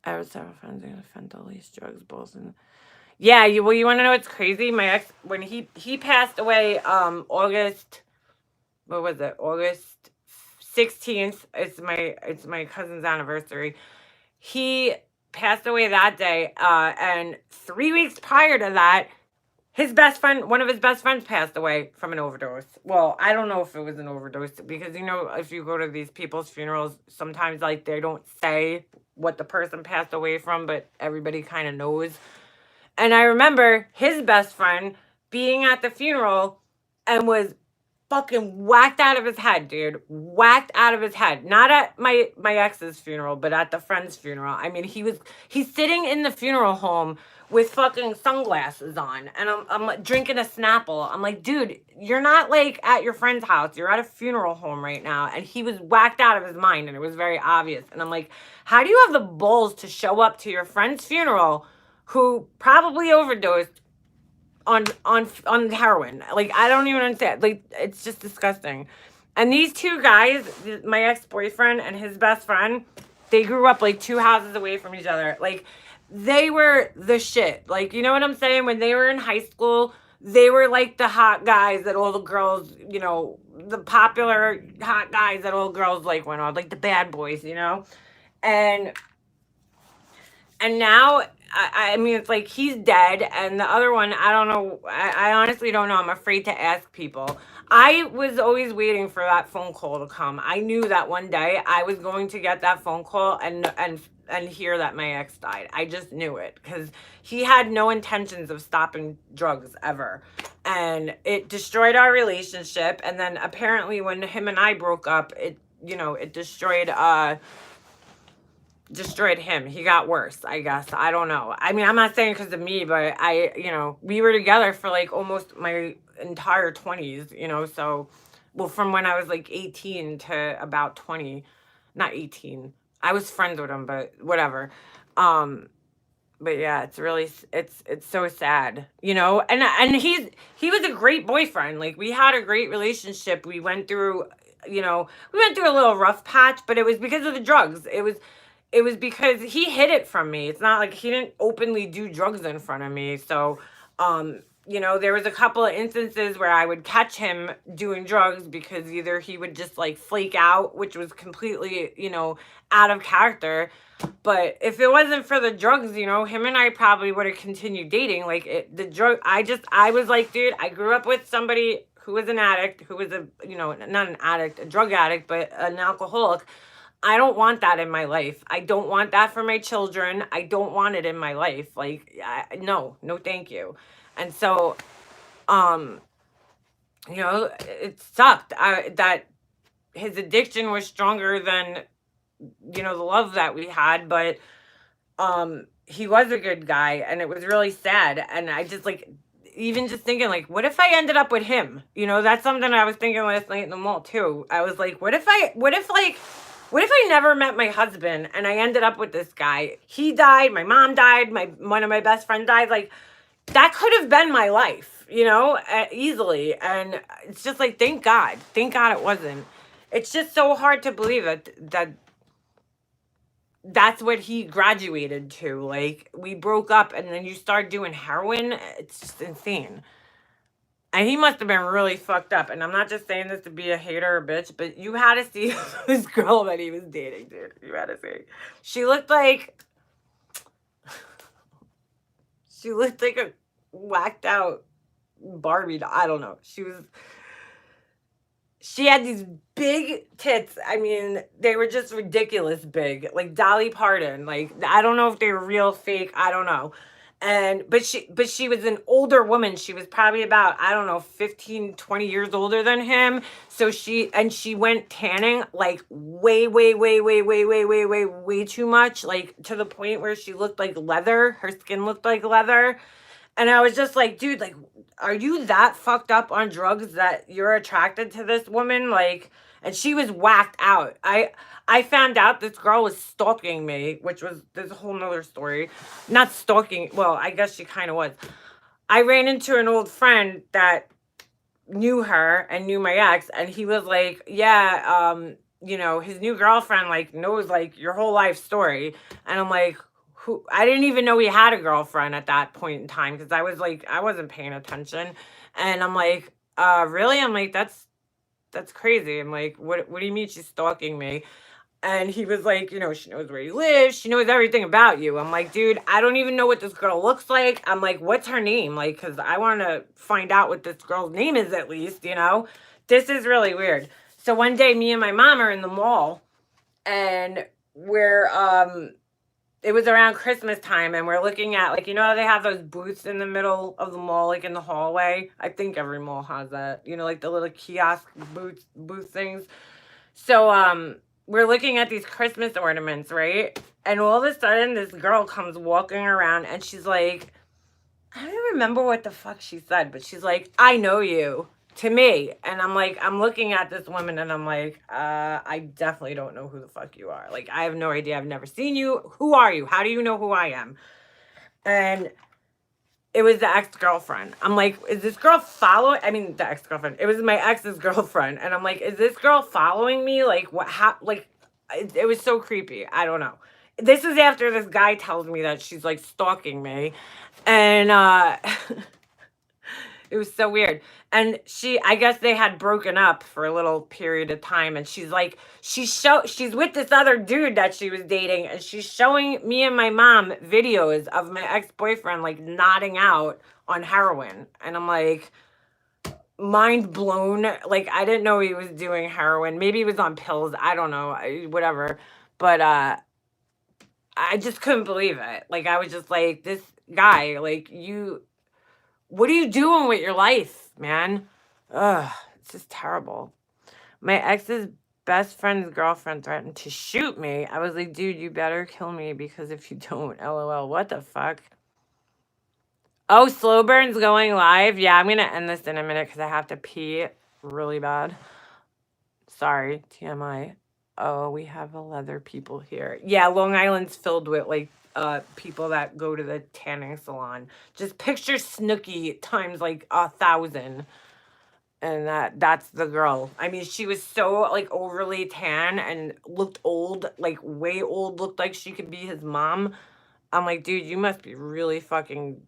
I was having friends who fentanyl, these drugs, both. And yeah, you want to know what's crazy? My ex, when he passed away, August, what was it? August 16th. It's my cousin's anniversary. He passed away that day, and 3 weeks prior to that, his best friend, one of his best friends, passed away from an overdose. Well, I don't know if it was an overdose, because, you know, if you go to these people's funerals, sometimes, like, they don't say what the person passed away from, but everybody kind of knows. And I remember his best friend being at the funeral and was fucking whacked out of his head, dude. Whacked out of his head. Not at my ex's funeral, but at the friend's funeral. I mean, he's sitting in the funeral home with fucking sunglasses on, and I'm like, drinking a Snapple. I'm like, dude, you're not like at your friend's house. You're at a funeral home right now. And he was whacked out of his mind, and it was very obvious. And I'm like, how do you have the balls to show up to your friend's funeral who probably overdosed on heroin? Like, I don't even understand. Like, it's just disgusting. And these 2 guys, my ex-boyfriend and his best friend, they grew up like 2 houses away from each other. Like, they were the shit. Like, you know what I'm saying? When they were in high school, they were like the hot guys that all the girls, you know, the popular hot guys that all girls like went on, like the bad boys, you know? And now, I mean, it's like he's dead, and the other one, I don't know. I honestly don't know. I'm afraid to ask people. I was always waiting for that phone call to come. I knew that one day I was going to get that phone call and hear that my ex died. I just knew it, because he had no intentions of stopping drugs ever. And it destroyed our relationship. And then apparently when him and I broke up, it destroyed him. He got worse, I guess. I don't know. I mean, I'm not saying because of me, but we were together for like almost my entire 20s, you know, so, well, from when I was like 18 to about 20, not 18. I was friends with him, but whatever. But yeah, it's really it's so sad, you know. And he was a great boyfriend. Like we had a great relationship. We went through, you know, we went through a little rough patch, but it was because of the drugs. It was because he hid it from me. It's not like he didn't openly do drugs in front of me. So, you know, there was a couple of instances where I would catch him doing drugs because either he would just like flake out, which was completely, you know, out of character. But if it wasn't for the drugs, you know, him and I probably would have continued dating. Like the drug, I was like, dude, I grew up with somebody who was an addict, who was a, you know, not an addict, a drug addict, but an alcoholic. I don't want that in my life. I don't want that for my children. I don't want it in my life. Like, no, no, thank you. And so, um, you know, it sucked that his addiction was stronger than, you know, the love that we had. But he was a good guy, and it was really sad. And I just like, even just thinking like, what if I ended up with him? You know, that's something I was thinking last night in the mall too. I was like, what if I never met my husband and I ended up with this guy? He died, my mom died, my one of my best friends died. Like that could have been my life, you know, easily. And it's just like, thank God it wasn't. It's just so hard to believe that that's what he graduated to. Like we broke up and then you start doing heroin. It's just insane. And he must have been really fucked up. And I'm not just saying this to be a hater or bitch, but you had to see this girl that he was dating, dude. You had to see. She looked like she looked like a whacked out Barbie doll. I don't know. She had these big tits. I mean, they were just ridiculous big, like Dolly Parton. Like I don't know if they were real, fake. I don't know. And but she was an older woman. She was probably about, I don't know, 15, 20 years older than him. So she went tanning like way too much, like to the point where she looked like leather. Her skin looked like leather. And I was just like, dude, like, are you that fucked up on drugs that you're attracted to this woman? Like, and she was whacked out. I found out this girl was stalking me, which was there's a whole nother story. Not stalking, well, I guess she kind of was. I ran into an old friend that knew her and knew my ex, and he was like, yeah, you know, his new girlfriend like knows like your whole life story. And I'm like, who? I didn't even know he had a girlfriend at that point in time because I was like, I wasn't paying attention. And I'm like, really? I'm like, that's crazy. I'm like, what do you mean she's stalking me? And he was like, you know, she knows where you live. She knows everything about you. I'm like, dude, I don't even know what this girl looks like. I'm like, what's her name? Like, because I want to find out what this girl's name is at least, you know? This is really weird. So one day, me and my mom are in the mall, and it was around Christmas time, and we're looking at, like, you know how they have those booths in the middle of the mall, like in the hallway? I think every mall has that. You know, like the little kiosk booth things. So we're looking at these Christmas ornaments, right? And all of a sudden this girl comes walking around and she's like, I don't remember what the fuck she said, but she's like, I know you, to me. And I'm like, I'm looking at this woman and I'm like, I definitely don't know who the fuck you are. Like, I have no idea. I've never seen you. Who are you? How do you know who I am? And it was the ex-girlfriend. I'm like, is this girl following? I mean, the ex-girlfriend. It was my ex's girlfriend. And I'm like, is this girl following me? Like, what? How? Like, it was so creepy. I don't know. This is after this guy tells me that she's like stalking me. And it was so weird. And I guess they had broken up for a little period of time. And she's like, she's with this other dude that she was dating. And she's showing me and my mom videos of my ex-boyfriend, like nodding out on heroin. And I'm like, mind blown. Like, I didn't know he was doing heroin. Maybe he was on pills. I don't know. Whatever. But, I just couldn't believe it. Like, I was just like, this guy, like, what are you doing with your life, man? Ugh, it's just terrible. My ex's best friend's girlfriend threatened to shoot me. I was like, dude, you better kill me because if you don't, LOL, what the fuck? Oh, Slow Burn's going live. Yeah, I'm going to end this in a minute because I have to pee really bad. Sorry, TMI. Oh, we have a leather people here. Yeah, Long Island's filled with like people that go to the tanning salon. Just picture Snooki times like 1,000. And that's the girl. I mean, she was so like overly tan and looked old, like way old, looked like she could be his mom. I'm like, dude, you must be really fucking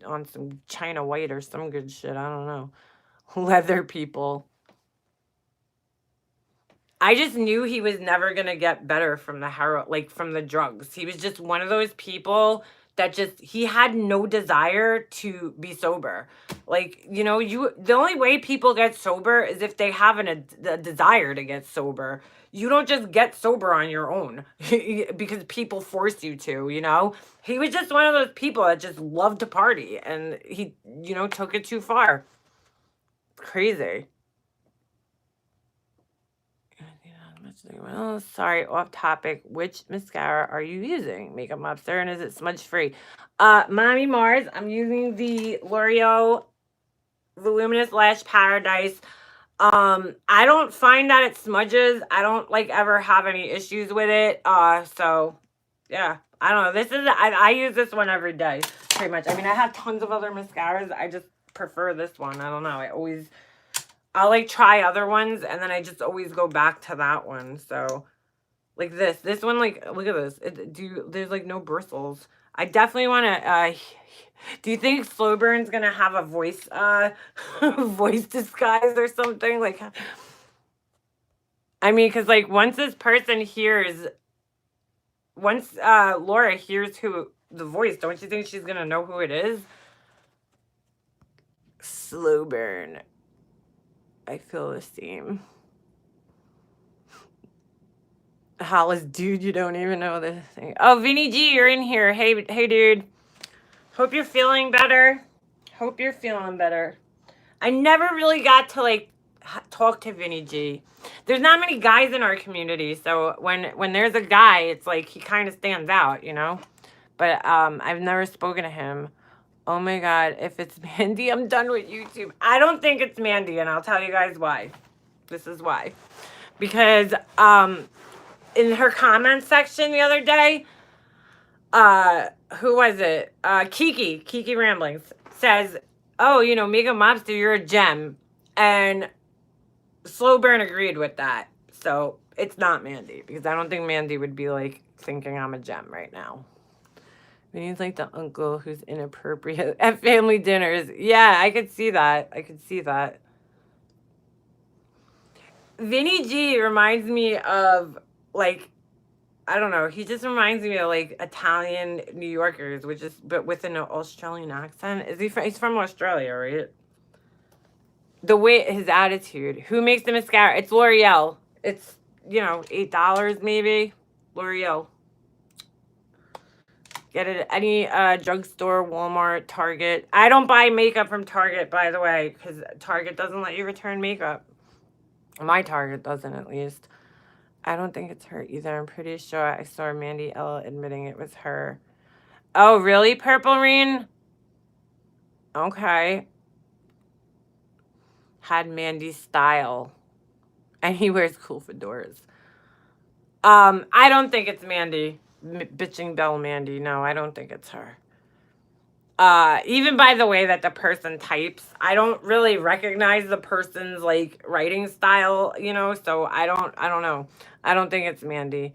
on some China White or some good shit. I don't know. Leather people. I just knew he was never gonna get better from the like from the drugs. He was just one of those people that just he had no desire to be sober. Like, you know, the only way people get sober is if they have a desire to get sober. You don't just get sober on your own because people force you to, you know? He was just one of those people that just loved to party and he, you know, took it too far. Crazy. Oh, sorry, off topic. Which mascara are you using? Makeup Mobster, and is it smudge free? Mommy Mars, I'm using the L'Oreal Voluminous Lash Paradise. I don't find that it smudges. I don't like ever have any issues with it. So yeah, I don't know. This is I use this one every day, pretty much. I mean, I have tons of other mascaras. I just prefer this one. I don't know. I'll like try other ones and then I just always go back to that one. So like this one, like, look at this. There's like no bristles. I definitely want to, do you think Slow Burn's going to have a voice, voice disguise or something? Like, I mean, cause like once Laura hears who the voice, don't you think she's going to know who it is? Slow Burn. I feel the same. Hollis, dude, you don't even know this thing. Oh, Vinny G, you're in here. Hey, dude. Hope you're feeling better. Hope you're feeling better. I never really got to like talk to Vinny G. There's not many guys in our community, so when there's a guy, it's like he kind of stands out, you know. But I've never spoken to him. Oh my God, if it's Mandy, I'm done with YouTube. I don't think it's Mandy, and I'll tell you guys why. This is why. Because in her comment section the other day, who was it? Kiki Ramblings says, oh, you know, Mega Mobster, you're a gem. And Slow Burn agreed with that. So it's not Mandy, because I don't think Mandy would be like thinking I'm a gem right now. Vinny's like the uncle who's inappropriate at family dinners. Yeah, I could see that. I could see that. Vinny G reminds me of, like, I don't know. He just reminds me of, like, Italian New Yorkers, but with an Australian accent. He's from Australia, right? The way, his attitude. Who makes the mascara? It's L'Oreal. It's, you know, $8 maybe. L'Oreal. Get it at any drugstore, Walmart, Target. I don't buy makeup from Target, by the way, because Target doesn't let you return makeup. My Target doesn't, at least. I don't think it's her either. I'm pretty sure I saw Mandy L admitting it was her. Oh, really, Purple Rain? Okay. Had Mandy's style. And he wears cool fedoras. I don't think it's Mandy. Bitching Bell Mandy. No, I don't think it's her. Even by the way that the person types, I don't really recognize the person's like writing style, you know, so I don't know. I don't think it's Mandy.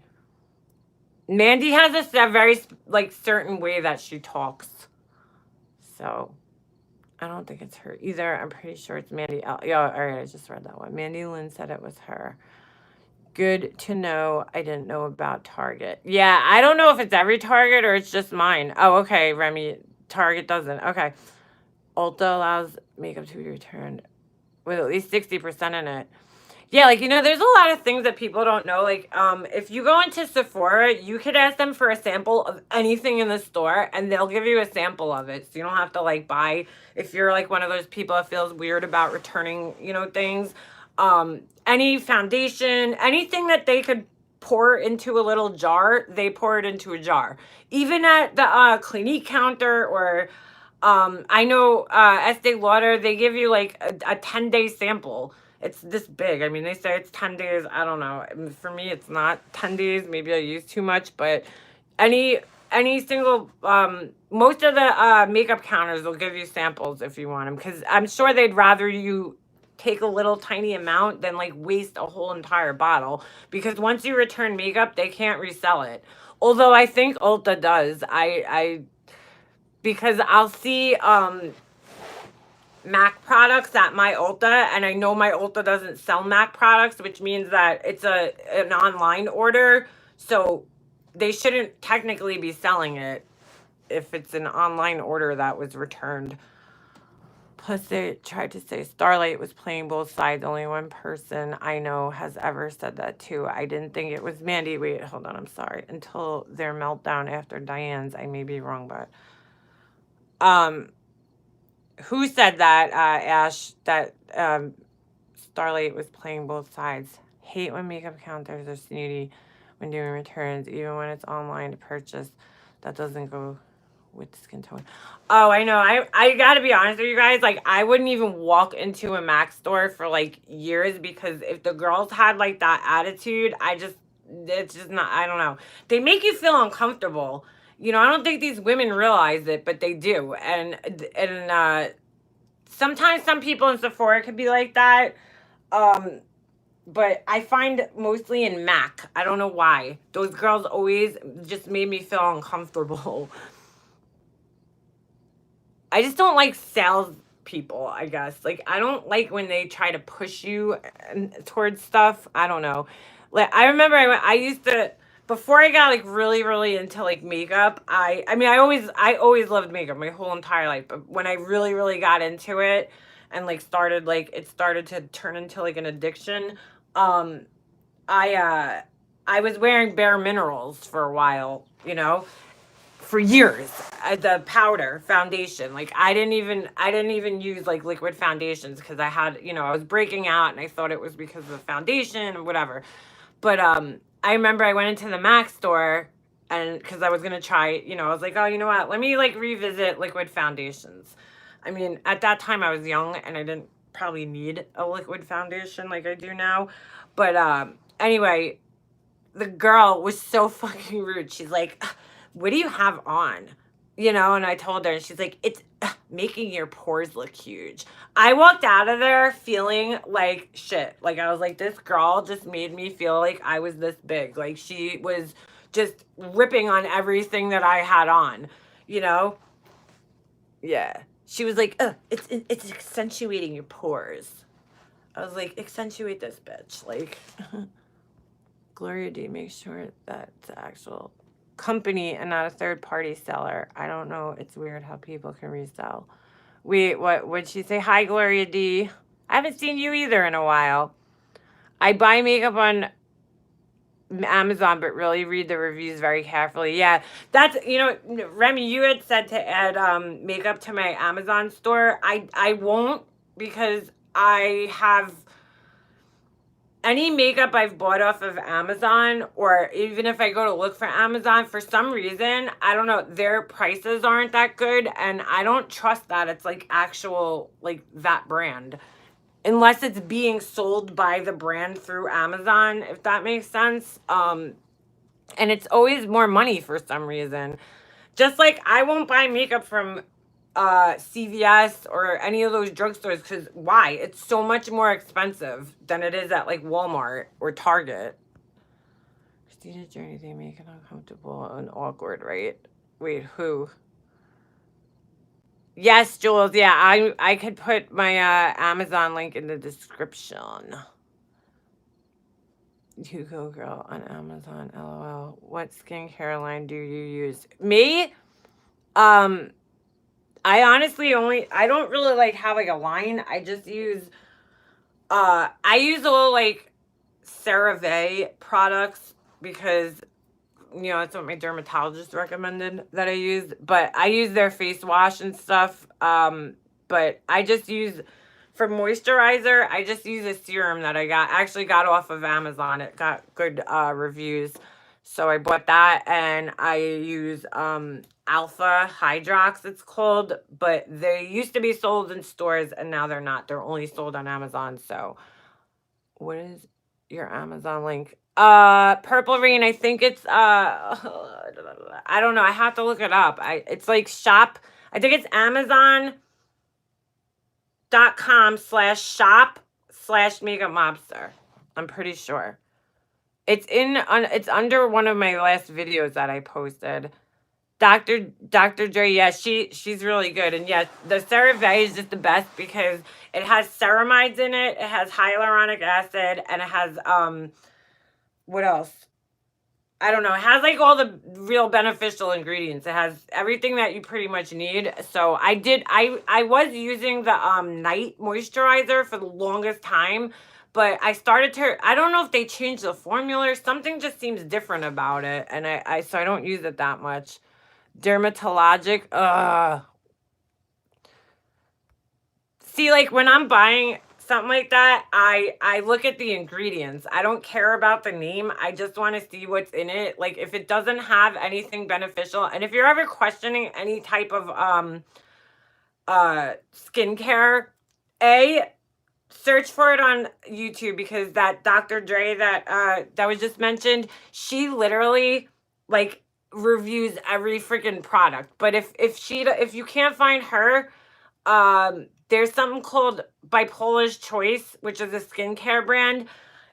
Mandy has a very like certain way that she talks. So I don't think it's her either. I'm pretty sure it's Mandy. Yeah, all right, I just read that one. Mandy Lynn said it was her. Good to know. I didn't know about Target. Yeah, I don't know if it's every Target or it's just mine. Oh, okay, Remy. Target doesn't. Okay. Ulta allows makeup to be returned with at least 60% in it. Yeah, like, you know, there's a lot of things that people don't know. Like, if you go into Sephora, you could ask them for a sample of anything in the store, and they'll give you a sample of it. So you don't have to, like, buy, if you're, like, one of those people that feels weird about returning, you know, things. Any foundation, anything that they could pour into a little jar, they pour it into a jar. Even at the Clinique counter or I know Estee Lauder, they give you like a 10-day sample. It's this big. I mean, they say it's 10 days. I don't know. For me, it's not 10 days. Maybe I use too much, but any single most of the makeup counters will give you samples if you want them, because I'm sure they'd rather you take a little tiny amount than like waste a whole entire bottle, because once you return makeup they can't resell it. Although I think Ulta does. I because I'll see MAC products at my Ulta, and I know my Ulta doesn't sell MAC products, which means that it's an online order, so they shouldn't technically be selling it if it's an online order that was returned. Plus, they tried to say Starlight was playing both sides. Only one person I know has ever said that too. I didn't think it was Mandy. Wait, hold on. I'm sorry. Until their meltdown after Diane's, I may be wrong, but who said that? Ash, that Starlight was playing both sides. Hate when makeup counters are snooty when doing returns, even when it's online to purchase. That doesn't go with skin tone. Oh, I know. I gotta be honest with you guys. Like, I wouldn't even walk into a MAC store for like years, because if the girls had like that attitude, it's just not. I don't know. They make you feel uncomfortable. You know, I don't think these women realize it, but they do. And sometimes some people in Sephora could be like that. But I find mostly in MAC. I don't know why. Those girls always just made me feel uncomfortable. I just don't like sales people, I guess. Like, I don't like when they try to push you towards stuff. I don't know. Like, I remember I used to, before I got like really, really into like makeup, I mean, I always loved makeup my whole entire life. But when I really, really got into it and like it started to turn into like an addiction, I was wearing Bare Minerals for a while, you know, for years. The powder foundation, like I didn't even use like liquid foundations, because I had, you know, I was breaking out and I thought it was because of the foundation or whatever. But I remember I went into the MAC store, and because I was gonna try, you know, I was like, oh, you know what, let me like revisit liquid foundations. I mean, at that time I was young and I didn't probably need a liquid foundation like I do now. But anyway, the girl was so fucking rude. She's like, what do you have on? You know, and I told her, and she's like, it's making your pores look huge. I walked out of there feeling like shit. Like, I was like, this girl just made me feel like I was this big. Like, she was just ripping on everything that I had on, you know? Yeah. She was like, it's accentuating your pores. I was like, accentuate this bitch. Like, Gloria D, make sure that it's the actual company and not a third-party seller. I don't know. It's weird how people can resell. Wait, what would she say? Hi, Gloria D. I haven't seen you either in a while. I buy makeup on Amazon, but really read the reviews very carefully. Yeah, that's, you know, Remy, you had said to add makeup to my Amazon store. I won't, because I have any makeup I've bought off of Amazon, or even if I go to look for Amazon, for some reason, I don't know, their prices aren't that good, and I don't trust that it's like actual, like that brand, unless it's being sold by the brand through Amazon, if that makes sense. And it's always more money for some reason. Just like I won't buy makeup from CVS or any of those drugstores, because why? It's so much more expensive than it is at like Walmart or Target. Christina Journey, they make it uncomfortable and awkward, right? Wait, who? Yes, Jules. Yeah, I could put my Amazon link in the description. Hugo Girl on Amazon, LOL. What skincare line do you use? Me? I honestly I don't really like have like a line. I just use, I use all like CeraVe products, because, you know, that's what my dermatologist recommended that I use. But I use their face wash and stuff. But I just use, for moisturizer, I just use a serum that I actually got off of Amazon. It got good reviews. So I bought that, and I use Alpha Hydrox, it's called, but they used to be sold in stores and now they're not. They're only sold on Amazon. So What is your Amazon link? Purple Rain, I think it's I don't know. I have to look it up. It's like shop. I think it's Amazon.com/shop/makeup mobster. I'm pretty sure. It's under one of my last videos that I posted. Dr. Dre, yeah, she's really good. And yeah, the CeraVe is just the best because it has ceramides in it, it has hyaluronic acid, and it has what else? I don't know. It has like all the real beneficial ingredients. It has everything that you pretty much need. So I was using the night moisturizer for the longest time, but I don't know if they changed the formula or something just seems different about it. And so I don't use it that much. Dermatologic. See, like when I'm buying something like that, I look at the ingredients. I don't care about the name. I just want to see what's in it. Like if it doesn't have anything beneficial, and if you're ever questioning any type of skincare, search for it on YouTube because that Dr. Dre that was just mentioned, she literally like reviews every freaking product. But if you can't find her, there's something called Bipola's Choice, which is a skincare brand.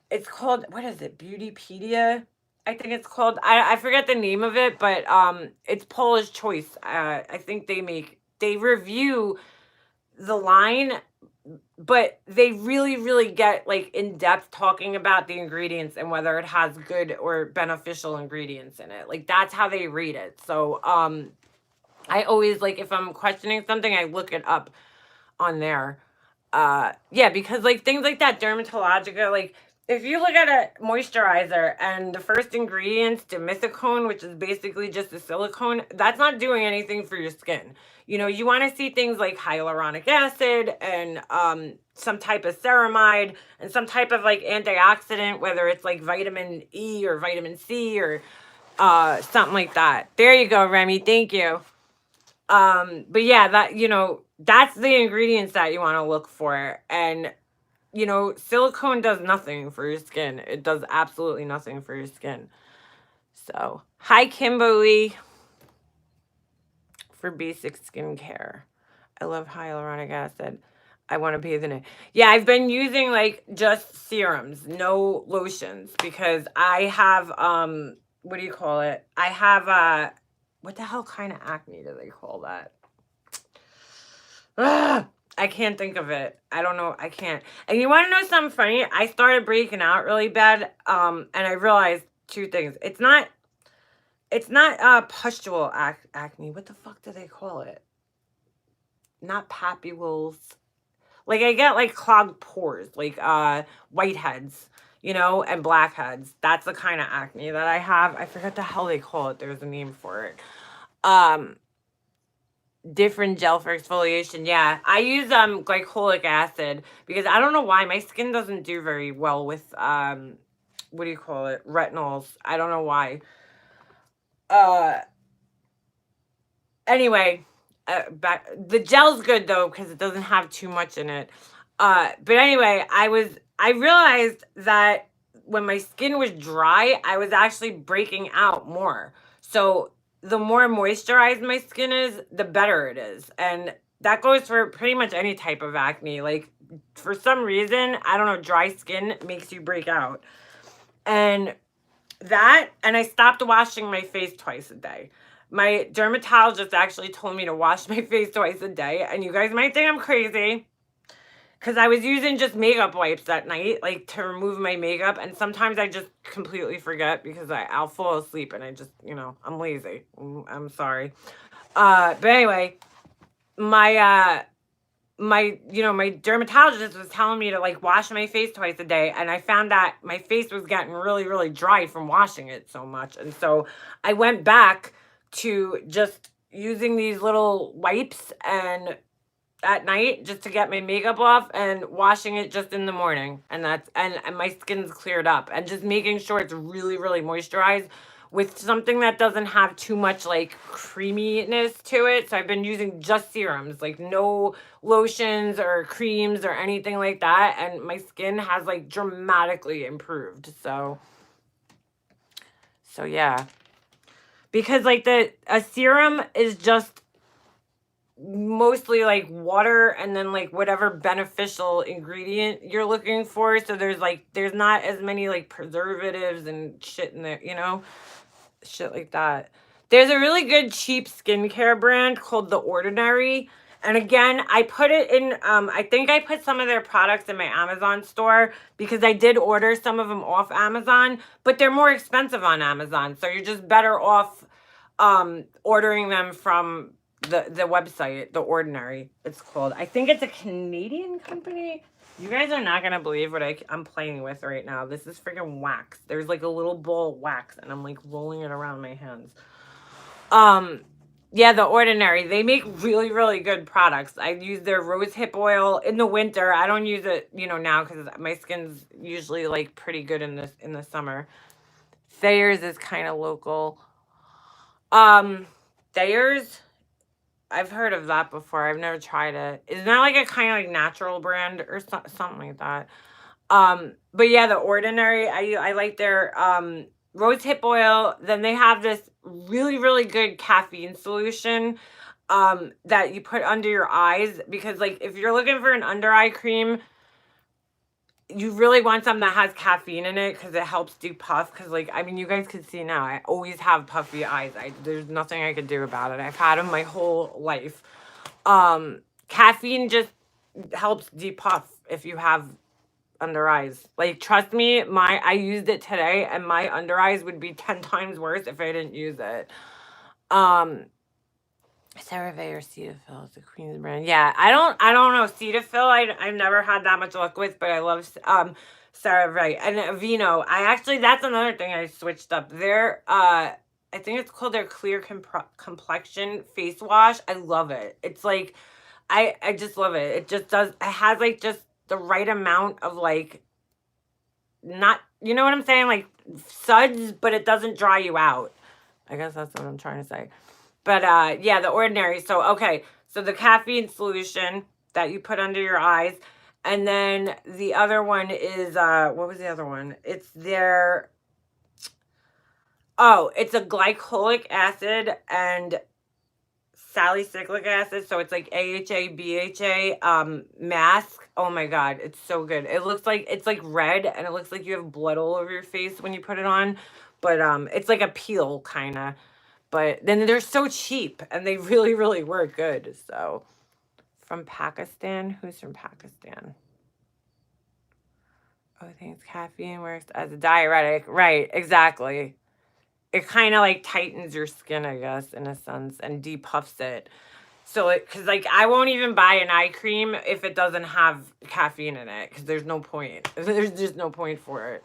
It's called, what is it? Beautypedia, I think it's called. I forget the name of it, but it's Polish Choice. I think they review the line, but they really really get like in depth talking about the ingredients and whether it has good or beneficial ingredients in it. Like that's how they rate it. So I always like if I'm questioning something, I look it up on there. Yeah, because like things like that, Dermatologica, like if you look at a moisturizer and the first ingredient's dimethicone, which is basically just a silicone, that's not doing anything for your skin. You know, you want to see things like hyaluronic acid and some type of ceramide and some type of like antioxidant, whether it's like vitamin E or vitamin C or something like that. There you go, Remy. Thank you. But yeah, that's the ingredients that you want to look for. And silicone does nothing for your skin. It does absolutely nothing for your skin. So hi Kimberly for basic skincare. I love hyaluronic acid. I want to bathe in it. Yeah, I've been using like just serums, no lotions, because I have what do you call it? I have what the hell kind of acne do they call that? Ugh, I can't think of it. I don't know. I can't. And you want to know something funny? I started breaking out really bad, and I realized two things. It's not pustule acne. What the fuck do they call it? Not papules. Like I get like clogged pores, like whiteheads, and blackheads. That's the kind of acne that I have. I forget the hell they call it. There's a name for it. Um, Different gel for exfoliation. Yeah, I use glycolic acid because I don't know why my skin doesn't do very well with what do you call it? Retinols. I don't know why. Uh anyway, back the gel's good though because it doesn't have too much in it. But anyway, I realized that when my skin was dry, I was actually breaking out more. So the more moisturized my skin is, the better it is. And that goes for pretty much any type of acne. Like for some reason, I don't know, dry skin makes you break out. And and I stopped washing my face twice a day. My dermatologist actually told me to wash my face twice a day. And you guys might think I'm crazy because I was using just makeup wipes at night, like to remove my makeup. And sometimes I just completely forget because I'll fall asleep and I just, I'm lazy. I'm sorry. But anyway, my my dermatologist was telling me to like wash my face twice a day, and I found that my face was getting really really dry from washing it so much. And so I went back to just using these little wipes and at night just to get my makeup off and washing it just in the morning, and and my skin's cleared up, and just making sure it's really really moisturized with something that doesn't have too much like creaminess to it. So I've been using just serums, like no lotions or creams or anything like that. And my skin has like dramatically improved. So yeah. Because like a serum is just mostly like water and then like whatever beneficial ingredient you're looking for. So there's not as many like preservatives and shit in there, you know? Shit like that. There's a really good cheap skincare brand called The Ordinary. And again, I put it in, I think I put some of their products in my Amazon store because I did order some of them off Amazon, but they're more expensive on Amazon. So you're just better off ordering them from the website, The Ordinary, it's called. I think it's a Canadian company. You guys are not going to believe what I'm playing with right now. This is freaking wax. There's like a little ball of wax and I'm like rolling it around my hands. Yeah, The Ordinary. They make really, really good products. I use their rose hip oil in the winter. I don't use it, you know, now because my skin's usually like pretty good in the summer. Thayer's is kind of local. Thayer's, I've heard of that before. I've never tried it. Isn't that like a kind of like natural brand or something like that? But yeah, The Ordinary, I like their rose hip oil. Then they have this really, really good caffeine solution that you put under your eyes, because like if you're looking for an under eye cream, you really want something that has caffeine in it because it helps depuff. Because like, I mean, you guys can see now, I always have puffy eyes. There's nothing I could do about it. I've had them my whole life. Caffeine just helps depuff if you have under eyes. Like, trust me, I used it today and my under eyes would be 10 times worse if I didn't use it. CeraVe or Cetaphil is the Queen's brand. Yeah, I don't know. Cetaphil, I've never had that much luck with, but I love CeraVe. And Aveeno, that's another thing I switched up. Their I think it's called their Clear Complexion face wash. I love it. It's like, I just love it. It has like just the right amount of like, not, you know what I'm saying? Like suds, but it doesn't dry you out. I guess that's what I'm trying to say. But yeah, The Ordinary. So, okay. So the caffeine solution that you put under your eyes. And then the other one is, what was the other one? It's their, it's a glycolic acid and salicylic acid. So it's like AHA, BHA mask. Oh my God. It's so good. It looks like, it's like red and it looks like you have blood all over your face when you put it on. But it's like a peel kind of. But then they're so cheap and they really, really work good. So from Pakistan, who's from Pakistan? Oh, I think it's caffeine works as a diuretic. Right, exactly. It kind of like tightens your skin, I guess, in a sense, and depuffs it. So because like I won't even buy an eye cream if it doesn't have caffeine in it, because there's no point. There's just no point for it.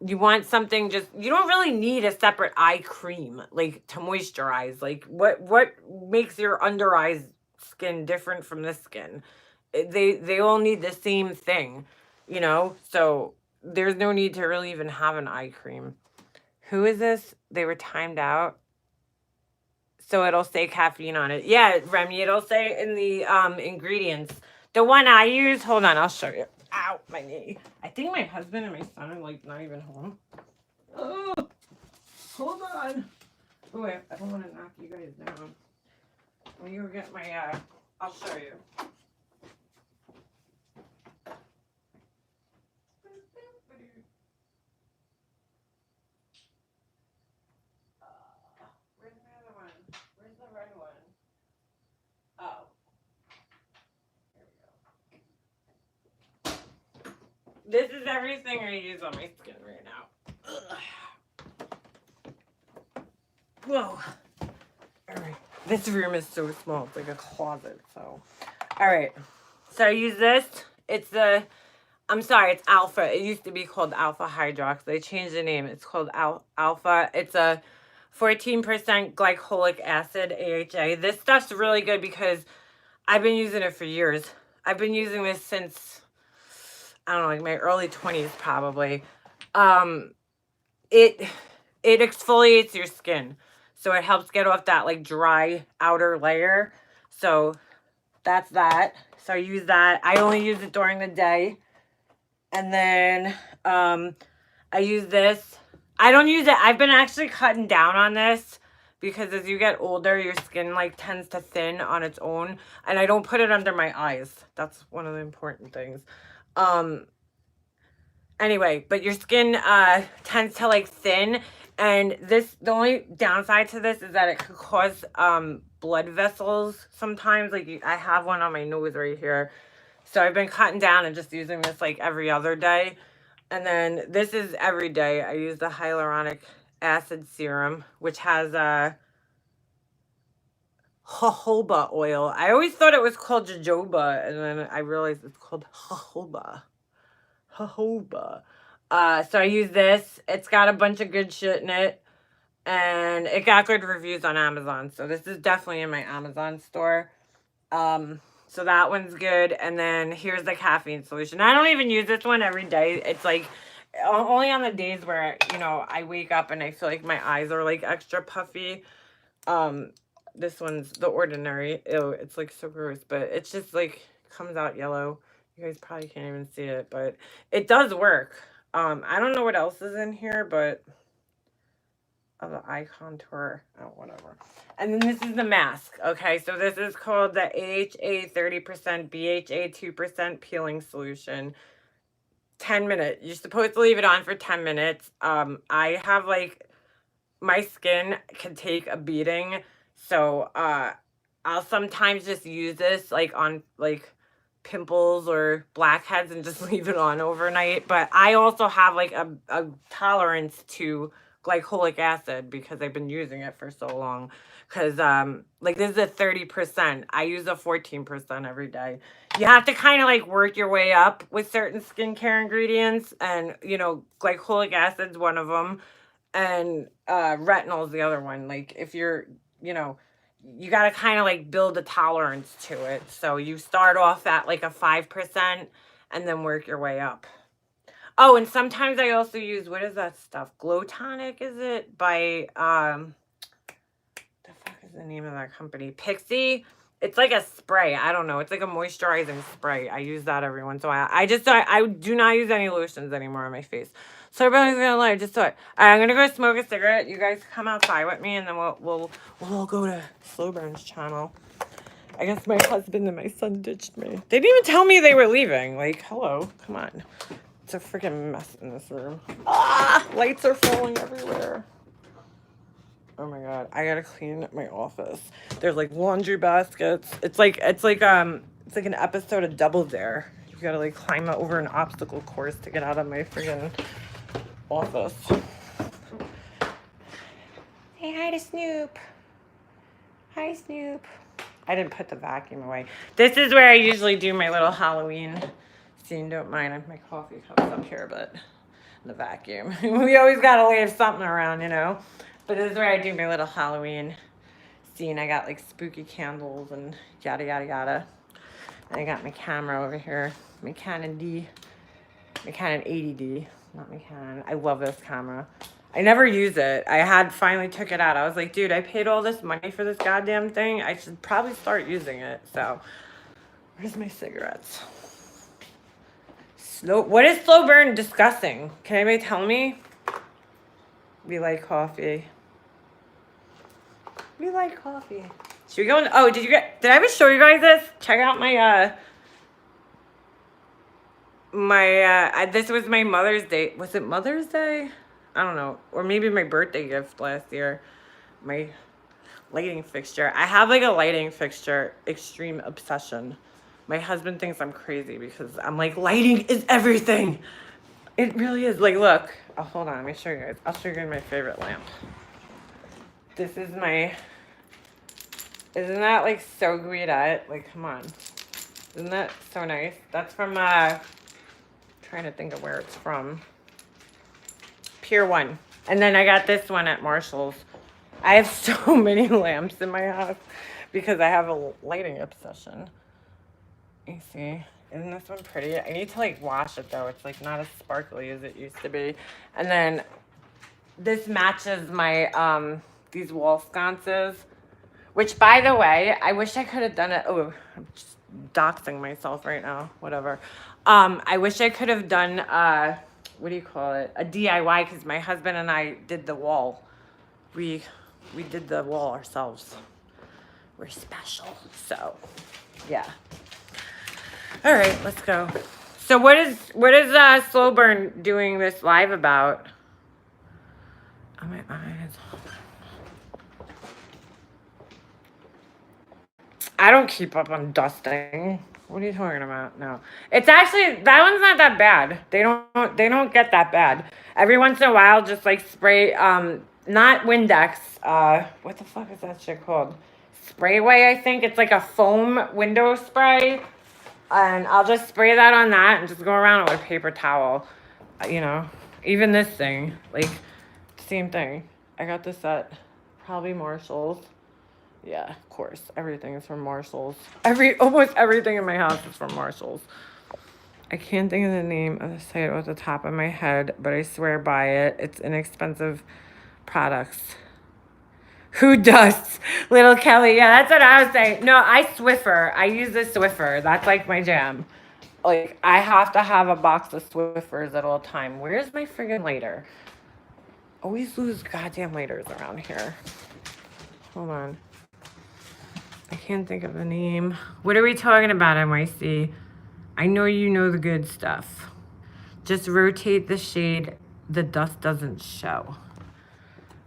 You want something you don't really need a separate eye cream, like, to moisturize. Like, what makes your under eyes skin different from this skin? They all need the same thing, you know? So there's no need to really even have an eye cream. Who is this? They were timed out. So it'll say caffeine on it. Yeah, Remy, it'll say in the ingredients. The one I use, hold on, I'll show you. Ow, my knee. I think my husband and my son are like not even home. Oh, hold on. Oh, wait, I don't want to knock you guys down. When you get my, I'll show you. Where's my other one? Where's the red one? Oh. This is everything I use on my skin right now. Ugh. Whoa. All right. This room is so small. It's like a closet. So, all right. So I use this. It's I'm sorry, it's Alpha. It used to be called Alpha Hydrox. They changed the name. It's called Alpha. It's a 14% glycolic acid, AHA. This stuff's really good because I've been using it for years. I've been using this since, I don't know, like my early 20s probably. it exfoliates your skin. So it helps get off that like dry outer layer. So that's that. So I use that. I only use it during the day. And then I use this. I don't use it. I've been actually cutting down on this because as you get older, your skin like tends to thin on its own. And I don't put it under my eyes. That's one of the important things. Anyway, but your skin tends to like thin, and this, the only downside to this is that it could cause blood vessels sometimes. Like I have one on my nose right here. So I've been cutting down and just using this like every other day. And then this is every day. I use the hyaluronic acid serum, which has jojoba oil. I always thought it was called jojoba, and then I realized it's called jojoba. Jojoba. So I use this. It's got a bunch of good shit in it, and it got good reviews on Amazon. So this is definitely in my Amazon store. So that one's good. And then here's the caffeine solution. I don't even use this one every day. It's like only on the days where, you know, I wake up and I feel like my eyes are like extra puffy. This one's The Ordinary. Ew, it's like so gross, but it's just like comes out yellow. You guys probably can't even see it, but it does work. I don't know what else is in here, but the eye contour, oh, whatever. And then this is the mask. Okay, so this is called the AHA 30%, BHA 2% peeling solution. 10 minutes. You're supposed to leave it on for 10 minutes. I have like, my skin can take a beating, so I'll sometimes just use this like on like pimples or blackheads and just leave it on overnight. But I also have like a tolerance to glycolic acid because I've been using it for so long. Because like this is a 30%. I use a 14% every day. You have to kind of like work your way up with certain skincare ingredients, and you know, glycolic acid's one of them, and retinol is the other one. Like if you're, you know, you got to kind of like build a tolerance to it. So you start off at like a 5% and then work your way up. Oh, and sometimes I also use, what is that stuff? Glow Tonic, is it? By, the fuck is the name of that company? Pixie. It's like a spray. I don't know. It's like a moisturizing spray. I use that every once in a while. I do not use any lotions anymore on my face. So everybody's gonna lie, just do it. All right, I'm gonna go smoke a cigarette. You guys come outside with me, and then we'll all go to Slow Burn's channel. I guess my husband and my son ditched me. They didn't even tell me they were leaving. Like, hello, come on. It's a freaking mess in this room. Ah, lights are falling everywhere. Oh my god, I gotta clean my office. There's like laundry baskets. It's like an episode of Double Dare. You gotta like climb over an obstacle course to get out of my freaking office. Say hi to Snoop. Hi, Snoop. I didn't put the vacuum away. This is where I usually do my little Halloween scene. Don't mind my coffee cups up here, but the vacuum. We always gotta leave something around, you know. But this is where I do my little Halloween scene. I got like spooky candles and yada yada yada. And I got my camera over here, my Canon 80D, not my Canon. I love this camera. I never use it. I had finally took it out. I was like, dude, I paid all this money for this goddamn thing. I should probably start using it. So, where's my cigarettes? What is Slow Burn discussing? Can anybody tell me? We like coffee. We like coffee. Should we go in? Oh, did I ever show you guys this? Check out my, this was my Mother's Day. Was it Mother's Day? I don't know. Or maybe my birthday gift last year. My lighting fixture. I have like a lighting fixture extreme obsession. My husband thinks I'm crazy because I'm like, lighting is everything. It really is. Like, look. Oh, hold on. Let me show you guys. I'll show you guys my favorite lamp. This is my... Isn't that like so Guidette? Like, come on. Isn't that so nice? That's from, trying to think of where it's from. Pier 1. And then I got this one at Marshall's. I have so many lamps in my house because I have a lighting obsession. You see? Isn't this one pretty? I need to like wash it though. It's like not as sparkly as it used to be. And then this matches my, these wall sconces. Which, by the way, I wish I could have done it. Oh, I'm just doxing myself right now. Whatever. I wish I could have done, what do you call it? A DIY, because my husband and I did the wall. We did the wall ourselves. We're special. So, yeah. All right, let's go. So what is Slow Burn doing this live about? Oh, my eyes. I don't keep up on dusting. What are you talking about? No, it's actually, that one's not that bad. They don't get that bad. Every once in a while, just like spray, not Windex. What the fuck is that shit called? Sprayway, I think. It's like a foam window spray, and I'll just spray that on that and just go around it with a paper towel. You know, even this thing, like, same thing. I got this at probably Marshall's. Yeah, of course. Everything is from Marshall's. Almost everything in my house is from Marshall's. I can't think of the name of the site off the top of my head, but I swear by it. It's inexpensive products. Who does? Little Kelly. Yeah, that's what I was saying. No, I Swiffer. I use the Swiffer. That's like my jam. Like, I have to have a box of Swiffers at all time. Where's my friggin' lighter? Always lose goddamn lighters around here. Hold on. I can't think of the name. What are we talking about, NYC? I know you know the good stuff. Just rotate the shade. The dust doesn't show.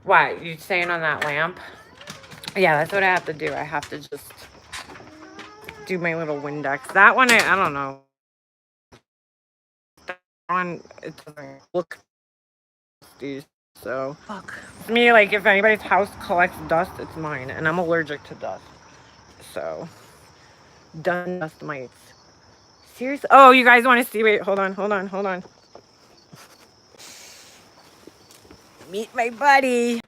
What? You saying on that lamp? Yeah, that's what I have to do. I have to just do my little Windex. That one, I don't know. That one, it doesn't look dusty. So, fuck. To me, like, if anybody's house collects dust, it's mine. And I'm allergic to dust. So, dust mites. Seriously? Oh, you guys want to see? Wait, hold on. Meet my buddy.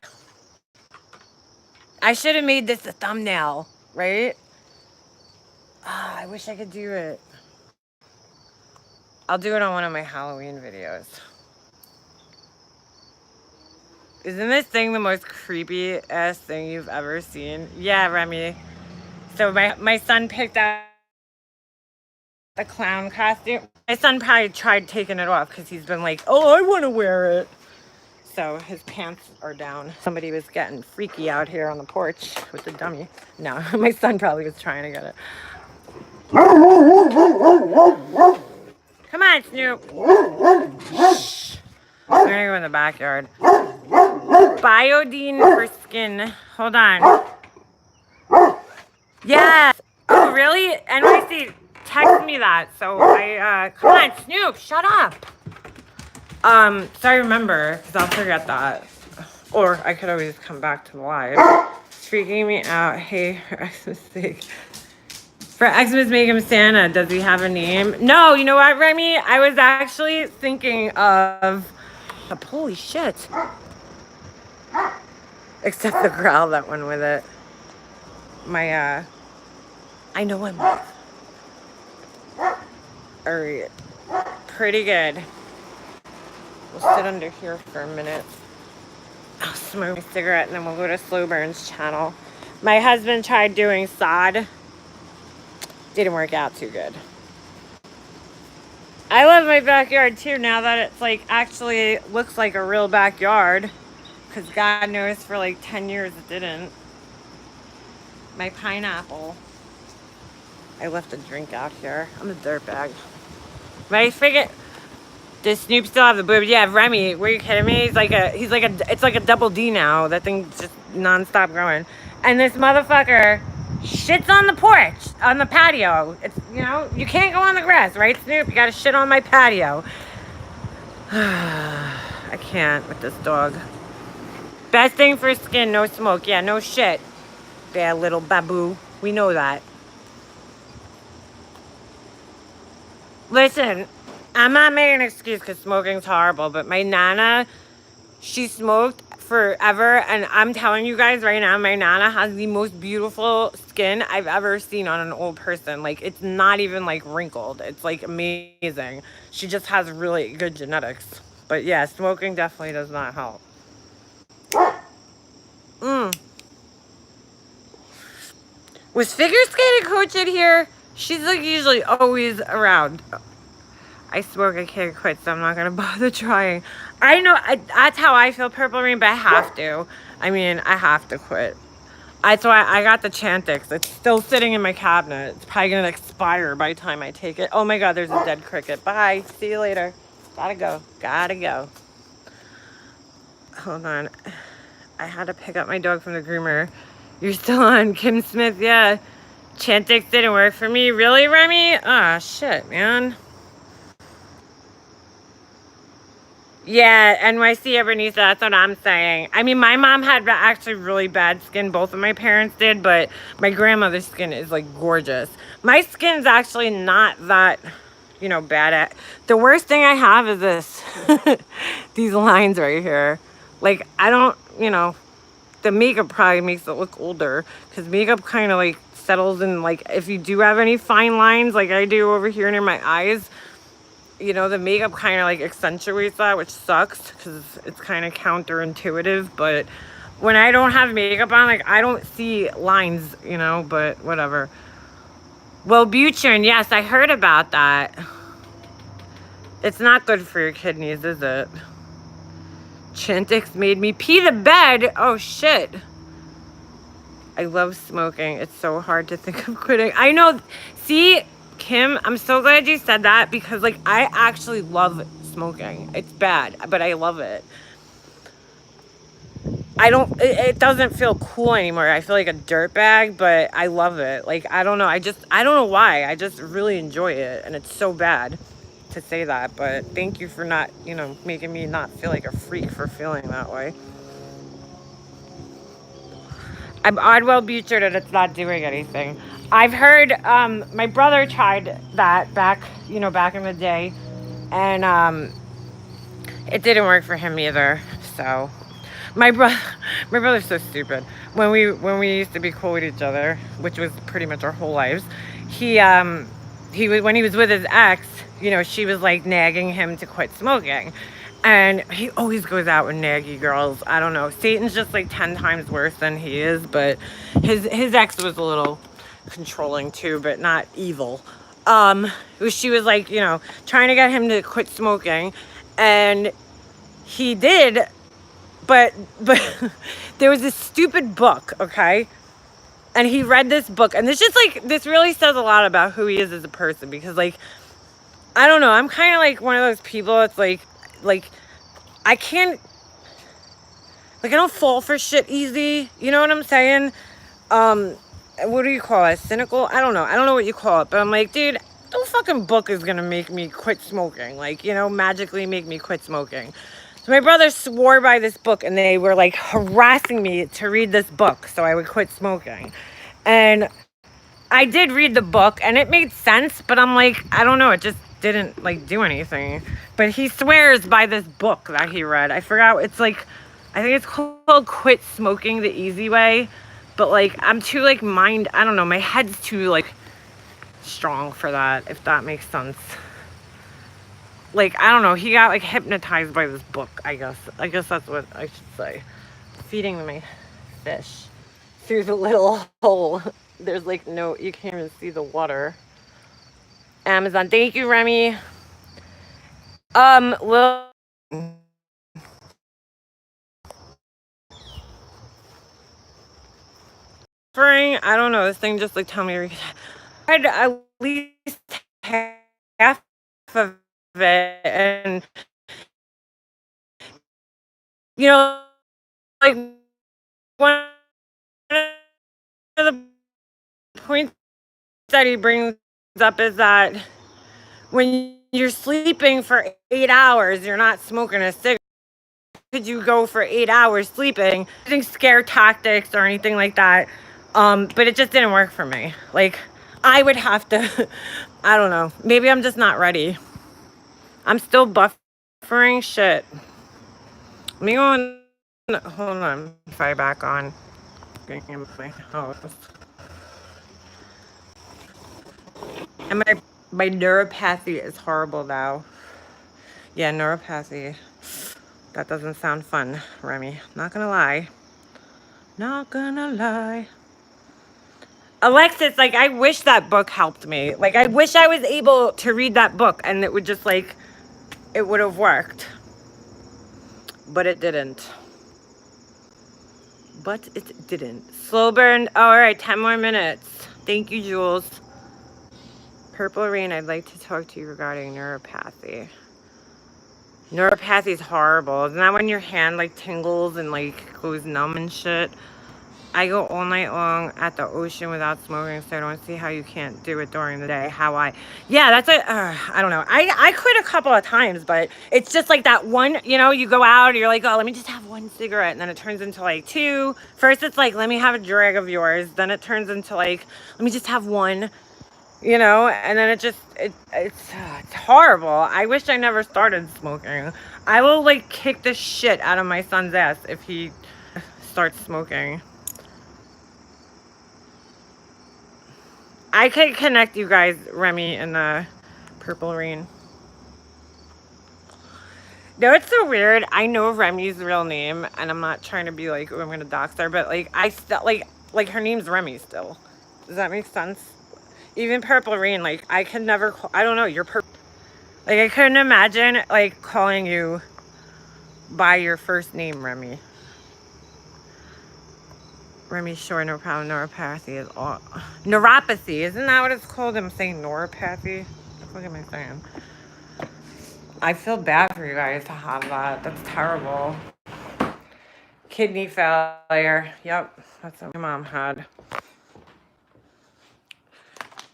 I should have made this a thumbnail, right? I wish I could do it. I'll do it on one of my Halloween videos. Isn't this thing the most creepy ass thing you've ever seen? Yeah, Remy. So my son picked out the clown costume. My son probably tried taking it off because he's been like, oh, I want to wear it. So his pants are down. Somebody was getting freaky out here on the porch with the dummy. No, my son probably was trying to get it. Come on, Snoop. Shh. I'm gonna go in the backyard. Biodine for skin. Hold on. Yes. Oh, really? NYC, text me that. So I, come on, Snoop, shut up. So I remember, because I'll forget that. Or I could always come back to the live. It's freaking me out. Hey, for Xmas sake. For Xmas, make him Santa. Does he have a name? No, you know what, Remy? I was actually thinking of... Holy shit. Except the growl that went with it. My, I know I'm... Alright. Pretty good. We'll sit under here for a minute. I'll smoke a cigarette and then we'll go to Slow Burn's channel. My husband tried doing sod. Didn't work out too good. I love my backyard too now that it's like actually looks like a real backyard. Because God knows for like 10 years it didn't. My pineapple. I left a drink out here. I'm a dirtbag. But I figured... Does Snoop still have the boobs? Yeah, Remy, were you kidding me? It's like a double D now. That thing's just non-stop growing. And this motherfucker shits on the porch, on the patio. It's, you know, you can't go on the grass, right, Snoop? You gotta shit on my patio. I can't with this dog. Best thing for skin, no smoke. Yeah, no shit. Bad little baboo. We know that. Listen, I'm not making an excuse because smoking's horrible, but my Nana, she smoked forever, and I'm telling you guys right now, my Nana has the most beautiful skin I've ever seen on an old person. Like, it's not even, like, wrinkled. It's, like, amazing. She just has really good genetics. But, yeah, smoking definitely does not help. Was figure skating coach in here? She's like usually always around. I smoke, I can't quit, so I'm not gonna bother trying. I know, that's how I feel, Purple Rain, but I have to. I mean, I have to quit. That's why I got the Chantix. It's still sitting in my cabinet. It's probably gonna expire by the time I take it. Oh my God, there's a dead cricket. Bye, see you later. Gotta go, gotta go. Hold on. I had to pick up my dog from the groomer. You're still on, Kim Smith, yeah. Chantix didn't work for me. Really, Remy? Ah, shit, man. Yeah, NYC Ebenezer, that's what I'm saying. I mean, my mom had actually really bad skin. Both of my parents did, but my grandmother's skin is like gorgeous. My skin's actually not that, you know, bad at. The worst thing I have is this. These lines right here. Like, I don't, you know, the makeup probably makes it look older because makeup kind of like settles in, like, if you do have any fine lines like I do over here near my eyes, you know, the makeup kind of like accentuates that, which sucks because it's kind of counterintuitive. But when I don't have makeup on, like, I don't see lines, you know, but whatever. Wellbutrin, yes, I heard about that. It's not good for your kidneys, is it? Chantix made me pee the bed. Oh shit. I love smoking. It's so hard to think of quitting. I know. See, Kim, I'm so glad you said that because, like, I actually love smoking. It's bad, but I love it. It doesn't feel cool anymore. I feel like a dirtbag, but I love it. Like, I don't know. I don't know why. I just really enjoy it. And it's so bad to say that, but thank you for not, you know, making me not feel like a freak for feeling that way. I'm on Wellbutrin and it's not doing anything. I've heard, my brother tried that back in the day, and it didn't work for him either. So my brother's so stupid. When we used to be cool with each other, which was pretty much our whole lives, he was, when he was with his ex, you know, she was like nagging him to quit smoking. And he always goes out with naggy girls. I don't know. Satan's just like 10 times worse than he is, but his ex was a little controlling too, but not evil. She was like, you know, trying to get him to quit smoking, and he did, but there was this stupid book, okay? And he read this book, and this really says a lot about who he is as a person, because, like, I don't know, I'm kind of like one of those people that's like I can't, like, I don't fall for shit easy, you know what I'm saying? What do you call it? Cynical? I don't know what you call it, but I'm like, dude, no fucking book is gonna make me quit smoking, like, you know, magically make me quit smoking. So my brother swore by this book, and they were like harassing me to read this book so I would quit smoking. And I did read the book, and it made sense, but I'm like, I don't know, it just didn't like do anything. But he swears by this book that he read. I forgot, it's like, I think it's called Quit Smoking the Easy Way. But like, I'm too like I don't know, my head's too like strong for that, if that makes sense. Like, I don't know, he got like hypnotized by this book, I guess that's what I should say. Feeding my fish through the little hole. There's like no, you can't even see the water. Amazon, thank you, Remy. Well, I don't know, this thing just like tell me I'd at least half of it, and you know, like, one of the points that he brings up is that when you're sleeping for 8 hours, you're not smoking a cigarette. Could you go for 8 hours sleeping, using scare tactics or anything like that? But it just didn't work for me. Like, I would have to, I don't know, maybe I'm just not ready. I'm still buffering shit. Let me go on, hold on, fire back on. In my house. And my neuropathy is horrible now. Yeah, neuropathy. That doesn't sound fun, Remy. Not gonna lie. Not gonna lie. Alexis, like, I wish that book helped me. Like, I wish I was able to read that book and it would just, like, it would have worked. But it didn't. But it didn't. Slow burn. Oh, all right, 10 more minutes. Thank you, Jules. Purple Rain, I'd like to talk to you regarding neuropathy. Neuropathy is horrible. Isn't that when your hand, like, tingles and, like, goes numb and shit? I go all night long at the ocean without smoking, so I don't see how you can't do it during the day. Yeah, that's I don't know. I quit a couple of times, but it's just like that one, you know, you go out and you're like, oh, let me just have one cigarette. And then it turns into like two. First, it's like, let me have a drag of yours. Then it turns into like, let me just have one, you know, and then it's horrible. I wish I never started smoking. I will like kick the shit out of my son's ass if he starts smoking. I could connect you guys, Remy and Purple Rain. No, it's so weird. I know Remy's real name, and I'm not trying to be like, oh, I'm gonna dox her, but like, I still like her name's Remy still. Does that make sense? Even Purple Rain, like, I could never. I don't know. You're purple. Like, I couldn't imagine like calling you by your first name, Remy. Remy, sure, no problem. Neuropathy is all. Neuropathy, isn't that what it's called? I'm saying neuropathy. What am I saying? I feel bad for you guys to have that. That's terrible. Kidney failure. Yep, that's what my mom had.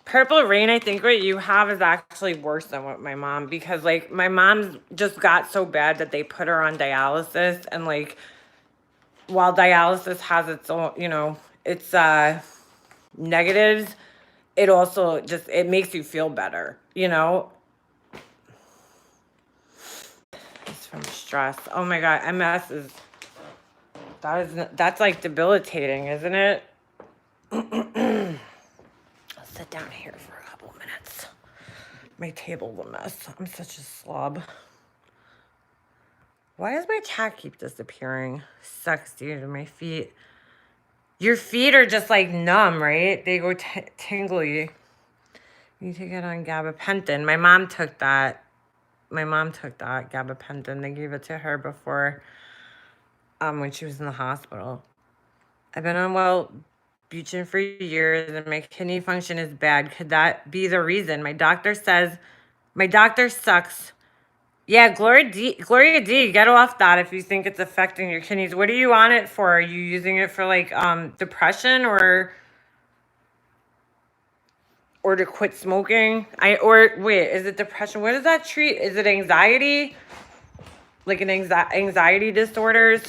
Purple Rain, I think what you have is actually worse than what my mom, because like my mom's just got so bad that they put her on dialysis, and like while dialysis has its own, you know, its negatives, it also just, it makes you feel better, you know? It's from stress. Oh my God, MS is, that's like debilitating, isn't it? I'll sit down here for a couple minutes. My table's a mess. I'm such a slob. Why does my cat keep disappearing? Sucks, dude. My feet. Your feet are just like numb, right? They go tingly. You need to get on gabapentin. My mom took that. Gabapentin. They gave it to her before, when she was in the hospital. I've been on Wellbutrin for years and my kidney function is bad. Could that be the reason? My doctor says my doctor sucks. Yeah, Gloria D, get off that if you think it's affecting your kidneys. What are you on it for? Are you using it for like depression or to quit smoking? Wait, is it depression? What does that treat? Is it anxiety? Like an anxiety disorders?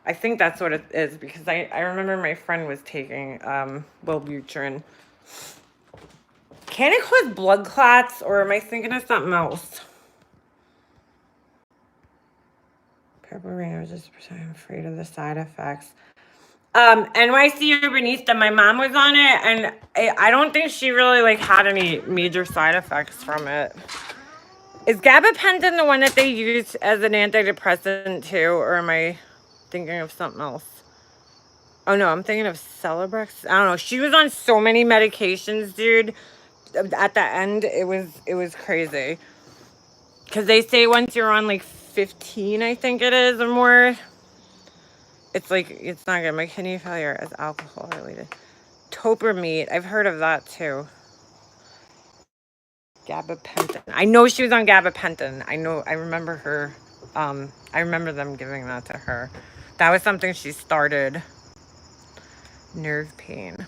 I think that's what it is, because I remember my friend was taking Wellbutrin. Can it cause blood clots, or am I thinking of something else? Purple Rain, I was just afraid of the side effects. NYC Urbanista, my mom was on it, and I don't think she really like had any major side effects from it. Is gabapentin the one that they use as an antidepressant too, or am I thinking of something else? Oh no, I'm thinking of Celebrex. I don't know. She was on so many medications, dude. At the end, it was crazy. Because they say once you're on like 15, I think it is, or more, it's like, it's not good. My kidney failure is alcohol related. Topermeat, I've heard of that too. Gabapentin. I know she was on gabapentin. I remember her. I remember them giving that to her. That was something she started. Nerve pain.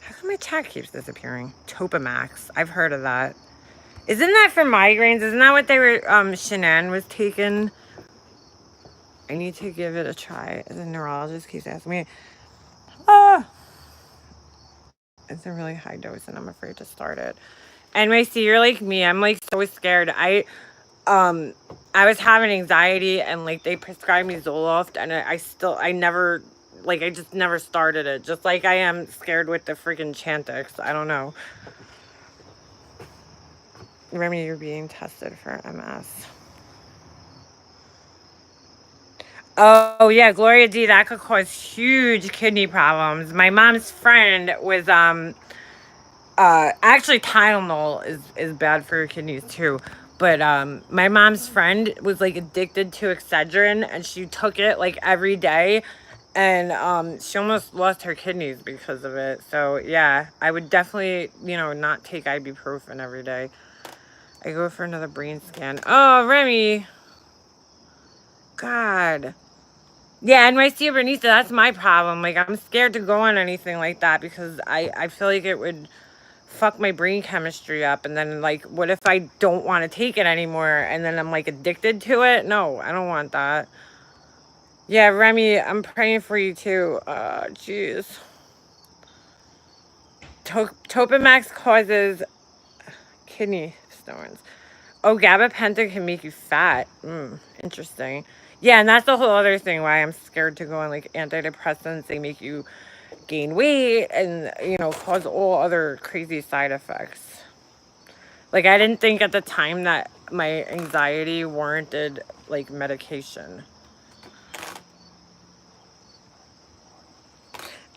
How come my chat keeps disappearing? Topamax. I've heard of that. Isn't that for migraines? Isn't that what they were, Shanann was taking? I need to give it a try. The neurologist keeps asking me. It's a really high dose and I'm afraid to start it. Anyway, see, you're like me. I'm like so scared. I was having anxiety and like they prescribed me Zoloft, and I never, like, I just never started it. Just like I am scared with the freaking Chantix. I don't know. Remy, you're being tested for MS. Oh yeah, Gloria D. That could cause huge kidney problems. My mom's friend was actually Tylenol is bad for your kidneys too. But my mom's friend was like addicted to Excedrin and she took it like every day and she almost lost her kidneys because of it. So yeah, I would definitely, not take ibuprofen every day. I go for another brain scan. Oh, Remy. God. Yeah, and my Srebrenica, that's my problem. Like, I'm scared to go on anything like that because I feel like it would fuck my brain chemistry up. And then, like, what if I don't want to take it anymore and then I'm, like, addicted to it? No, I don't want that. Yeah, Remy, I'm praying for you, too. Jeez. Topamax causes kidney stones. Oh, gabapentin can make you fat. Interesting. Yeah, and that's the whole other thing why I'm scared to go on like antidepressants. They make you gain weight and, cause all other crazy side effects. Like, I didn't think at the time that my anxiety warranted like medication.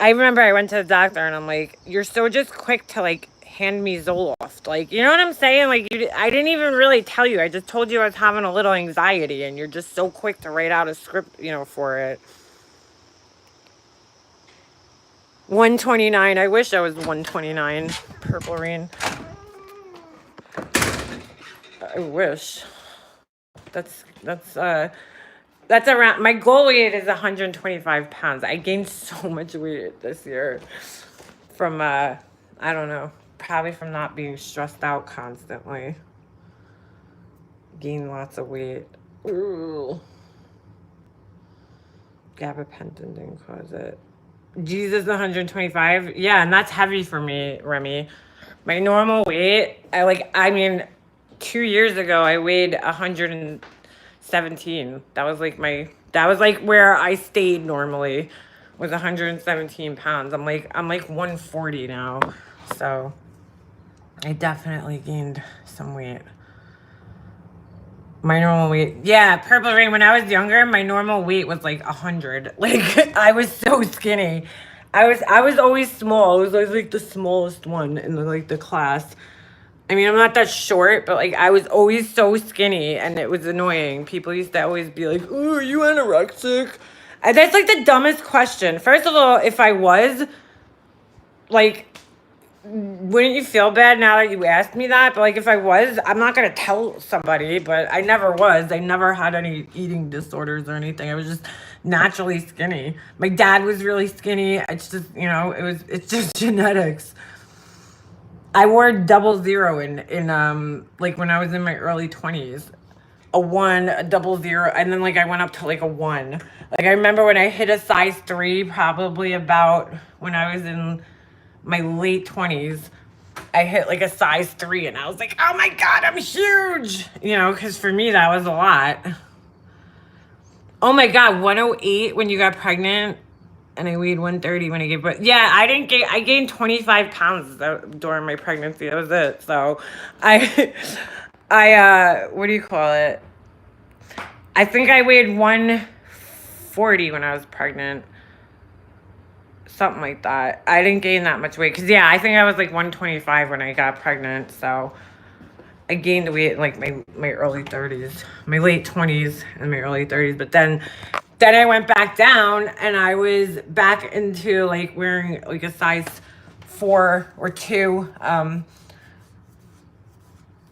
I remember I went to the doctor and I'm like, you're so just quick to like hand me Zoloft. Like, you know what I'm saying? Like, I didn't even really tell you. I just told you I was having a little anxiety and you're just so quick to write out a script, for it. 129. I wish I was 129. Purple Rain. I wish. That's around, my goal weight is 125 pounds. I gained so much weight this year from, I don't know, probably from not being stressed out constantly. Gained lots of weight. Ooh. Gabapentin didn't cause it. Jesus, 125. Yeah, and that's heavy for me, Remy. My normal weight, I mean, 2 years ago, I weighed 117. That was like where I stayed normally, was 117 pounds. I'm like 140 now. So I definitely gained some weight. My normal weight, yeah, Purple Rain. When I was younger, my normal weight was like 100. Like, I was so skinny. I was always small. I was always like the smallest one in the class. I mean, I'm not that short, but like I was always so skinny and it was annoying. People used to always be like, "Oh, are you anorexic?" And that's like the dumbest question. First of all, if I was, like, wouldn't you feel bad now that you asked me that? But like if I was, I'm not gonna tell somebody, but I never was. I never had any eating disorders or anything. I was just naturally skinny. My dad was really skinny. It's just, it's just genetics. I wore 00 in like when I was in my early 20s. A 1, a 00, and then like I went up to like a 1. Like I remember when I hit a size 3, probably about when I was in my late 20s, I hit like a size 3 and I was like, oh my God, I'm huge. Because for me that was a lot. Oh my God, 108 when you got pregnant. And I weighed 130 when I gave birth. Yeah, I gained 25 pounds during my pregnancy. That was it. So what do you call it? I think I weighed 140 when I was pregnant. Something like that. I didn't gain that much weight. Because, yeah, I think I was like 125 when I got pregnant. So I gained weight in like my early 30s. My late 20s and my early 30s. But then I went back down and I was back into like wearing like a size 4 or 2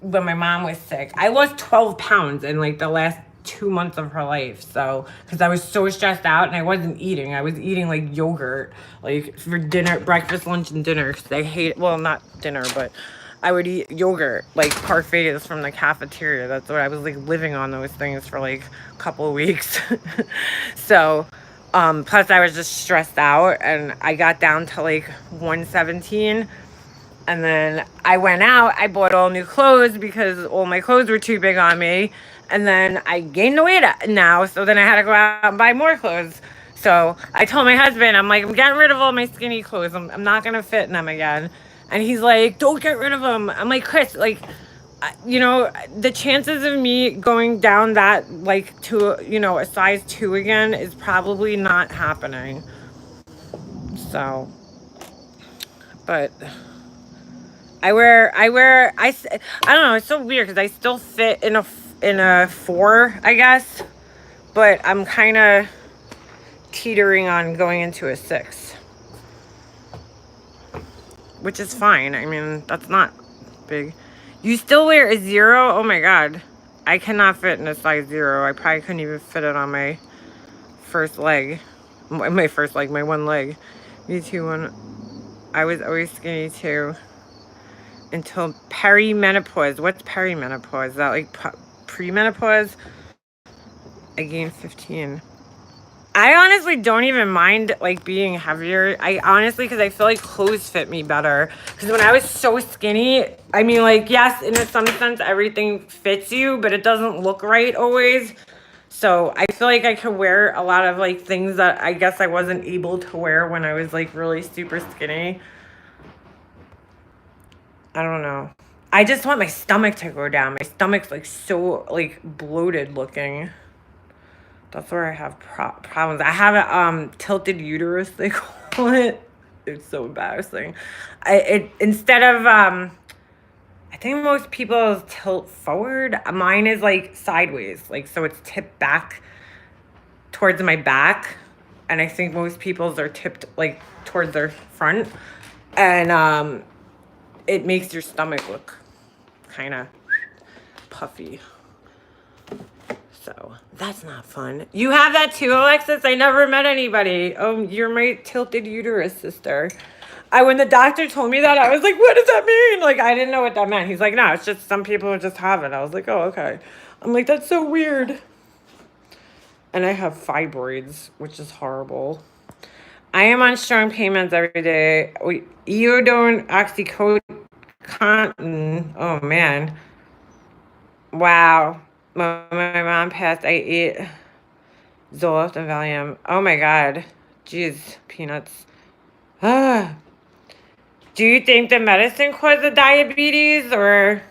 when my mom was sick. I lost 12 pounds in like the last 2 months of her life. So, because I was so stressed out and I wasn't eating. I was eating like yogurt, like for dinner, breakfast, lunch, and dinner. Because I hate, well, not dinner, but I would eat yogurt, like parfaits from the cafeteria. That's what I was like living on those things for like a couple of weeks. So, plus I was just stressed out and I got down to like 117. And then I went out, I bought all new clothes because all my clothes were too big on me. And then I gained the weight now, so then I had to go out and buy more clothes. So I told my husband, I'm like, I'm getting rid of all my skinny clothes. I'm not going to fit in them again. And he's like, don't get rid of them. I'm like, Chris, like, you know, the chances of me going down that, like, to, you know, a size 2 again is probably not happening. So, but I don't know, it's so weird because I still fit in a 4, I guess, but I'm kind of teetering on going into a 6, which is fine. I mean, that's not big. You still wear a 0? Oh my god. I cannot fit in a size 0. I probably couldn't even fit it on my first leg. My first leg, my one leg. Me too. I was always skinny too. Until perimenopause. What's perimenopause? Is that like premenopause? I gained 15. I honestly don't even mind like being heavier. I honestly, because I feel like clothes fit me better. Because when I was so skinny, I mean, like, yes, in some sense, everything fits you, but it doesn't look right always. So I feel like I could wear a lot of like things that I guess I wasn't able to wear when I was like really super skinny. I don't know. I just want my stomach to go down. My stomach's like so like bloated looking. That's where I have problems. I have a tilted uterus, they call it. It's so embarrassing. Instead of I think most people tilt forward. Mine is like sideways, like so it's tipped back towards my back, and I think most people's are tipped like towards their front, and it makes your stomach look kind of puffy. So that's not fun. You have that too, Alexis? I never met anybody. Oh, you're my tilted uterus sister. When the doctor told me that, I was like, what does that mean? Like, I didn't know what that meant. He's like, no, it's just some people just have it. I was like, oh, okay. I'm like, that's so weird. And I have fibroids, which is horrible. I am on strong pain meds every day. Iodine, oxycontin. Oh, man. Wow. When my mom passed, I ate Zoloft and Valium. Oh my god. Jeez, peanuts. Ah. Do you think the medicine caused the diabetes or?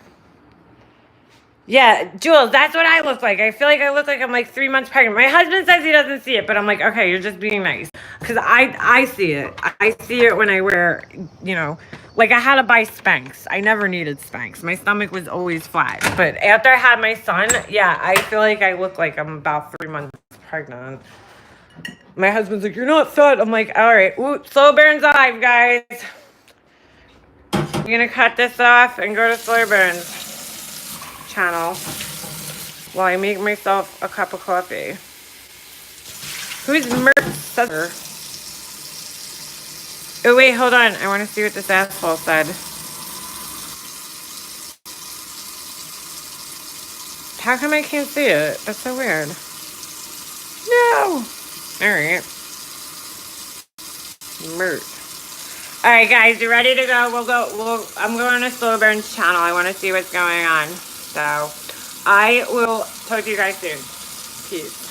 Yeah, Jules, that's what I look like. I feel like I look like I'm like 3 months pregnant. My husband says he doesn't see it, but I'm like, okay, you're just being nice. Because I see it. I see it when I wear, you know, like I had to buy Spanx. I never needed Spanx. My stomach was always flat. But after I had my son, yeah, I feel like I look like I'm about 3 months pregnant. My husband's like, you're not fat. I'm like, all right. Ooh, slow burns live, guys. I'm going to cut this off and go to Slow Burns channel while I make myself a cup of coffee. Who's Mercer? Oh, wait, hold on. I want to see what this asshole said. How come I can't see it? That's so weird. No. All right. Mert. All right, guys, you ready to go? I'm going to Slow Burns channel. I want to see what's going on. So I will talk to you guys soon. Peace.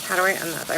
How do I end this?